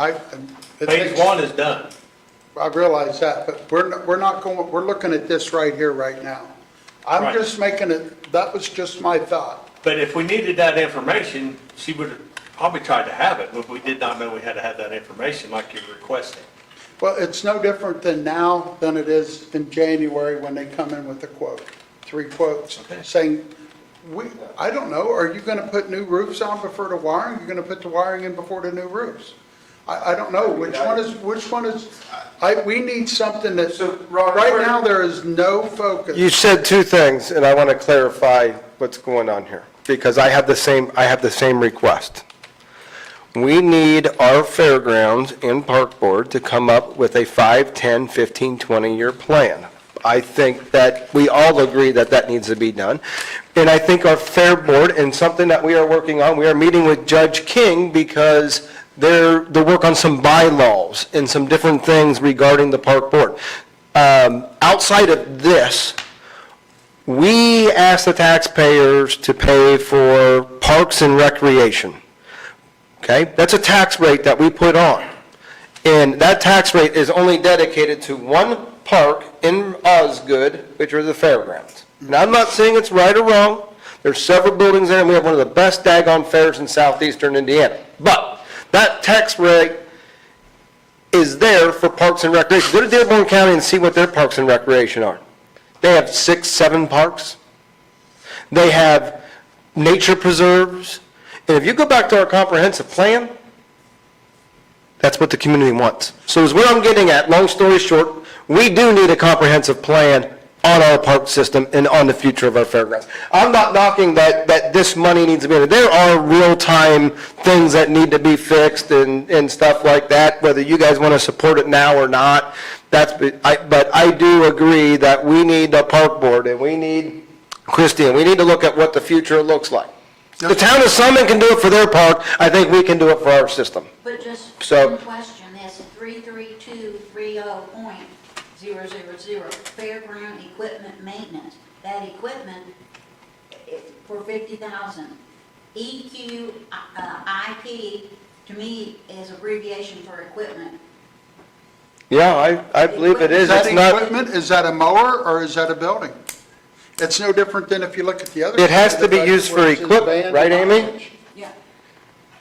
it Phase takes- 1 is done. I realize that, but we're not going, we're looking at this right here, right now. I'm Right. just making it, that was just my thought. But if we needed that information, she would have probably tried to have it, but we did not know we had to have that information like you're requesting. Well, it's no different than now than it is in January when they come in with a quote, 3 quotes, Okay. saying, I don't know, are you gonna put new roofs on before the wiring? You're gonna put the wiring in before the new roofs? I don't know, which one is, we need something that, right now, there is no focus. You said two things, and I want to clarify what's going on here, because I have the same request. We need our fairgrounds and park board to come up with a 5, 10, 15, 20-year plan. I think that we all agree that that needs to be done. And I think our fair board, and something that we are working on, we are meeting with Judge King because they're work on some bylaws and some different things regarding the park board. Outside of this, we ask the taxpayers to pay for parks and recreation. Okay? That's a tax rate that we put on. And that tax rate is only dedicated to one park in Osgood, which are the fairgrounds. Now, I'm not saying it's right or wrong. There's several buildings there, and we have one of the best daggone fairs in southeastern Indiana. But that tax rate is there for parks and recreation. Go to Dearborn County and see what their parks and recreation are. They have 6, 7 parks. They have nature preserves. And if you go back to our comprehensive plan, that's what the community wants. So is where I'm getting at, long story short, we do need a comprehensive plan on our park system and on the future of our fairgrounds. I'm not knocking that this money needs to be in. There are real-time things that need to be fixed and stuff like that, whether you guys want to support it now or not. But I do agree that we need a park board, and we need, Christie, and we need to look at what the future looks like. The town of Summit can do it for their park, I think we can do it for our system. But just So- one question, that's 33230.000, fairground equipment maintenance. That equipment, for 50,000. EQ, IP, to me, is abbreviation for equipment. Yeah, I believe it is. Is that It's not, equipment, is that a mower, or is that a building? It's no different than if you look at the other. it has to be side of the used for budget, which is equipment, band right, and Amy? mileage. Yeah.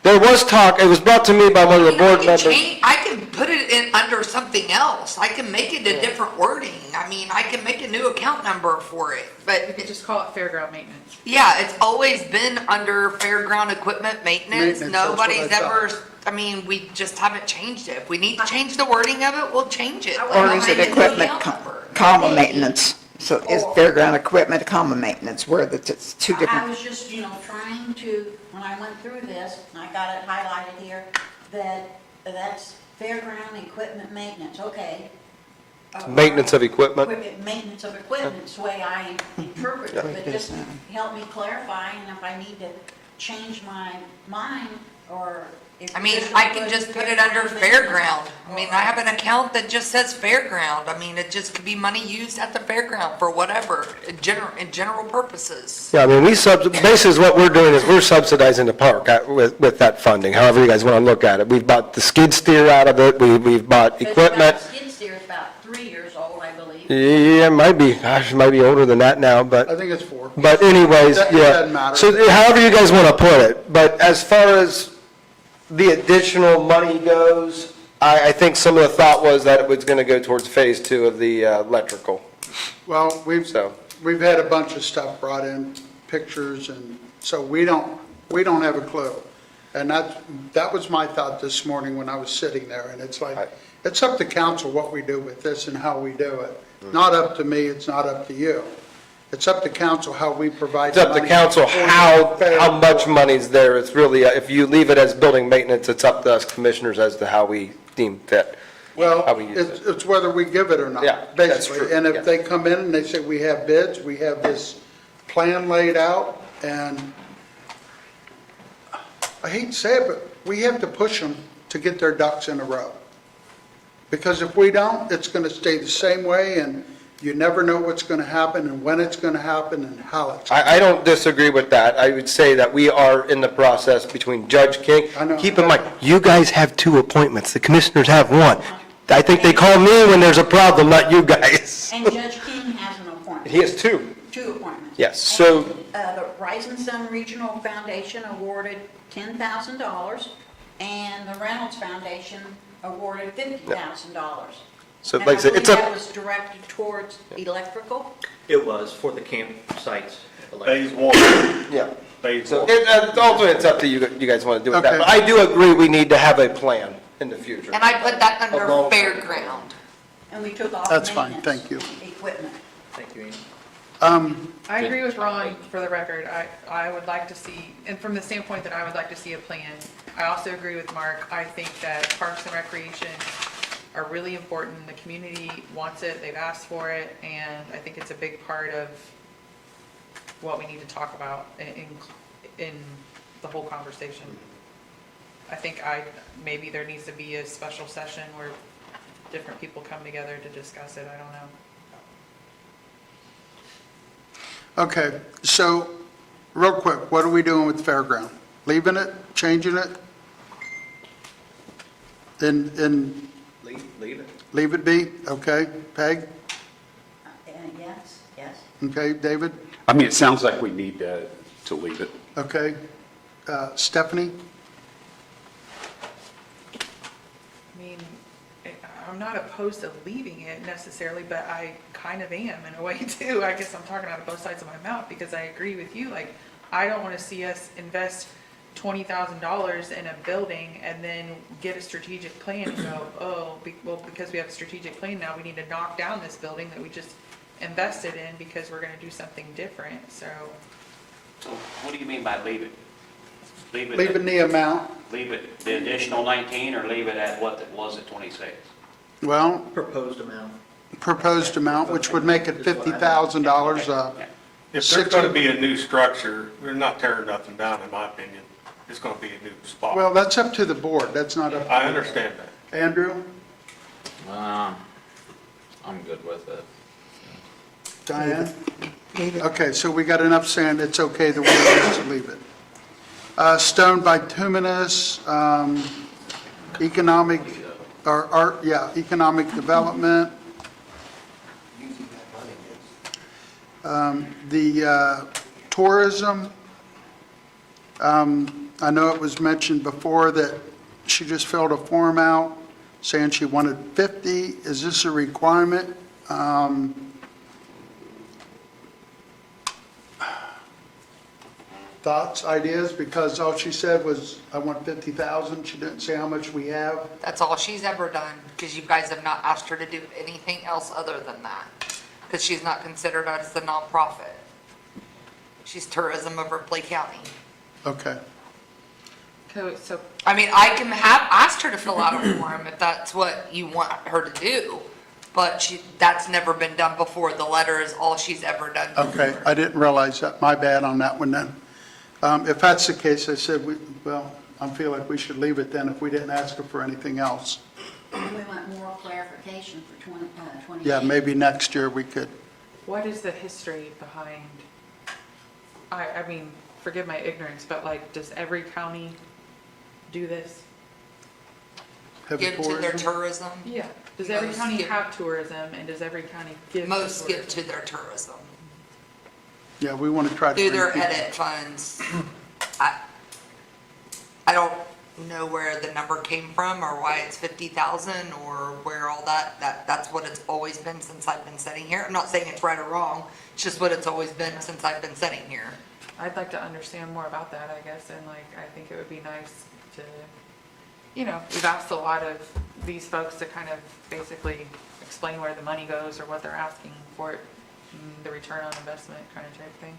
There was talk, it was brought to me by one of the board members. I can put it in under something else. I can make it a different wording. I mean, I can make a new account number for it. You But could just call it fairground maintenance. yeah, it's always been under fairground equipment maintenance. Maintenance, that's what Nobody's I thought. ever, I mean, we just haven't changed it. If we need to change the wording of it, we'll change it. Or is it Behind the equipment, account number. comma maintenance? So is fairground equipment, comma maintenance, where it's two I different, was just, trying to, when I went through this, and I got it highlighted here, that's fairground equipment maintenance, okay. Maintenance of equipment. Maintenance of equipment is the way I interpret it, but just help me clarify, and if I need to change my mind or if I mean, this I was can just put fair it under ground fairground. maintenance, I mean, I have an account that just says fairground. I mean, it just could be money used at the fairground for whatever, in general purposes. Yeah, I mean, basically what we're doing is we're subsidizing the park with that funding, however you guys want to look at it. We've bought the skid steer out of it, we've bought But equipment. the skid steer is about 3 years old, I believe. Yeah, it might be, gosh, it might be older than that now, but. I think it's 4. But anyways, That yeah. doesn't matter. So however you guys want to put it, but as far as the additional money goes, I think some of the thought was that it was going to go towards phase 2 of the electrical, Well, so. we've had a bunch of stuff brought in, pictures, and so we don't have a clue. And that was my thought this morning when I was sitting there, and it's like, it's up to council what we do with this and how we do it. Not up to me, it's not up to you. It's up to council how we provide. It's up to money council for how the much fair. money's there. It's really, if you leave it as building maintenance, it's up to us commissioners as to how we deem fit. Well, how we use it's whether we give it or not. Yeah, that's basically. true, And yeah. if they come in and they say, we have bids, we have this plan laid out, and I hate to say it, but we have to push them to get their ducks in a row. Because if we don't, it's going to stay the same way, and you never know what's going to happen, and when it's going to happen, and how it's. I don't disagree with that. I would say that we are in the process between Judge King. I know. Keep in mind, you guys have 2 appointments. The commissioners have 1. I think they call me when there's a problem, not you guys. And Judge King has an appointment. He has 2. 2 appointments. Yes, so- And, the Rising Sun Regional Foundation awarded $10,000, and the Reynolds Foundation awarded $50,000. So like I said, it's And I up. believe that was directed towards electrical. It was for the campsites. Phase 1, Yeah. phase So 1. ultimately, it's up to you guys want to do with that. Okay. But I do agree we need to have a plan in the future. And I put that under Along- fairground. And we took off That's fine, maintenance thank you. equipment. Thank you, Amy. I agree with Ron, for the record. I would like to see, and from the standpoint that I would like to see a plan. I also agree with Mark. I think that parks and recreation are really important. The community wants it, they've asked for it, and I think it's a big part of what we need to talk about in the whole conversation. I think maybe there needs to be a special session where different people come together to discuss it. I don't know. Okay, so, real quick, what are we doing with the fairground? Leaving it, changing it? And Leave it. leave it be, okay? Peg? Yes. Okay, David? I mean, it sounds like we need to leave it. Okay. Stephanie? I mean, I'm not opposed to leaving it necessarily, but I kind of am in a way too. I guess I'm talking out of both sides of my mouth because I agree with you. Like, I don't want to see us invest $20,000 in a building and then get a strategic plan and go, well, because we have a strategic plan now, we need to knock down this building that we just invested in because we're going to do something different. So So what do you mean by leave it? Leaving the amount, Leave it, the additional 19, or leave it at what it was at 26? well, Proposed amount. proposed amount, which would make it $50,000. Yeah. If there's going to be a new structure, we're not tearing nothing down, in my opinion. It's going to be a new spot. Well, that's up to the board, that's not up to I understand that. Andrew? I'm good with it. Diane? Leave it. Okay, so we got enough saying it's okay the way it is to leave it. Stone bituminous, economic, economic development. The tourism, I know it was mentioned before that she just filled a form out saying she wanted 50. Is this a requirement? Thoughts, ideas? Because all she said was, I want 50,000. She didn't say how much we have. That's all she's ever done, because you guys have not asked her to do anything else other than that. Because she's not considered as the nonprofit. She's Tourism of Ripley County. Okay. so I mean, I can have, asked her to fill out a form if that's what you want her to do, but that's never been done before. The letter is all she's ever done. Okay, I didn't realize that. My bad on that one then. If that's the case, I said, I feel like we should leave it then if we didn't ask her for anything else. And we want more clarification for 28. Yeah, maybe next year we could. What is the history behind, I mean, forgive my ignorance, but like, does every county do this? Heavy Give to their tourism. tourism. Yeah. Does every Most county give- have tourism, and does every county give to Most give tourism? to their tourism. Yeah, we want to try to. Through their bring people- edit funds. I don't know where the number came from or why it's 50,000 or where all that's what it's always been since I've been sitting here. I'm not saying it's right or wrong, it's just what it's always been since I've been sitting here. I'd like to understand more about that, I guess, and like, I think it would be nice to, you know, we've asked a lot of these folks to kind of basically explain where the money goes or what they're asking for it, the return on investment kind of type thing.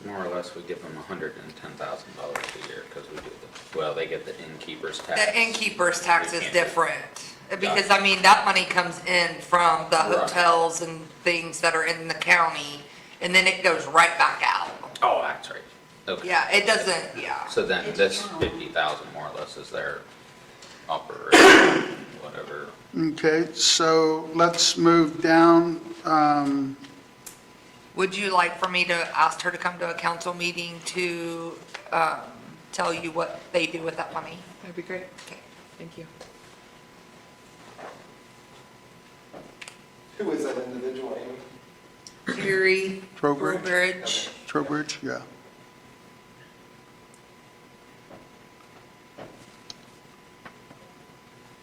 More or less, we give them $110,000 a year because we do well, they get the innkeeper's tax. The innkeeper's tax We is can't do- different, because I mean, that money comes in from the Right. hotels and things that are in the county, and then it goes right back out. Oh, that's right. Okay. Yeah, it doesn't, yeah. So then this 50,000 more or less is their operation, whatever. Okay, so let's move down. Would you like for me to ask her to come to a council meeting to tell you what they do with that money? That'd be great. Okay. Thank you. Who is that individual, Amy? Gary Trowbridge. Trowbridge. Trowbridge, yeah.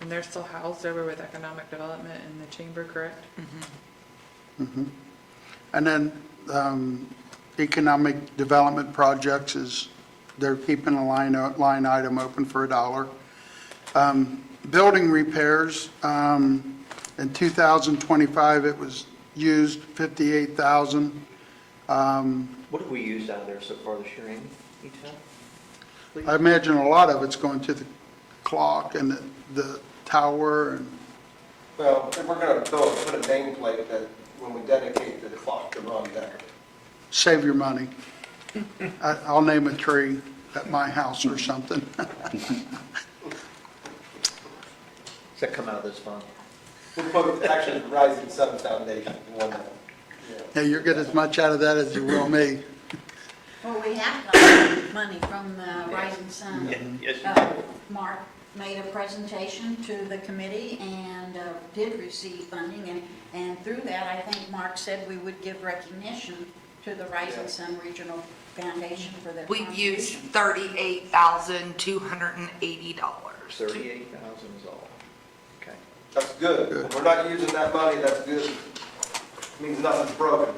And they're still housed over with economic development in the chamber, correct? And then economic development projects is, they're keeping a line item open for $1. Building repairs, in 2025, it was used 58,000. What have we used out of there so far this year, Amy? You tell? I imagine a lot of it's going to the clock and the tower and, Well, if we're going to put a nameplate that when we dedicate the clock to run there. save your money. I'll name a tree at my house or something. Does that come out of this fund? We'll put actually the Rising Sun Foundation, one of them. Yeah, you'll get as much out of that as you will me. Well, we have got money from the Rising Sun. Yes, Mark made a presentation to the committee and did receive funding, and through that, I think Mark said we would give recognition to the Rising Sun Regional Foundation for their We've used contribution. $38,280. 38,000 is all. Okay. That's good. If we're not using that money, that's good. Means nothing's broken.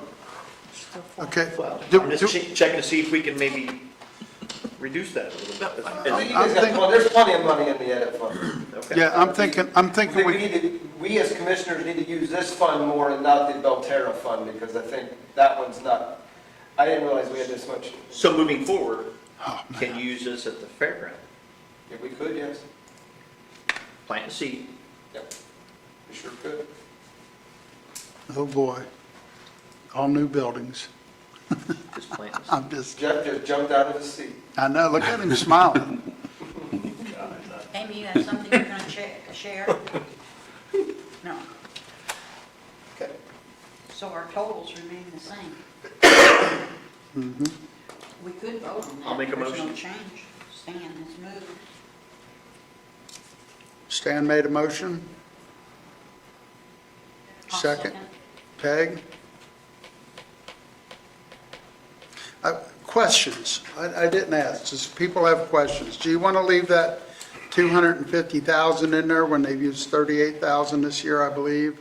Still full. Okay. Well, Do- I'm just do- checking to see if we can maybe reduce that a little bit. I think you guys got, well, there's plenty of money in the edit fund. Okay. Yeah, I'm thinking I think we we, need to, we as commissioners need to use this fund more and not the Belterra fund, because I think that one's not, I didn't realize we had this much. So moving forward, oh, man. can you use this at the fairground? If we could, yes. Plant a seed. Yep. We sure could. Oh, boy. All new buildings. Just plant a seed. I'm just, Jeff just jumped out of his seat. I know, look at him smiling. Amy, you have something you're going to share? No. Okay. So our totals remain the same. We could vote on that. I'll make a There's motion. no change. Stan has moved. Stan made a motion. I'll Second. Peg? Questions? I didn't ask. Does people have questions? Do you want to leave that 250,000 in there when they've used 38,000 this year, I believe?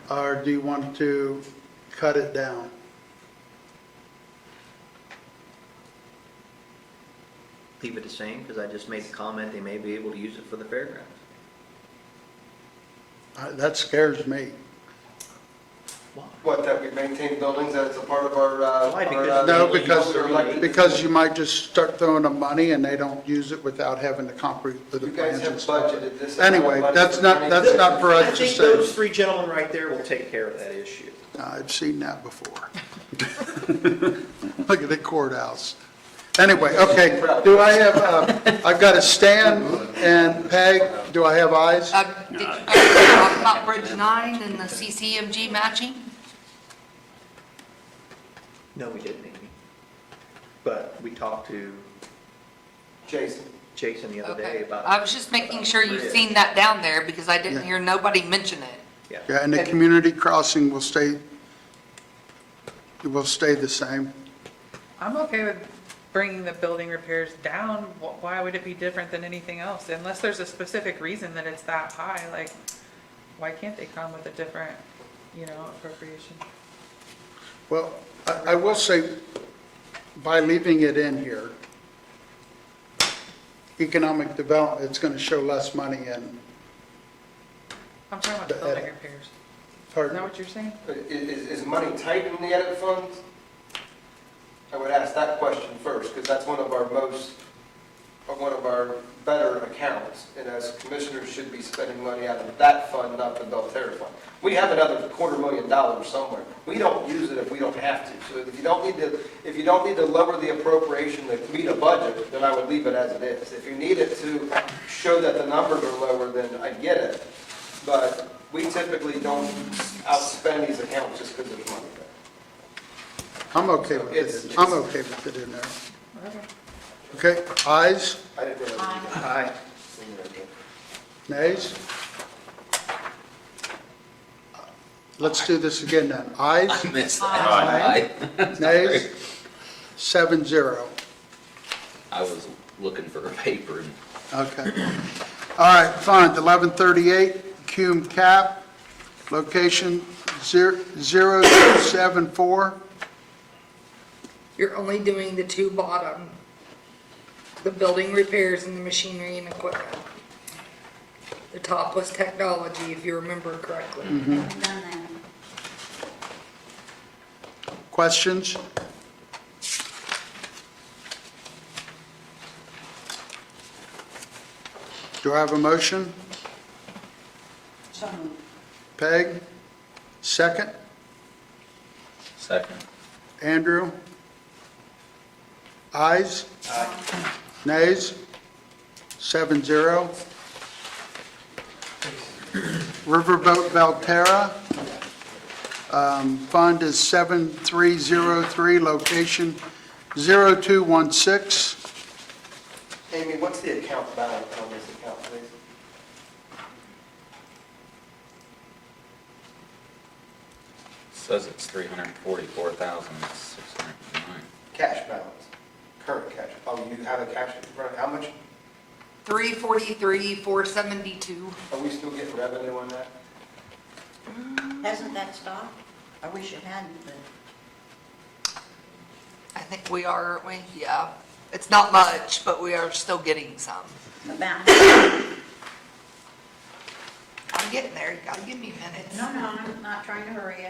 Or do you want to cut it down? Leave it the same, because I just made the comment they may be able to use it for the fairgrounds. That scares me. What, that we maintain buildings, that it's a part of our, Why? Because- No, Like, because you might just start throwing them money and they don't use it without having to comprehend the you guys plans have and stuff. budgeted this. amount of Anyway, money that's for not 20. for I us to think those say. three gentlemen right there will take care of that issue. I've seen that before. Look at the courthouse. Anyway, okay, do I have, I've got a Stan and Peg, do I have ayes? Did you guys talk about Bridge 9 and the CCMG matching? No, we didn't, Amy. But we talked to Jason. Jason the other day Okay. about. I was just making sure you've seen that down there because I didn't hear nobody mention it. Yeah, and the community crossing will stay the same. I'm okay with bringing the building repairs down. Why would it be different than anything else? Unless there's a specific reason that it's that high, like, why can't they come with a different, appropriation? Well, I will say, by leaving it in here, economic development, it's going to show less money in, I'm talking about the building repairs. Is that pardon? what you're saying? Is money tight in the edit funds? I would ask that question first, because that's one of our better accounts, and as commissioners should be spending money out of that fund, not the Belterra fund. We have another $250,000 somewhere. We don't use it if we don't have to. So if you don't need to lower the appropriation to meet a budget, then I would leave it as it is. If you need it to show that the numbers are lower, then I get it. But we typically don't outspend these accounts just because there's money there. I'm okay with it, I'm okay with it in there. Okay, ayes, I didn't realize. Aye. nays? Let's do this again then. Ayes, Missed that. Aye. nays, 7-0. I was looking for a paper and Okay. All right, fund 1138, Cume Cap, location 0274. You're only doing the two bottom, the building repairs and the machinery and equipment. The top was technology, if you remember correctly. Haven't done that. Questions? Do I have a motion? So moved. Peg? Second? second. Andrew? Ayes? Nays? 7-0. Riverboat Belterra, fund is 7303, location 0216. Amy, what's the account balance on this account, please? Says it's 344,609. Cash balance, current cash. Oh, you have a cash in front, how much? 343, 472. Are we still getting revenue on that? Hasn't that stopped? I wish it hadn't, but I think we are, aren't we? Yeah. It's not much, but we are still getting some. about, I'm getting there. You gotta give me minutes. no, I'm not trying to hurry you.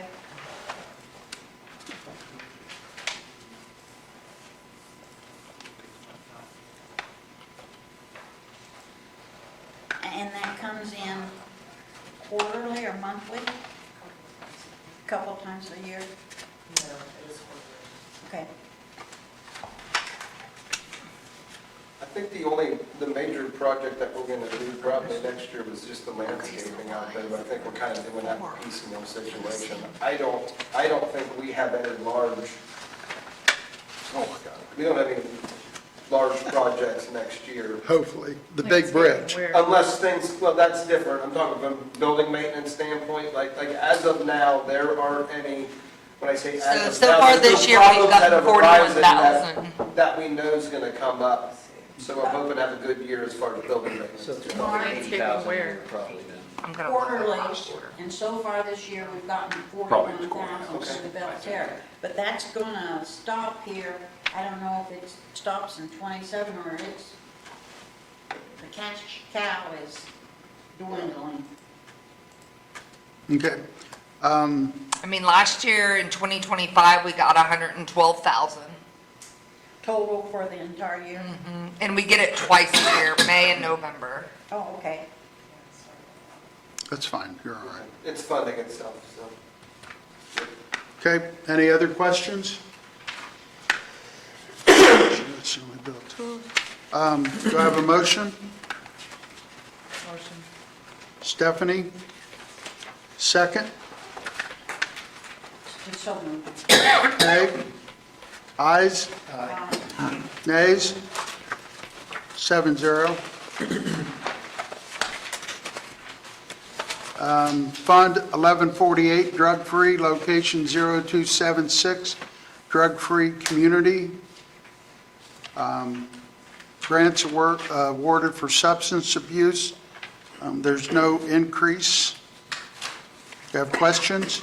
And that comes in quarterly or monthly? Couple times a year? Okay. I think the major project that we're gonna do probably next year was just the landscaping out there, but I think we're kind of doing that piecemeal situation. I don't think we have any large, oh my God, we don't have any large projects next year. Hopefully, the big bridge. Where? Unless things, well, that's different, I'm talking from a building maintenance standpoint, like as of now, there aren't any, when I say as of So now, far there's no this year, we've problems that gotten have arisen 41,000. that we know is gonna come up, so I'm hoping to have a good year as far as building maintenance. So it's goes. probably Landscaping 80,000 where? probably then. I'm gonna look at Quarterly, last quarter. and so far this year, we've gotten Probably it's 41,000 okay. for the Belterra. But that's gonna stop here, I don't know if it stops in 27 or it's, the cash cow is dwindling. Okay. I mean, last year in 2025, we got 112,000. Total for the entire year? And we get it twice a year, May and November. Oh, okay. That's fine, you're all right. It's funding itself, so. Okay, any other questions? That's the only bill too. Do I have a motion? Motion. Stephanie? Second? So moved. Peg? Ayes? Nays? 7-0. Fund 1148, drug-free, location 0276, drug-free community. Grants awarded for substance abuse. There's no increase. You have questions?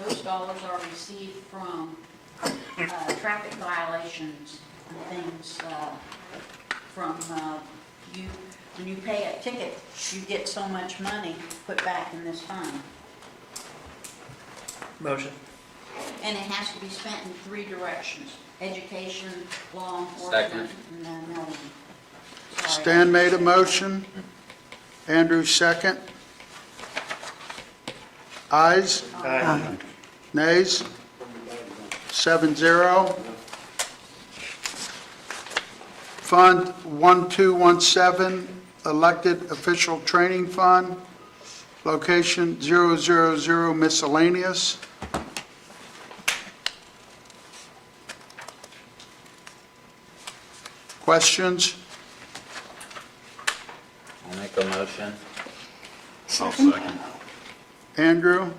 Those dollars are received from traffic violations and things from you. When you pay a ticket, you get so much money put back in this fund. Motion. And it has to be spent in 3 directions: education, law enforcement, Second. and then milling. Sorry. Stan made a motion. Andrew second. Ayes? Aye. Nays? 7-0. Fund 1217, Elected Official Training Fund, location 000 miscellaneous. Questions? I'll make a motion. Andrew?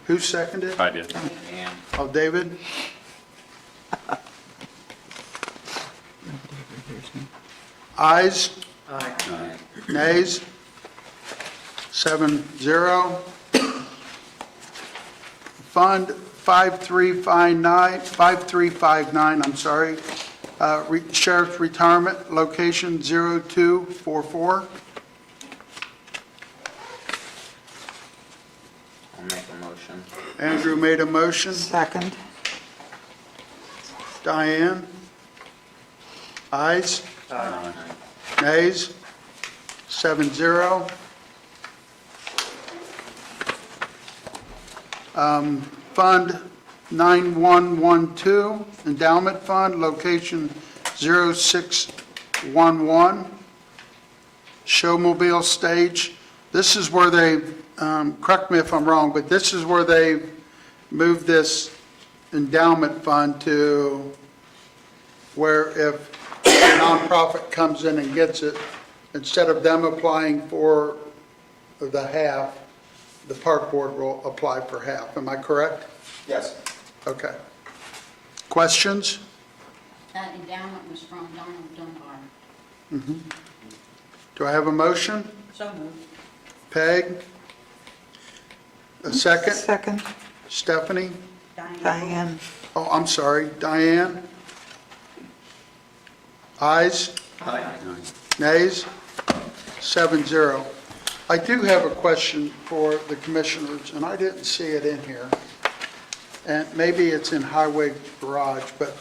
Who seconded? I did. And Oh, David? Ayes? Nays? 7-0. Fund 5359, I'm sorry, Sheriff's Retirement, location 0244. I'll make a motion. Andrew made a motion. Second. Diane? Ayes? Nays? 7-0. Fund 9112, Endowment Fund, location 0611, Showmobile Stage. This is where they, correct me if I'm wrong, but this is where they moved this endowment fund to where if a nonprofit comes in and gets it, instead of them applying for the half, the park board will apply for half. Am I correct? Yes. Okay. Questions? That endowment was from Donald Dunbar. Do I have a motion? So moved. Peg? A second? Second. Stephanie? Diane. Oh, I'm sorry, Diane? Ayes? Nays? 7-0. I do have a question for the commissioners, and I didn't see it in here. And maybe it's in Highway Garage, but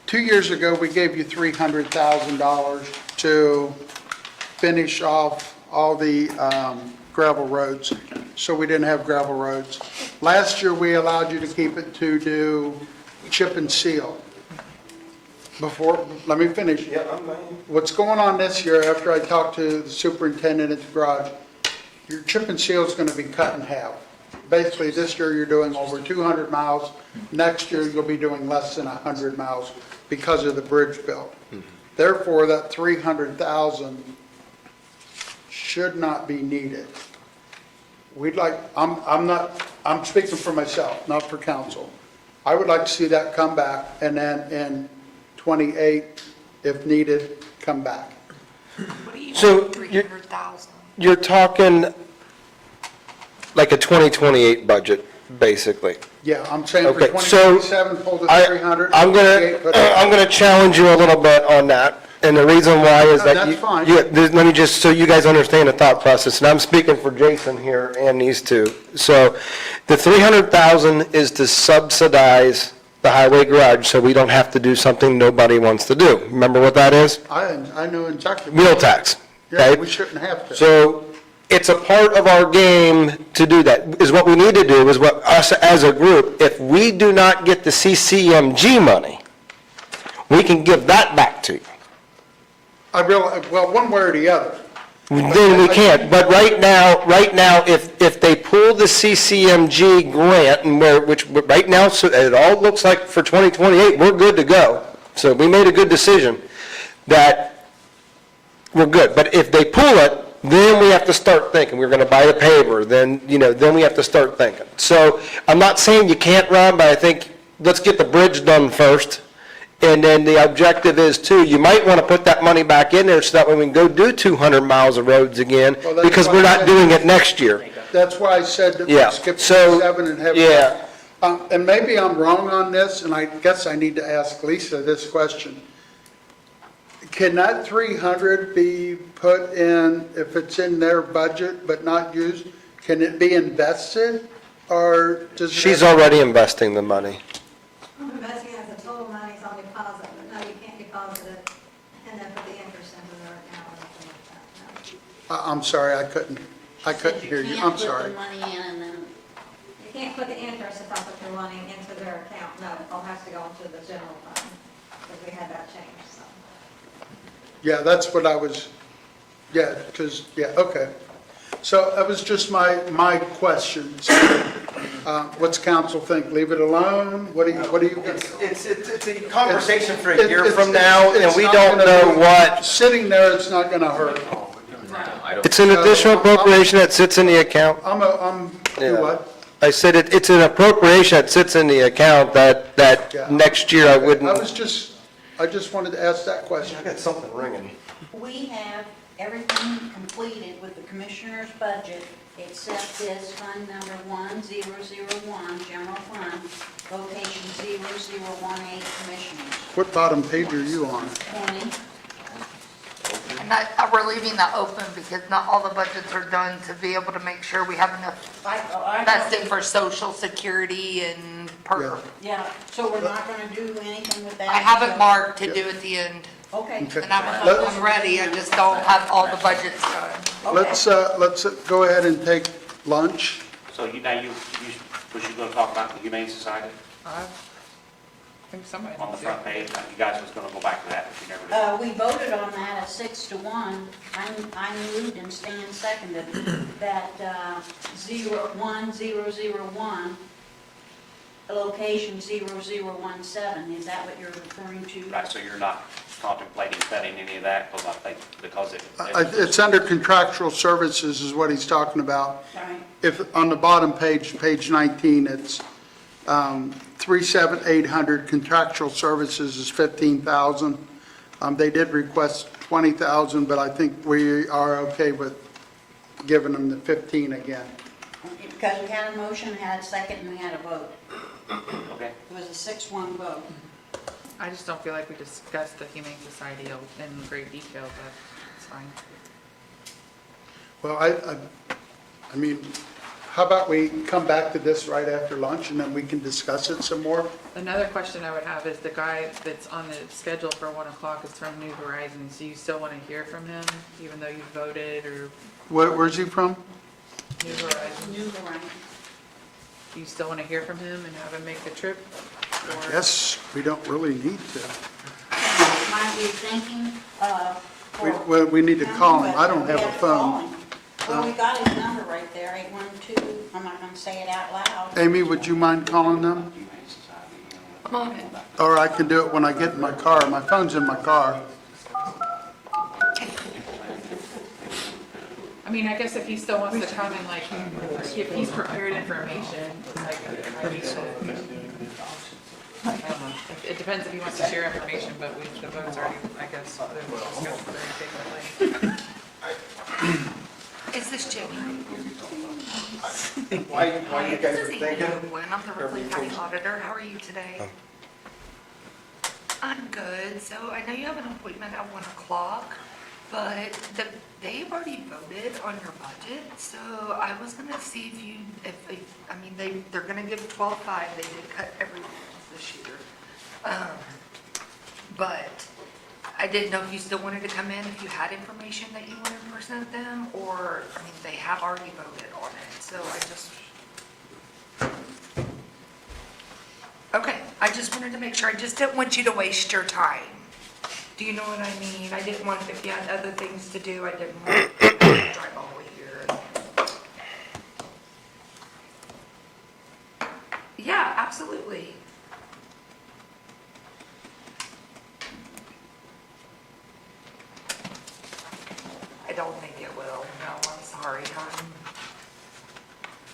2 years ago, we gave you $300,000 to finish off all the gravel roads, so we didn't have gravel roads. Last year, we allowed you to keep it to do chip and seal. Let me finish. What's going on this year, after I talked to the superintendent at the garage, your chip and seal is going to be cut in half. Basically, this year you're doing over 200 miles. Next year, you'll be doing less than 100 miles because of the bridge build. Therefore, that 300,000 should not be needed. I'm speaking for myself, not for council. I would like to see that come back, and then in 28, if needed, come back. So you're talking like a 2028 budget, basically. Yeah, I'm saying for Okay, so 2027, pull the I- 300. I'm gonna challenge you a little bit on that, and the reason why is that. That's you- fine. Yeah, let me just, so you guys understand the thought process, and I'm speaking for Jason here and these two. So the 300,000 is to subsidize the highway garage, so we don't have to do something nobody wants to do. Remember what that is? I know exactly. Wheel tax, Yeah, okay? we shouldn't have to. So it's a part of our game to do that, is what we need to do, is what us as a group, if we do not get the CCMG money, we can give that back to you. well, one way or the other. Then we can't, but right now, if they pull the CCMG grant, and which right now, so it all looks like for 2028, we're good to go. So we made a good decision that we're good. But if they pull it, then we have to start thinking, we're gonna buy a paver, then we have to start thinking. So I'm not saying you can't run, but I think, let's get the bridge done first. And then the objective is too, you might want to put that money back in there so that when we can go do 200 miles of roads again, Well, that's because why we're I not said- doing it next year. That's why I said that Yeah, we skip so, 7 and have. yeah. And maybe I'm wrong on this, and I guess I need to ask Lisa this question. Can that 300 be put in, if it's in their budget but not used, can it be invested, or does it? She's already investing the money. Investing as the total money's on deposit, but no, you can't deposit it and then put the interest into their account or anything like that, I'm sorry, I couldn't hear you, I'm sorry. You can't put the money in and then, no. You can't put the interest if I put the money into their account, no, it all has to go into the general fund, because we had that changed, so. Yeah, that's what I was, yeah, because, yeah, okay. So that was just my question. So, what's council think? Leave it alone? What do you? It's a conversation for a It- year it's- from now, and it's we not don't gonna know be- what. Sitting there, it's not gonna hurt. I don't, It's an additional appropriation that sits in the account. Do Yeah. what? I said it's an appropriation that sits in the account that Yeah. next year I wouldn't. I just wanted to ask that question. got something ringing. we have everything completed with the commissioner's budget except this fund number 1001, general fund, location 0018, commissioners. What bottom page are you on? 20, And we're leaving that open because not all the budgets are done to be able to make sure we have enough I vesting for social security and per. Yeah, so we're not gonna do anything with that? I have it marked to do at the end, Okay. Okay. and I'm ready, I just don't have all the budgets done. Let's go ahead and take lunch. So was you gonna talk about the Humane Society I think somebody on the needs to. front page? You guys was gonna go back to that, but you never did. We voted on that at 6-1. I moved and Stan seconded that 01001, location 0017. Is that what you're referring to? Right, so you're not contemplating cutting any of that, because it. It's under contractual services is what he's talking about. Right. If, on the bottom page, page 19, it's 37800, contractual services is 15,000. They did request 20,000, but I think we are okay with giving them the 15 again. Because we had a motion, had a second, and we had a vote. Okay. It was a 6-1 vote. I just don't feel like we discussed the Humane Society in great detail, but it's fine. Well, I mean, how about we come back to this right after lunch, and then we can discuss it some more? Another question I would have is the guy that's on the schedule for 1 o'clock is from New Horizons. Do you still want to hear from him, even though you voted, or Where's he from? New Horizons? New Horizons. Do you still want to hear from him and have him make the trip? Or- Yes, we don't really need to. Might be thinking, We need to call him. I don't have a phone. Well, we got his number right there, 812. I'm not gonna say it out loud. Amy, would you mind calling them? Humane Society, you know, I'm on it. Or I can do it when I get in my car. My phone's in my car. I mean, I guess if he still wants to come and like, if he's prepared information, like, I mean, I don't know. It depends if he wants to share information, but the vote's already, I guess, they're discussed very frequently. Is this Jimmy? Why you guys This are is thinking? Amy Nguyen. I'm the Ripley County Auditor. How are you today? I'm good. So I know you have an appointment at 1 o'clock, but they've already voted on your budget. So I was gonna see if they're gonna give 12.5. They did cut everything this year. But I didn't know if you still wanted to come in, if you had information that you wanted to present them, or, they have already voted on it, so I just. Okay, I just wanted to make sure, I just didn't want you to waste your time. Do you know what I mean? I didn't want, if you had other things to do, I didn't want you to drive all the way here. Yeah, absolutely. I don't think it will, no, I'm sorry, hon.